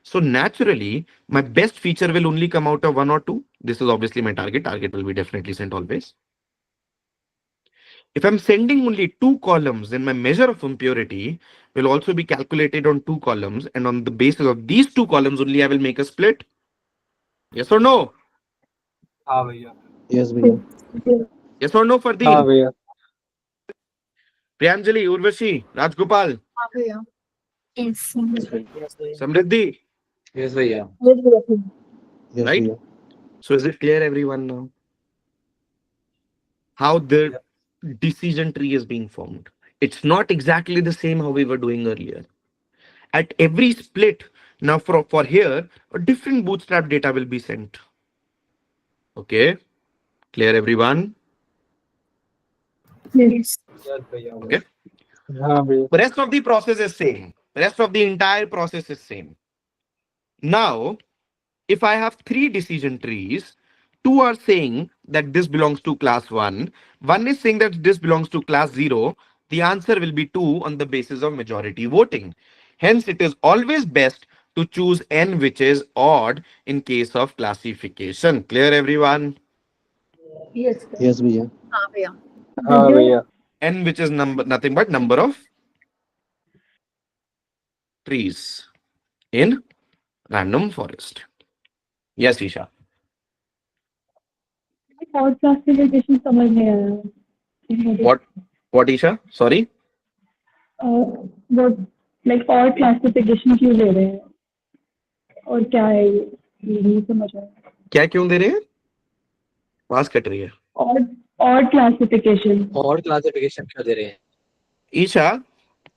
So naturally, my best feature will only come out of one or two. This is obviously my target. Target will be definitely sent always. If I'm sending only two columns, then my measure of impurity will also be calculated on two columns. And on the basis of these two columns only, I will make a split. Yes or no? हाँ भैया Yes, भैया. Yes or no, हाँ Fardeen? भैया. Priyanjali, Urvashi, Rajgopal, हाँ भैया. Yes. Yes, भैया. Samriddhi, Yes, भैया. Yes, right? भैया. So is it clear, everyone, now? How the Yeah. decision tree is being formed? It's not exactly the same how we were doing earlier. At every split, now for here, a different bootstrap data will be sent. Okay, clear, everyone? Yes. Yes भैया Okay. हाँ भैया. The rest of the process is same. The rest of the entire process is same. Now, if I have three decision trees, two are saying that this belongs to class 1, one is saying that this belongs to class 0, the answer will be 2 on the basis of majority voting. Hence, it is always best to choose n which is odd in case of classification. Clear, everyone? Yes. Yes, भैया. हाँ भैया. हाँ भैया. N which is number nothing but number of trees in random forest. Yes, Isha. और classification समझ नहीं आया. What, Isha? Sorry? वो लाइक और क्लासिफिकेशन क्यों ले रहे हैं और क्या है ये नहीं समझ आया. क्या क्यों दे रहे हैं? आवाज कट रही है. और क्लासिफिकेशन. और क्लासिफिकेशन क्यों दे रहे हैं? ईशा,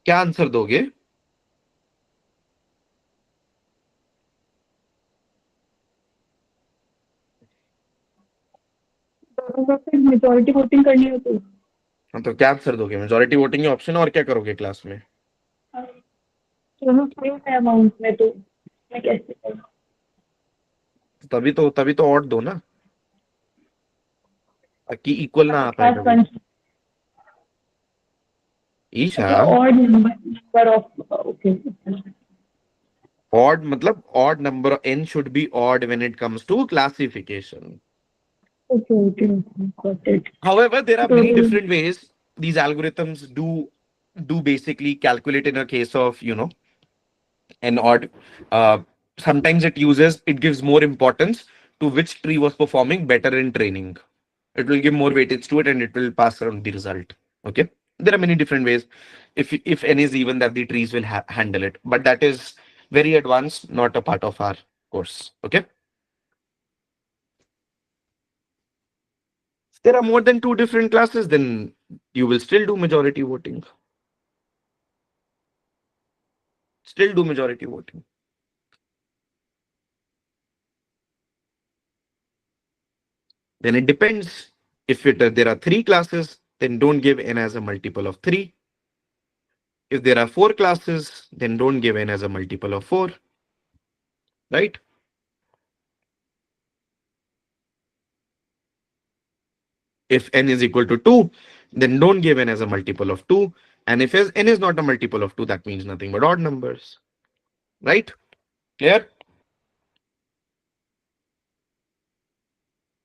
क्या आंसर दोगे? मेजॉरिटी वोटिंग करनी हो तो हाँ, तो क्या आंसर दोगे? मेजोरिटी वोटिंग ऑप्शन और क्या करोगे क्लास में? दोनों सेम है अमाउंट में, तो मैं कैसे करूँ? तभी तो ऑड दो ना, ताकि इक्वल ना आ पाए पास कभी। वन। ईशा, अच्छा, odd number of, okay. odd मतलब odd number n should be odd when it comes to classification. Okay okay, got it. However, there are तो many different ways these algorithms do basically calculate in a case of, an odd. Uh, Sometimes it gives more importance to which tree was performing better in training. It will give more weightage to it and it will pass around the result. Okay. There are many different ways. If n is even, that the trees will handle it, but that is very advanced, not a part of our course. Okay. If there are more than two different classes, then you will still do majority voting. Still do majority voting. Then it depends. If there are three classes, then don't give n as a multiple of 3. If there are 4 classes, then don't give n as a multiple of 4. Right? If n is equal to 2, then don't give n as a multiple of 2. And if n is not a multiple of 2, that means nothing but odd numbers. Right? Clear?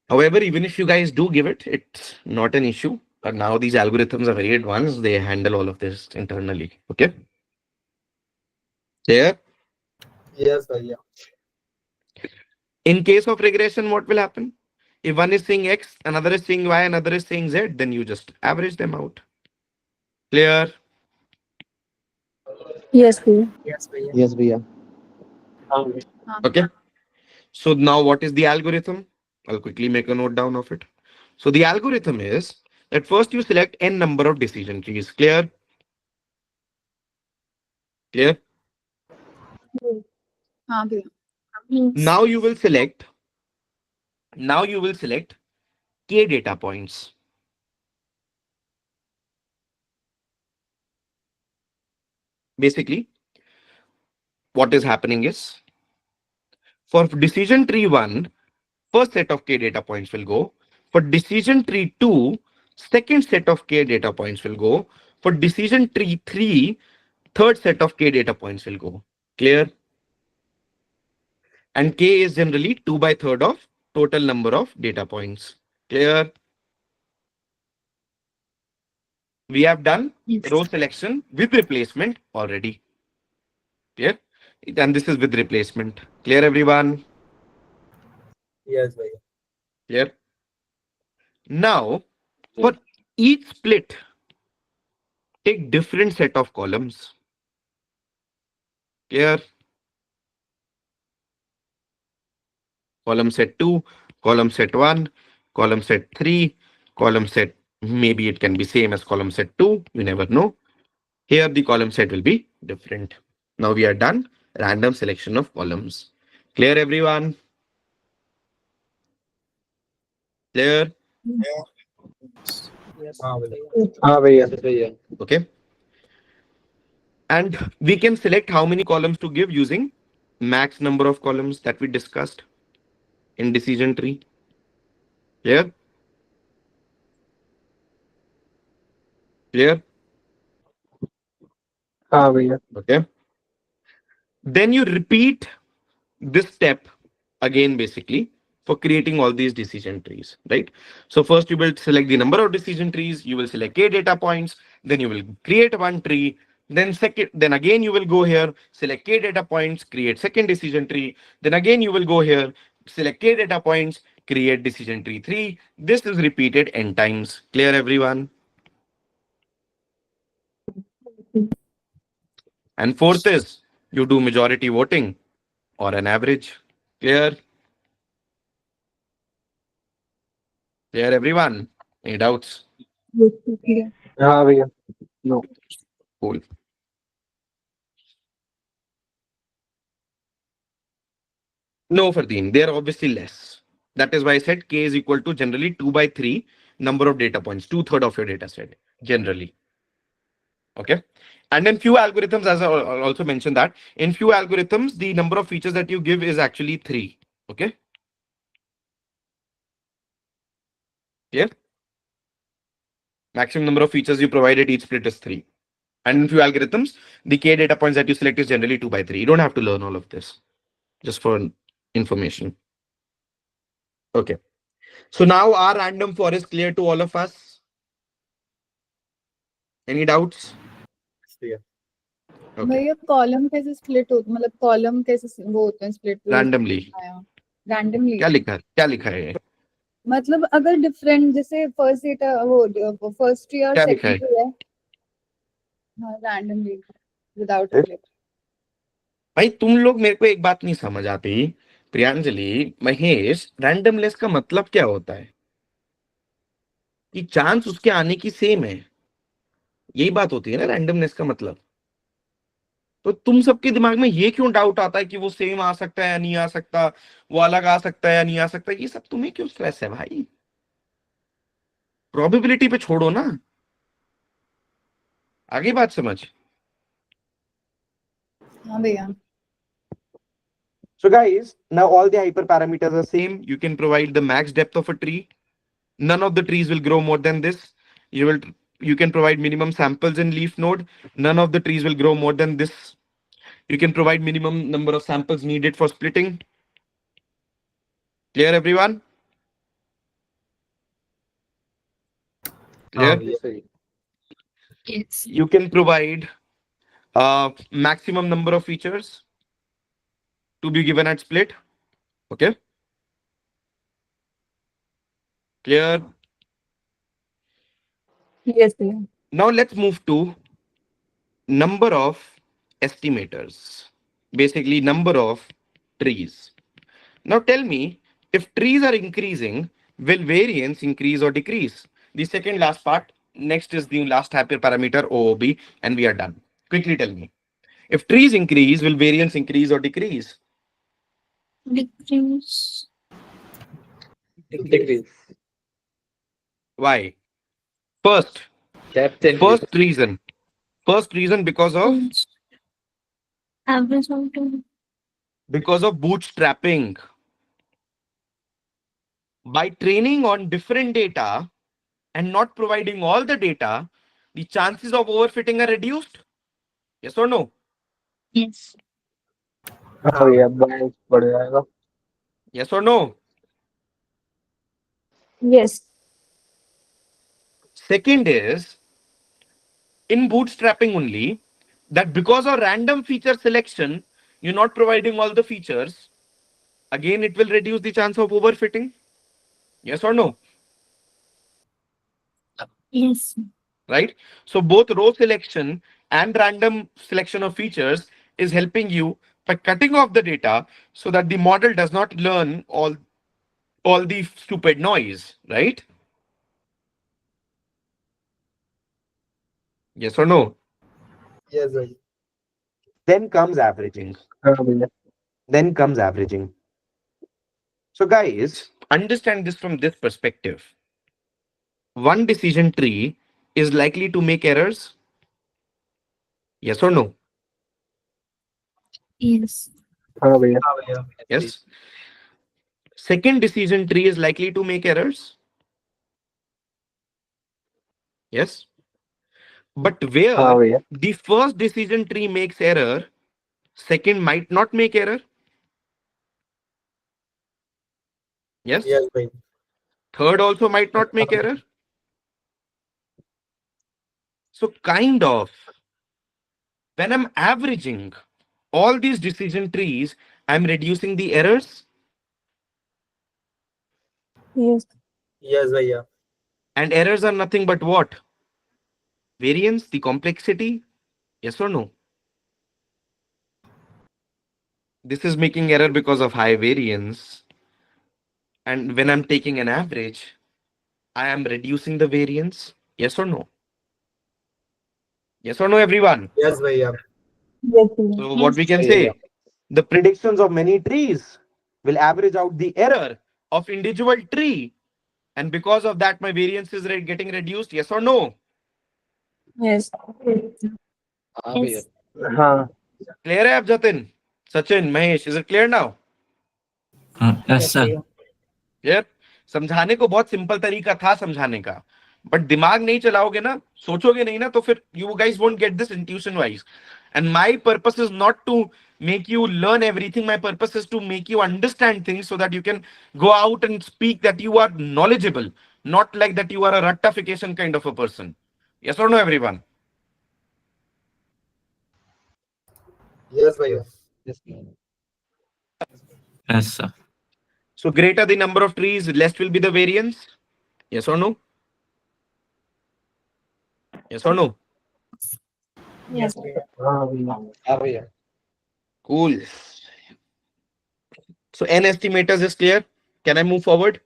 However, even if you guys do give it, it's not an issue. But now these algorithms are very advanced. They handle all of this internally. Okay? Clear? Yes, भैया. In case of regression, what will happen? If one is saying X, another is saying Y, another is saying Z, then you just average them out. Clear? Yes, भैया. Yes, भैया. हाँ भैया. Okay. So now what is the algorithm? I'll quickly make a note down of it. So the algorithm is that first you select n number of decision trees. Clear? Clear? हाँ भैया. Now you will select k data points. Basically, what is happening is for decision tree 1, first set of k data points will go. For decision tree 2, second set of k data points will go. For decision tree 3, third set of k data points will go. Clear? And k is generally 2 by third of total number of data points. Clear? We have done row selection with replacement already. Clear? And this is with replacement. Clear, everyone? Yes, भैया. Clear? Now, for each split, take different set of columns. Clear? Column set 2, column set 1, column set 3, column set, maybe it can be same as column set 2, you never know. Here the column set will be different. Now we are done random selection of columns. Clear, everyone? Clear? हाँ भैया. हाँ भैया. भैया. Okay. And we can select how many columns to give using max number of columns that we discussed in decision tree. Clear? Clear? हाँ भैया. Okay. Then you repeat this step again, basically, for creating all these decision trees, right? So first you will select the number of decision trees, you will select k data points, then you will create one tree, then again you will go here, select k data points, create second decision tree, then again you will go here, select k data points, create decision tree 3. This is repeated n times. Clear, everyone? And fourth is you do majority voting or an average. Clear? Clear, everyone? Any doubts? हाँ भैया. No. Cool. No, Fardeen, they are obviously less. That is why I said k is equal to generally 2 by 3 number of data points, 2/3 of your data set, generally. Okay. And in few algorithms, as I also mentioned that in few algorithms, the number of features that you give is actually 3. Okay. Clear? Maximum number of features you provided each split is 3. And in few algorithms, the k data points that you select is generally 2 by 3. You don't have to learn all of this, just for information. Okay. So now our random forest clear to all of us? Any doubts? Yeah. Okay. भैया column कैसे split होते मतलब column कैसे वो होते हैं split Randomly. Randomly क्या लिखा है? क्या लिखा है? मतलब अगर डिफरेंट जैसे फर्स्ट डेटा वो फर्स्ट ट्री और क्या लिखा सेकंड है? ट्री है हाँ रैंडमली विदाउट Eh? स्प्लिट भाई तुम लोग मेरे को एक बात नहीं समझ आती, प्रियांजलि, महेश, रैंडमलेस का मतलब क्या होता है? कि चांस उसके आने की सेम है, यही बात होती है ना रैंडमनेस का मतलब। तो तुम सबके दिमाग में ये क्यों डाउट आता है कि वो सेम आ सकता है या नहीं आ सकता, वो अलग आ सकता है या नहीं आ सकता? ये सब तुम्हें क्यों स्ट्रेस है भाई? प्रोबेबिलिटी पे छोड़ो ना, आगे बात समझ। हाँ भैया So guys, now all the hyperparameters are same. You can provide the max depth of a tree. None of the trees will grow more than this. You can provide minimum samples in leaf node. None of the trees will grow more than this. You can provide minimum number of samples needed for splitting. Clear everyone? Clear? Yes. You can provide maximum number of features to be given at split. Okay. Clear? yes भैया Now let's move to number of estimators. Basically, number of trees. Now tell me, if trees are increasing, will variance increase or decrease? The second last part. Next is the last hyperparameter OOB, and we are done. Quickly tell me. If trees increase, will variance increase or decrease? Decrease. Decrease. Why? First, Depth increase. First reason because of Average out of bootstrapping. By training on different data and not providing all the data, the chances of overfitting are reduced. Yes or no? yes. हाँ भैया balance बढ़ जाएगा Yes or no? yes Second is in bootstrapping only, that because of random feature selection, you're not providing all the features. Again, it will reduce the chance of overfitting. Yes or no? Yes. Right? So both row selection and random selection of features is helping you by cutting off the data so that the model does not learn all the stupid noise, right? Yes or no? Yes, bhai. Then comes averaging. हाँ भैया Then comes averaging. So guys, understand this from this perspective. One decision tree is likely to make errors. Yes or no? Yes. हाँ भैया हाँ भैया. Yes. Second decision tree is likely to make errors. Yes. But हाँ where भैया the first decision tree makes error, second might not make error. Yes. Yes, bhai. Third also might not make error. So kind of when I'm averaging all these decision trees, I'm reducing the errors. yes Yes, bhaiya. And errors are nothing but what? Variance, the complexity. Yes or no? This is making error because of high variance. And when I'm taking an average, I am reducing the variance. Yes or no? Yes or no, everyone? Yes, bhaiya. yes भैया So what Yes. we can भैया say, the predictions of many trees will average out the error of individual tree. And because of that, my variance is getting reduced. Yes or no? Yes. Yes. हाँ clear है अब Jatin, Sachin, Mahesh, is it clear now? Yes, sir. Clear? समझाने को बहुत simple तरीका था समझाने का, बट दिमाग नहीं चलाओगे ना, सोचोगे नहीं ना, तो फिर you guys won't get this intuition wise. And my purpose is not to make you learn everything. My purpose is to make you understand things so that you can go out and speak that you are knowledgeable, not like that you are a ratification kind of a person. Yes or no, everyone? Yes भैया। Yes, sir. So greater the number of trees, less will be the variance. Yes or no? Yes or no? Yes. हाँ भैया। हाँ भैया। Cool. So n estimators is clear. Can I move forward?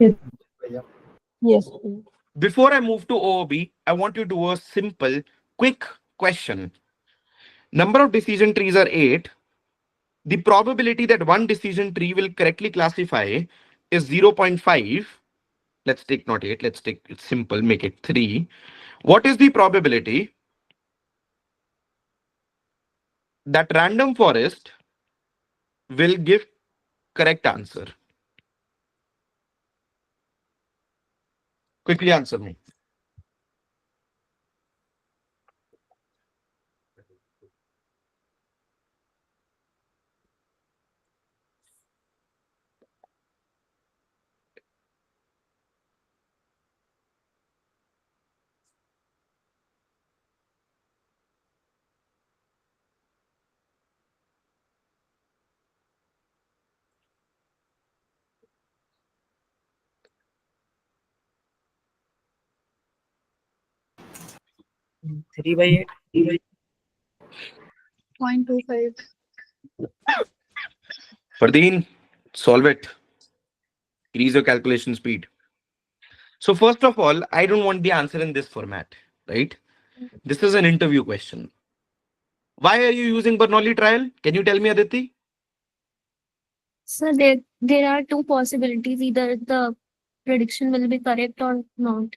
भैया Yes. Before I move to OOB, I want you to do a simple, quick question. Number of decision trees are 8. The probability that one decision tree will correctly classify is 0.5. Let's take not 8, let's take it simple, make it 3. What is the probability that random forest will give correct answer? Quickly answer me. Three by eight. 0.25. Fardeen, solve it. Increase your calculation speed. So first of all, I don't want the answer in this format, right? This is an interview question. Why are you using Bernoulli trial? Can you tell me, Aditi? So there are two possibilities. Either the prediction will be correct or not.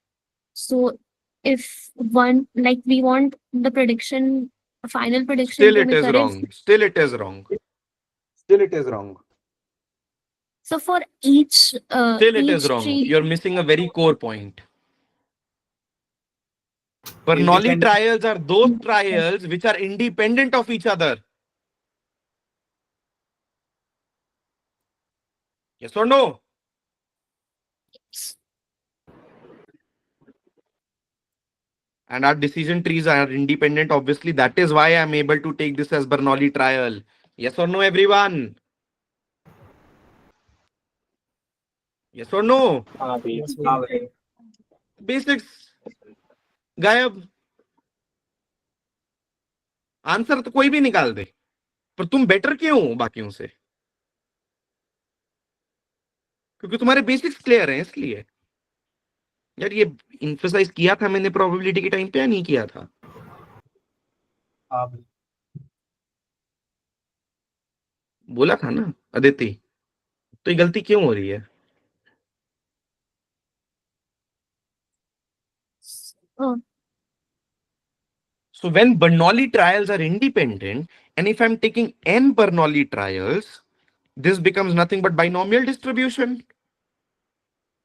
So if one, like, we want the prediction, final prediction Still to it be is correct. wrong. Still it is wrong. Still it is wrong. So for each Still it is wrong. tree, You're missing a very core point. Bernoulli Independent. trials are those trials which are independent of each other. Yes or no? And our decision trees are independent, obviously. That is why I'm able to take this as Bernoulli trial. Yes or no, everyone? Yes or no? हाँ भैया। Yes, हाँ भैया. भैया। Basics गायब. Answer तो कोई भी निकाल दे, पर तुम बेटर क्यों हो बाकियों से? क्योंकि तुम्हारे बेसिक्स क्लियर हैं, इसलिए. यार ये इम्फेसाइज किया था मैंने प्रोबेबिलिटी के टाइम पे या नहीं किया था? हाँ भैया। बोला था ना अदिति. तो ये गलती क्यों हो रही है? oh, So when Bernoulli trials are independent, and if I'm taking n Bernoulli trials, this becomes nothing but binomial distribution.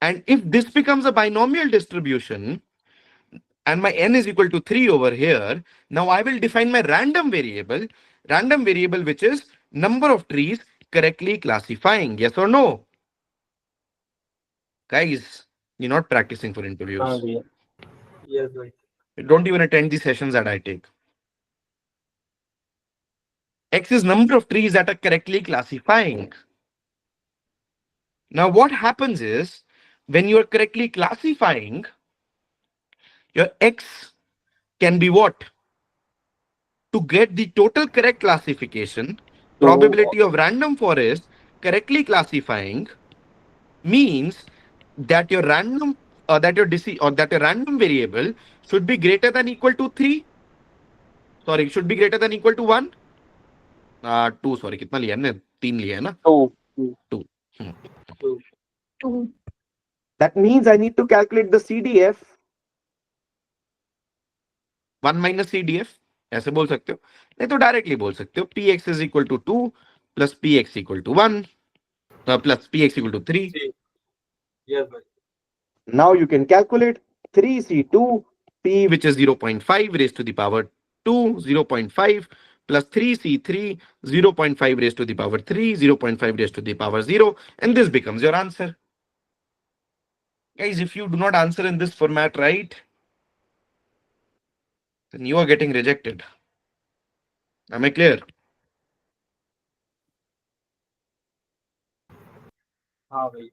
And if this becomes a binomial distribution, and my n is equal to 3 over here, now I will define my random variable which is number of trees correctly classifying. Yes or no? Guys, you're not practicing for हाँ interviews. भैया। Yes भाई। You don't even attend the sessions that I take. X is number of trees that are correctly classifying. Now what happens is, when you are correctly classifying, your X can be what? To get the total correct classification, तो probability of random forest correctly classifying means that your random that your random variable should be greater than equal to 3. Sorry, should be greater than equal to 1. 2, sorry, कितना लिया हमने? 3 लिया है ना? 2 2. 2 two. That means I need to calculate the CDF 1 minus C D F, ऐसे बोल सकते हो, नहीं तो डायरेक्टली बोल सकते हो P X is equal to 2 plus P X equal to 1 plus P X equal to 3. Yes भाई. Now you can calculate 3c2 p, which is 0.5 raised to the power 2, 0.5 plus 3c3, 0.5 raised to the power 3, 0.5 raised to the power 0, and this becomes your answer. Guys, if you do not answer in this format, right, then you are getting rejected. Am I clear? हाँ भाई.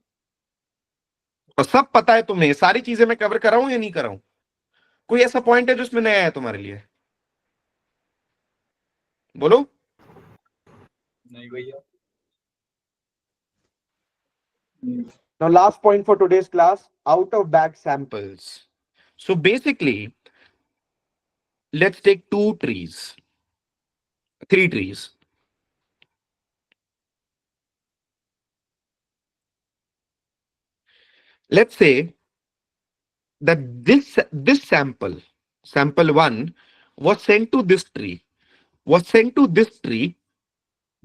और सब पता है तुम्हें, सारी चीजें मैं कवर कराऊं या नहीं कराऊं? कोई ऐसा पॉइंट है जो इसमें नया है तुम्हारे लिए? बोलो. नहीं भैया. Now, last point for today's class, out of bag samples. So basically, let's take 3 trees. Let's say that this sample 1 was sent to this tree,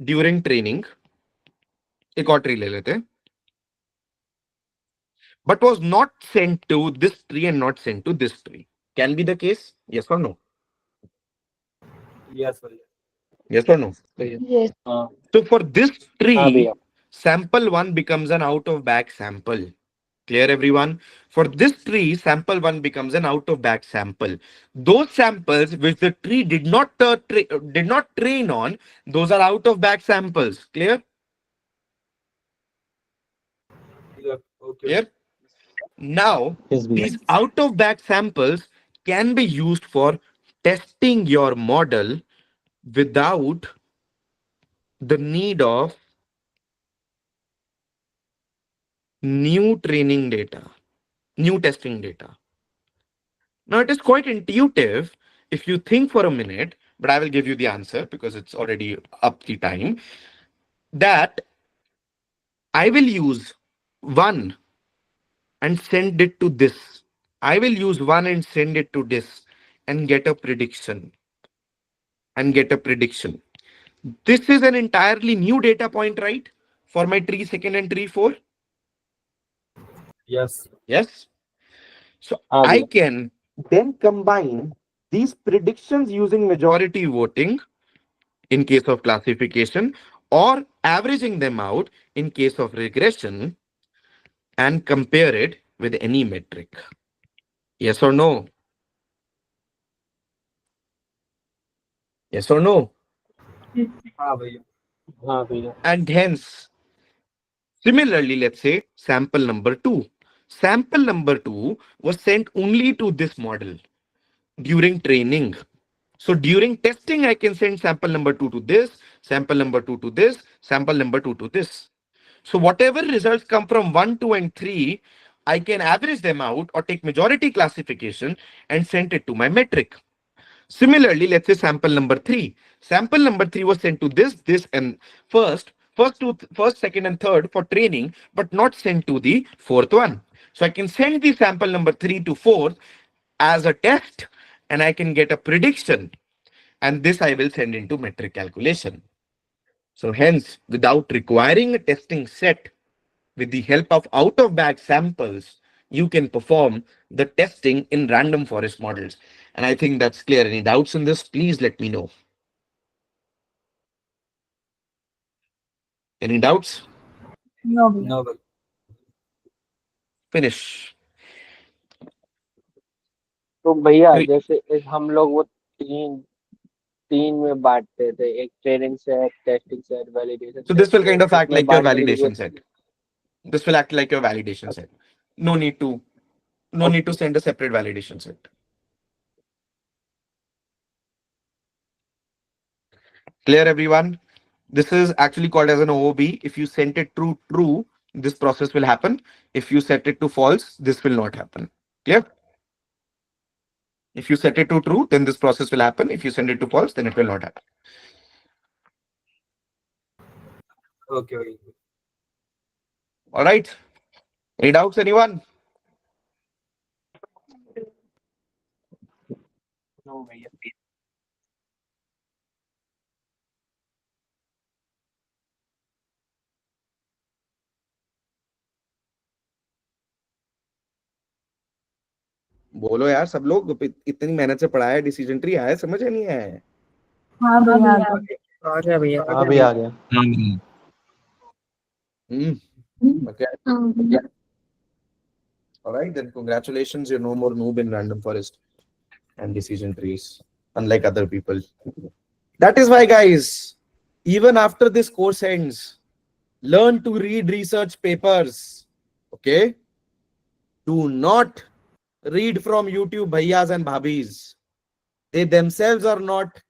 during training. एक और ट्री ले लेते हैं. But was not sent to this tree and not sent to this tree. Can be the case? Yes or no? Yes भैया. Yes or no? Yes. So for this हाँ tree, भैया. sample 1 becomes an out of bag sample. Clear, everyone? For this tree, sample 1 becomes an out of bag sample. Those samples which the tree did not train on, those are out of bag samples. Clear? Yeah, okay. Clear? Now, Yes भैया. these out of bag samples can be used for testing your model without the need of new training data, new testing data. Now, it is quite intuitive if you think for a minute, but I will give you the answer because it's already up the time, that I will use 1 and send it to this. I will use 1 and send it to this and get a prediction. This is an entirely new data point, right? For my tree 2nd and tree 4. Yes. Yes. So हाँ I भैया. can then combine these predictions using majority voting in case of classification or averaging them out in case of regression and compare it with any metric. Yes or no? Yes or no? हाँ भैया. हाँ भैया. And hence, similarly, let's say sample number 2. Sample number 2 was sent only to this model during training. So during testing, I can send sample number 2 to this, sample number 2 to this, sample number 2 to this. So whatever results come from 1, 2, and 3, I can average them out or take majority classification and send it to my metric. Similarly, let's say sample number 3. Sample number 3 was sent to this, and first, second, and third for training, but not sent to the fourth one. So I can send the sample number 3 to fourth as a test, and I can get a prediction. And this I will send into metric calculation. So hence, without requiring a testing set, with the help of out-of-bag samples, you can perform the testing in random forest models. And I think that's clear. Any doubts in this? Please let me know. Any doubts? No भैया. No भैया. Finish. तो भैया Three. जैसे हम लोग वो तीन तीन में बांटते थे, एक training set, testing set, validation So set, this will तो kind of act इसमें like your बांटने की validation जरूरत set. नहीं. This will act like your validation set. No need to okay. send a separate validation set. Clear, everyone? This is actually called as an OOB. If you sent it to true, this process will happen. If you set it to false, this will not happen. Clear? If you set it to true, then this process will happen. If you send it to false, then it will not happen. Okay भैया. All right. Any doubts, anyone? No भैया। बोलो यार सब लोग, इतनी मेहनत से पढ़ाया है, डिसीजन ट्री आया है, समझ नहीं आया है? हाँ भैया आ गया। आ गया भैया। हाँ भैया आ गया। Okay. हाँ All right, then congratulations, you're no more noob in random forest and decision trees, unlike other people. That is why, guys, even after this course ends, learn to read research papers. Okay? Do not read from YouTube bhaiyas and bhabis. They themselves are not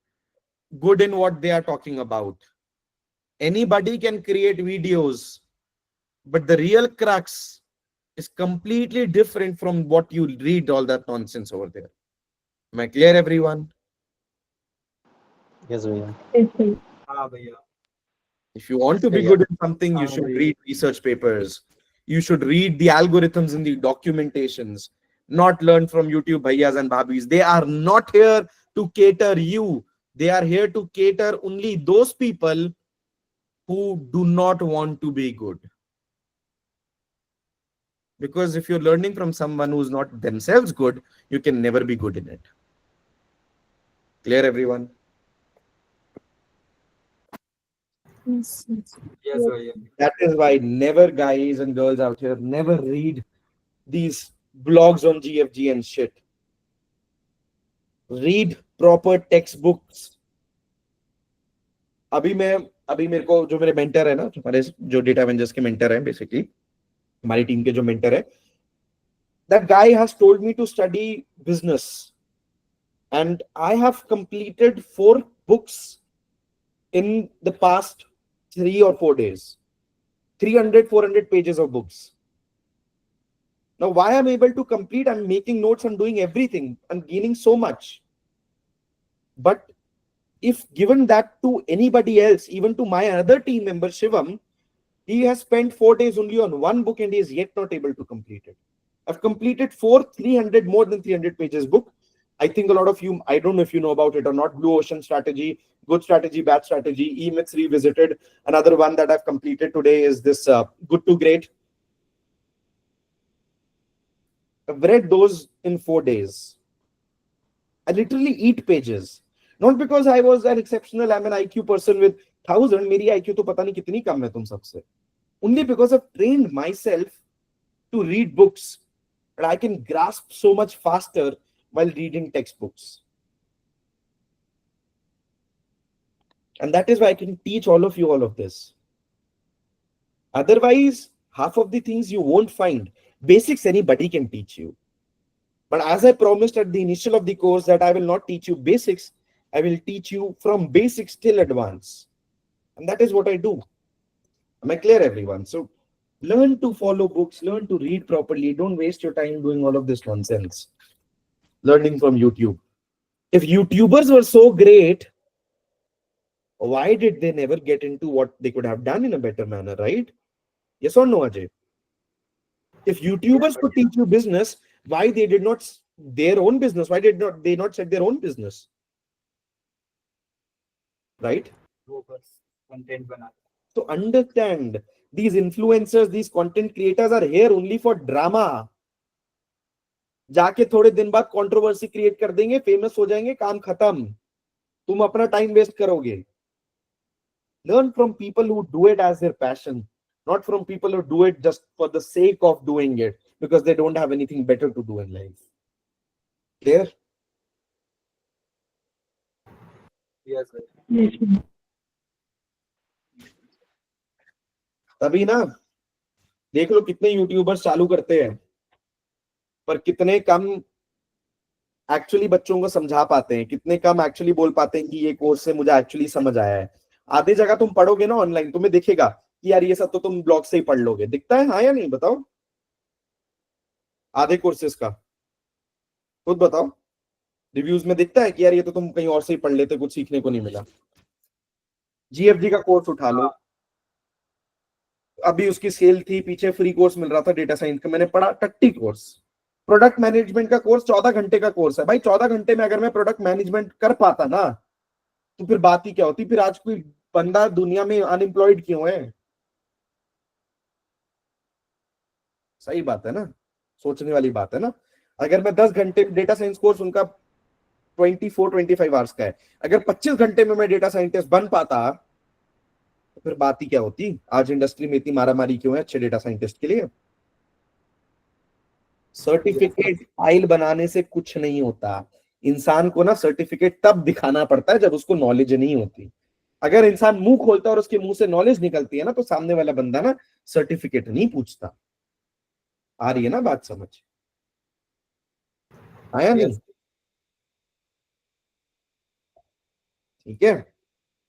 good in what they are talking about. Anybody can create videos, but the real crux is completely different from what you read all that nonsense over there. Am I clear, everyone? Yes भैया। Yes, sir. हाँ भैया। If you want to be सही है। good in something, you should read research papers. You should read the algorithms and the documentations, not learn from YouTube bhaiyas and bhabis. They are not here to cater you. They are here to cater only those people who do not want to be good. Because if you're learning from someone who's not themselves good, you can never be good in it. Clear, everyone? yes, yes. Yes भैया। That is why never, guys and girls out here, never read these blogs on GFG and shit. Read proper textbooks. अभी मेरे को जो मेरे mentor है ना, हमारे जो डेटा एवेंजर्स के मेंटर है, बेसिकली हमारी टीम के जो मेंटर है, that guy has told me to study business, and I have completed 4 books in the past 3 or 4 days. 300-400 pages of books. Now, why I'm able to complete? I'm making notes and doing everything. I'm gaining so much. But if given that to anybody else, even to my other team member Shivam, he has spent 4 days only on one book and he is yet not able to complete it. I've completed 300 more than 300 pages book. I think a lot of you, I don't know if you know about it or not, Blue Ocean Strategy, Good Strategy, Bad Strategy, E-Myths Revisited. Another one that I've completed today is this Good to Great. I've read those in 4 days. I literally eat pages. Not because I was an exceptional, I'm an IQ person with 1000, मेरी IQ तो पता नहीं कितनी कम है तुम सबसे. Only because I've trained myself to read books, and I can grasp so much faster while reading textbooks. And that is why I can teach all of you all of this. Otherwise, half of the things you won't find. Basics anybody can teach you. But as I promised at the initial of the course that I will not teach you basics, I will teach you from basics till advanced. And that is what I do. Am I clear, everyone? So learn to follow books, learn to read properly. Don't waste your time doing all of this nonsense. Learning from YouTube. If YouTubers were so great, why did they never get into what they could have done in a better manner, right? Yes or no, Ajay? If YouTubers could teach you business, why they did not their own business? Why did not they not set their own business? Right? Content बना। So understand, these influencers, these content creators are here only for drama. जाके थोड़े दिन बाद controversy create कर देंगे, famous हो जाएंगे, काम खत्म. तुम अपना टाइम वेस्ट करोगे. Learn from people who do it as their passion, not from people who do it just for the sake of doing it because they don't have anything better to do in life. Clear? Yes sir. Yes, sir. तभी ना देख लो कितने YouTubers चालू करते हैं, पर कितने कम actually बच्चों को समझा पाते हैं, कितने कम एक्चुअली बोल पाते हैं कि ये कोर्स से मुझे एक्चुअली समझ आया है. आधी जगह तुम पढ़ोगे ना ऑनलाइन, तुम्हें दिखेगा कि यार ये सब तो तुम ब्लॉग से ही पढ़ लोगे. दिखता है हाँ या नहीं? बताओ. आधे कोर्सेज का खुद बताओ. रिव्यूज में दिखता है कि यार ये तो तुम कहीं और से ही पढ़ लेते, कुछ सीखने को नहीं मिला. जीएफजी का कोर्स उठा लो, अभी उसकी सेल थी, पीछे फ्री कोर्स मिल रहा था डेटा साइंस का, मैंने पढ़ा टट्टी कोर्स, प्रोडक्ट मैनेजमेंट का कोर्स 14 घंटे का कोर्स है भाई। 14 घंटे में अगर मैं प्रोडक्ट मैनेजमेंट कर पाता ना, तो फिर बात ही क्या होती। फिर आज कोई बंदा दुनिया में अनएम्प्लॉयड क्यों है? सही बात है ना, सोचने वाली बात है ना। अगर मैं 10 घंटे डेटा साइंस कोर्स उनका 24-25 आवर्स का है, अगर 25 घंटे में मैं डेटा साइंटिस्ट बन पाता, तो फिर बात ही क्या होती। आज इंडस्ट्री में इतनी मारामारी क्यों है अच्छे डेटा साइंटिस्ट के लिए? सर्टिफिकेट फाइल बनाने से कुछ नहीं होता। इंसान को ना सर्टिफिकेट तब दिखाना पड़ता है जब उसको नॉलेज नहीं होती। अगर इंसान मुंह खोलता है और उसके मुंह से नॉलेज निकलती है ना, तो सामने वाला बंदा ना सर्टिफिकेट नहीं पूछता। आ रही है ना बात समझ? आया नहीं? ठीक है,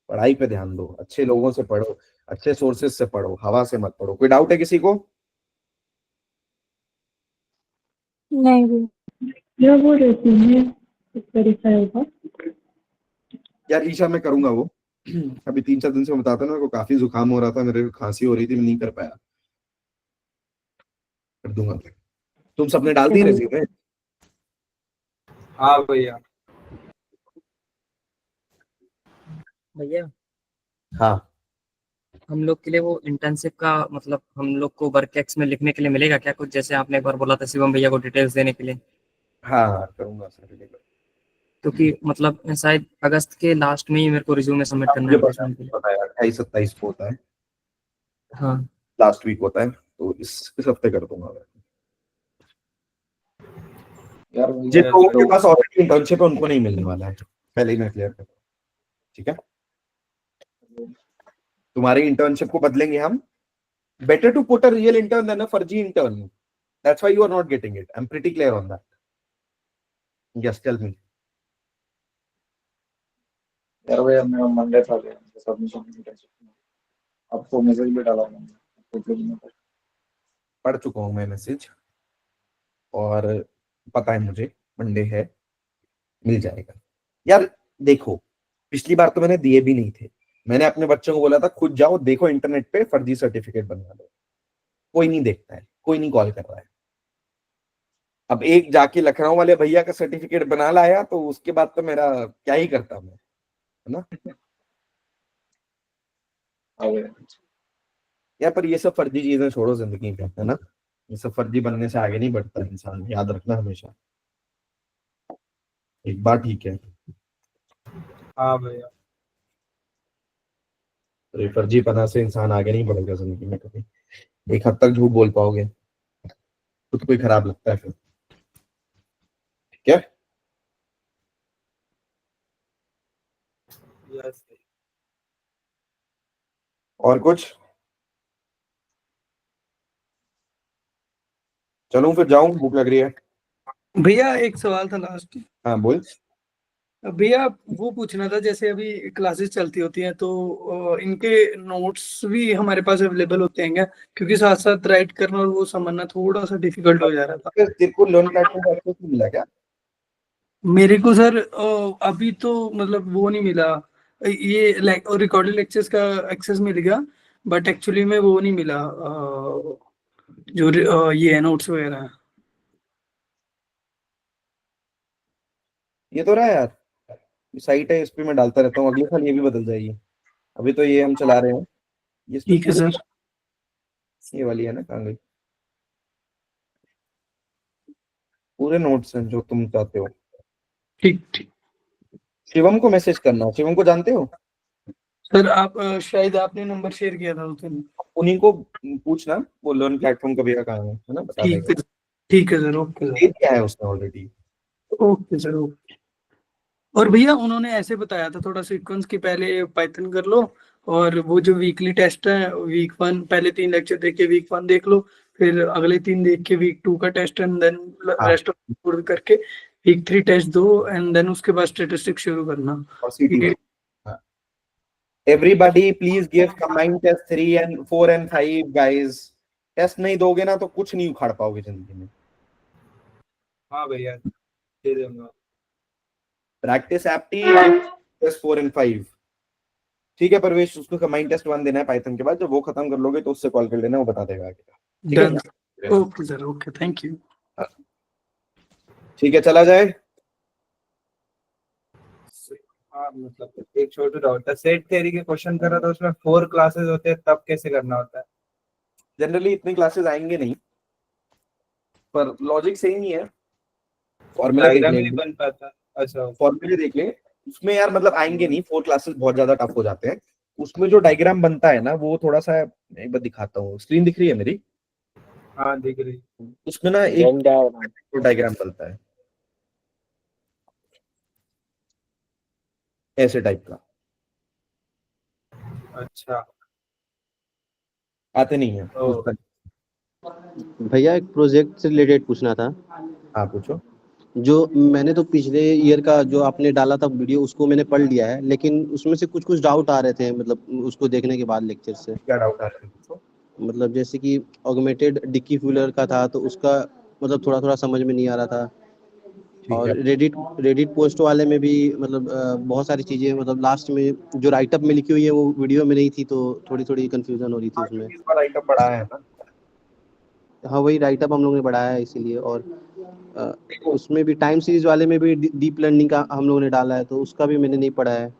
पढ़ाई पे ध्यान दो, अच्छे लोगों से पढ़ो, अच्छे सोर्सेज से पढ़ो, हवा से मत पढ़ो। कोई डाउट है किसी को? नहीं भी या वो रेज्यूमे वेरीफाई होगा। यार ईशा मैं करूंगा वो। अभी 3-4 दिन से मैं बताता ना, मेरे को काफी जुकाम हो रहा था, मेरे को खांसी हो रही थी, मैं नहीं कर पाया। कर दूंगा। तुम सबने डाल दी रेज्यूमे? हाँ भैया। भैया हाँ। हम लोग के लिए वो इंटर्नशिप का मतलब हम लोग को वर्क एक्स में लिखने के लिए मिलेगा क्या कुछ, जैसे आपने एक बार बोला था शिवम भैया को डिटेल्स देने के लिए? हाँ हाँ करूंगा सर। क्योंकि मतलब शायद अगस्त के लास्ट में ही मेरे को रिज्यूमे सबमिट करना मुझे है पता है, प्लेसमेंट के लिए। पता है यार, 28-27 को होता है, हाँ लास्ट वीक होता है, तो इस हफ्ते कर दूंगा मैं। यार जिन भैया लोगों के पास ऑलरेडी इंटर्नशिप है उनको नहीं मिलने वाला है, पहले ही मैं क्लियर कर। ठीक है, तुम्हारी इंटर्नशिप को बदलेंगे हम। Better to put a real intern than a फर्जी intern, that's why you are not getting it. I am pretty clear on that. Yes tell me. यार भैया मैं मंडे था सबमिशन आपको मैसेज भी डाला मैंने। पढ़ चुका हूं मैं मैसेज, और पता है मुझे मंडे है, मिल जाएगा। यार देखो, पिछली बार तो मैंने दिए भी नहीं थे। मैंने अपने बच्चों को बोला था खुद जाओ देखो इंटरनेट पे फर्जी सर्टिफिकेट बनवा दो। कोई नहीं देखता है, कोई नहीं कॉल कर रहा है। अब एक जाके लखनऊ वाले भैया का सर्टिफिकेट बना लाया, तो उसके बाद तो मेरा क्या ही करता मैं, है ना। यार पर ये सब फर्जी चीजें छोड़ो जिंदगी में, है ना। ये सब फर्जी बनने से आगे नहीं बढ़ता इंसान, याद रखना हमेशा। एक बार ठीक है, हाँ भैया। तो ये फर्जी पना से इंसान आगे नहीं बढ़ेगा जिंदगी में कभी। एक हद तक झूठ बोल पाओगे, खुद को ही खराब लगता है फिर। ठीक है, यस। और कुछ? चलूं फिर, जाऊं, भूख लग रही है। भैया एक सवाल था लास्ट। हाँ बोल। भैया वो पूछना था, जैसे अभी क्लासेस चलती होती हैं तो इनके नोट्स भी हमारे पास अवेलेबल होते हैं क्या? क्योंकि साथ साथ राइट करना और वो समझना थोड़ा सा डिफिकल्ट हो जा रहा था। तेरे को लर्न प्लेटफॉर्म का एक्सेस नहीं मिला क्या? मेरे को सर अभी तो मतलब वो नहीं मिला, ये रिकॉर्डेड लेक्चर्स का एक्सेस मिल गया, बट एक्चुअली में वो नहीं मिला, जो ये है नोट्स वगैरह। ये तो रहा है यार, साइट है, इस पे मैं डालता रहता हूँ, अगले साल ये भी बदल जाएगी। अभी तो ये हम चला रहे हैं, ये इस पे ठीक है पूरे, सर। ये वाली है ना, कहाँ गई? पूरे नोट्स हैं जो तुम चाहते हो। ठीक ठीक। शिवम को मैसेज करना, शिवम को जानते हो? सर आप शायद आपने नंबर शेयर किया था उस दिन। उन्हीं को पूछना, वो लर्न प्लेटफॉर्म का भैया कहाँ है ना, बता ठीक देगा। है, ठीक है सर। ओके दे सर। दिया है उसने ऑलरेडी। Okay sir okay. और भैया उन्होंने ऐसे बताया था थोड़ा सीक्वेंस की, पहले पाइथन कर लो, और वो जो वीकली टेस्ट है वीक 1 पहले 3 लेक्चर देख के वीक 1 देख लो, फिर अगले 3 देख के वीक 2 का टेस्ट, एंड देन हाँ, रेस्ट ऑफ करके वीक 3 टेस्ट दो, एंड देन उसके बाद स्टेटिस्टिक्स शुरू करना। और सीटी। ये everybody please give combined test 3 and 4 and 5 guys. Test नहीं दोगे ना तो कुछ नहीं उखाड़ पाओगे जिंदगी में। हाँ भैया दे दूंगा। Practice apti test 4 and 5। ठीक है परवेश, उसको कंबाइंड टेस्ट 1 देना है पाइथन के बाद, जब वो खत्म कर लोगे तो उससे कॉल कर लेना, वो बता देगा आगे का। ठीक डन। है। Okay sir okay, thank you. हाँ। ठीक है, चला जाए। हाँ मतलब एक छोटू डाउट था, सेट थ्योरी के क्वेश्चन कर रहा था, उसमें 4 क्लासेस होते हैं, तब कैसे करना होता है? जनरली इतनी क्लासेस आएंगे नहीं, पर लॉजिक सेम ही है। फॉर्मूला देख डायग्राम ही नहीं लेंगे, बन पाता। अच्छा फॉर्मूले देख लें। उसमें यार मतलब आएंगे नहीं, 4 क्लासेस बहुत ज्यादा टफ हो जाते हैं। उसमें जो डायग्राम बनता है ना, वो थोड़ा सा, एक बार दिखाता हूँ, स्क्रीन दिख रही है मेरी? हाँ दिख रही। उसमें ना एक वेन डायग्राम। डायग्राम बनता है ऐसे टाइप का। अच्छा आते नहीं है ओ पूछता। भैया एक प्रोजेक्ट से रिलेटेड पूछना था। हाँ पूछो। जो मैंने तो पिछले ईयर का जो आपने डाला था वीडियो उसको मैंने पढ़ लिया है, लेकिन उसमें से कुछ कुछ डाउट आ रहे थे, मतलब उसको देखने के बाद लेक्चर से। क्या डाउट आ रहा है पूछो। मतलब जैसे कि ऑगमेंटेड डिक्की फ्यूलर का था, तो उसका मतलब थोड़ा थोड़ा समझ में नहीं आ रहा था। ठीक और है। रेडिट पोस्ट वाले में भी मतलब बहुत सारी चीज़ें, मतलब लास्ट में जो राइटअप में लिखी हुई है वो वीडियो में नहीं थी, तो थोड़ी थोड़ी कंफ्यूजन हो रही थी हाँ, उसमें। क्योंकि इस बार आइटम बढ़ा है ना। हाँ वही राइटअप हम लोग ने बढ़ाया है इसीलिए। और अ, देखो, उसमें भी टाइम सीरीज वाले में भी डीप लर्निंग का हम लोगों ने डाला है, तो उसका भी मैंने नहीं पढ़ा है।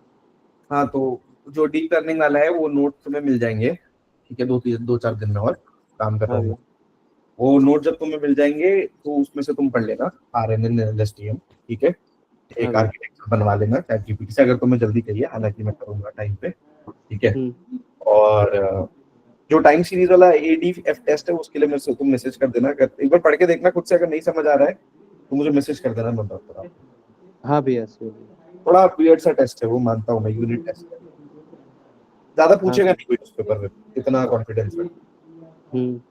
हाँ तो जो डीप लर्निंग वाला है वो नोट तुम्हें मिल जाएंगे, ठीक है, 2-4 दिन में, और काम कर रहा हाँ हूँ मैं। भैया। वो नोट जब तुम्हें मिल जाएंगे तो उसमें से तुम पढ़ लेना, RNN LSTM, ठीक है। हाँ एक भैया। आर्किटेक्चर बनवा लेना ChatGPT से, अगर तुम्हें जल्दी चाहिए, हालांकि मैं करूंगा टाइम पे, ठीक है। और जो टाइम सीरीज वाला ADF टेस्ट है उसके लिए मेरे से तुम मैसेज कर देना, अगर एक बार पढ़ के देखना खुद से, अगर नहीं समझ आ रहा है तो मुझे मैसेज कर देना, मैं बता रहा हूँ। हाँ भैया sure। थोड़ा वियर्ड सा टेस्ट है वो, मानता हूँ मैं, यूनिट टेस्ट है, ज्यादा हाँ पूछेगा सर। नहीं कोई उस पेपर में, इतना कॉन्फिडेंस है, हम्म।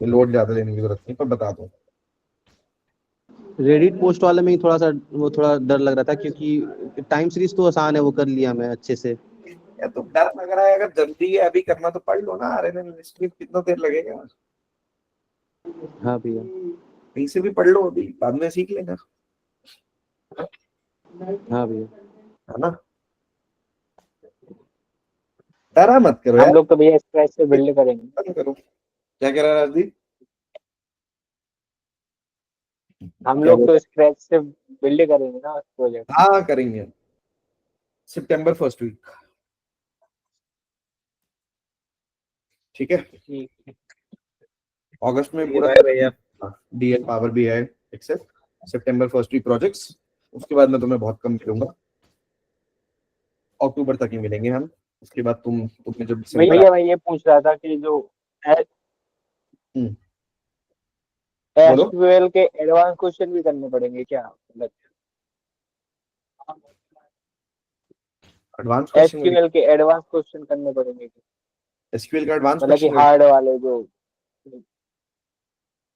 लोड ज्यादा लेने की जरूरत नहीं, पर बता दूं। रेडिट पोस्ट वाले में ही थोड़ा सा वो थोड़ा डर लग रहा था, क्योंकि टाइम सीरीज तो आसान है, वो कर लिया मैं अच्छे से। या तो डर लग रहा है, अगर जल्दी है अभी करना तो पढ़ लो ना, RNN LSTM कितना देर लगेगा, हाँ भैया। कहीं से भी पढ़ लो, अभी बाद में सीख लेना, हाँ भैया। है ना। डरा मत करो हम यार, लोग तो भैया स्क्रैच से बिल्ड करेंगे। खत्म करो। क्या कह रहा है राजदीप? हम क्या लोग बोल तो स्क्रैच से बिल्ड करेंगे ना प्रोजेक्ट। रहा? हाँ करेंगे, सितंबर फर्स्ट वीक, ठीक है। ठीक है। अगस्त में ठीक है पूरा बाय भैया। DL पावर BI एक्सेल, सितंबर फर्स्ट वीक प्रोजेक्ट्स। उसके बाद मैं तुम्हें बहुत कम मिलूंगा, अक्टूबर तक ही मिलेंगे हम। उसके बाद तुमने जब दिसंबर भैया मैं ये पूछ रहा था कि जो हम्म, बोलो। एसक्यूएल के एडवांस क्वेश्चन भी करने पड़ेंगे क्या, मतलब एडवांस क्वेश्चन, एसक्यूएल के एडवांस क्वेश्चन करने पड़ेंगे क्या? SQL का एडवांस मतलब कि क्वेश्चन। हार्ड वाले जो।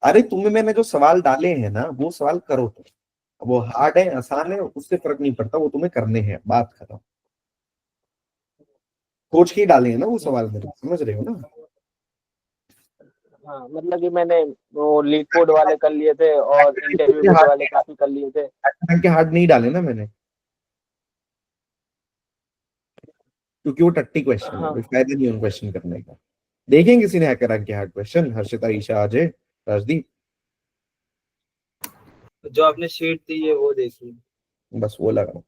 अरे तुम्हें मैंने जो सवाल डाले हैं ना, वो सवाल करो तुम, वो हार्ड है आसान है उससे फर्क नहीं पड़ता, वो तुम्हें करने हैं, बात खत्म। खोज के ही डाले हैं ना वो सवाल, मेरे समझ रहे हो ना। हाँ मतलब कि मैंने वो लीड कोड वाले कर लिए थे और इंटरव्यू बेस्ड वाले काफी कर लिए थे। हार्ड के हार्ड नहीं डाले ना मैंने, क्योंकि वो टट्टी क्वेश्चन है, हाँ कोई फायदा नहीं उन क्वेश्चन करने का। देखेंगे किसी ने हैकर रैंक के हार्ड क्वेश्चन, हर्षिता, ईशा, अजय, राजदीप, जो आपने शीट दी है वो देखिए। बस वो लगा,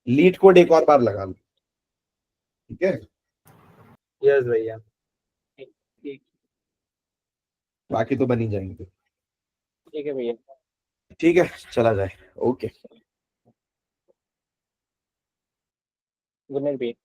लीड कोड एक और बार लगा लो, ठीक है। यस भैया। ठीक बाकी तो बन ही जाएंगे। ठीक है भैया। ठीक है, चला जाए। ओके। गुड नाइट भैया।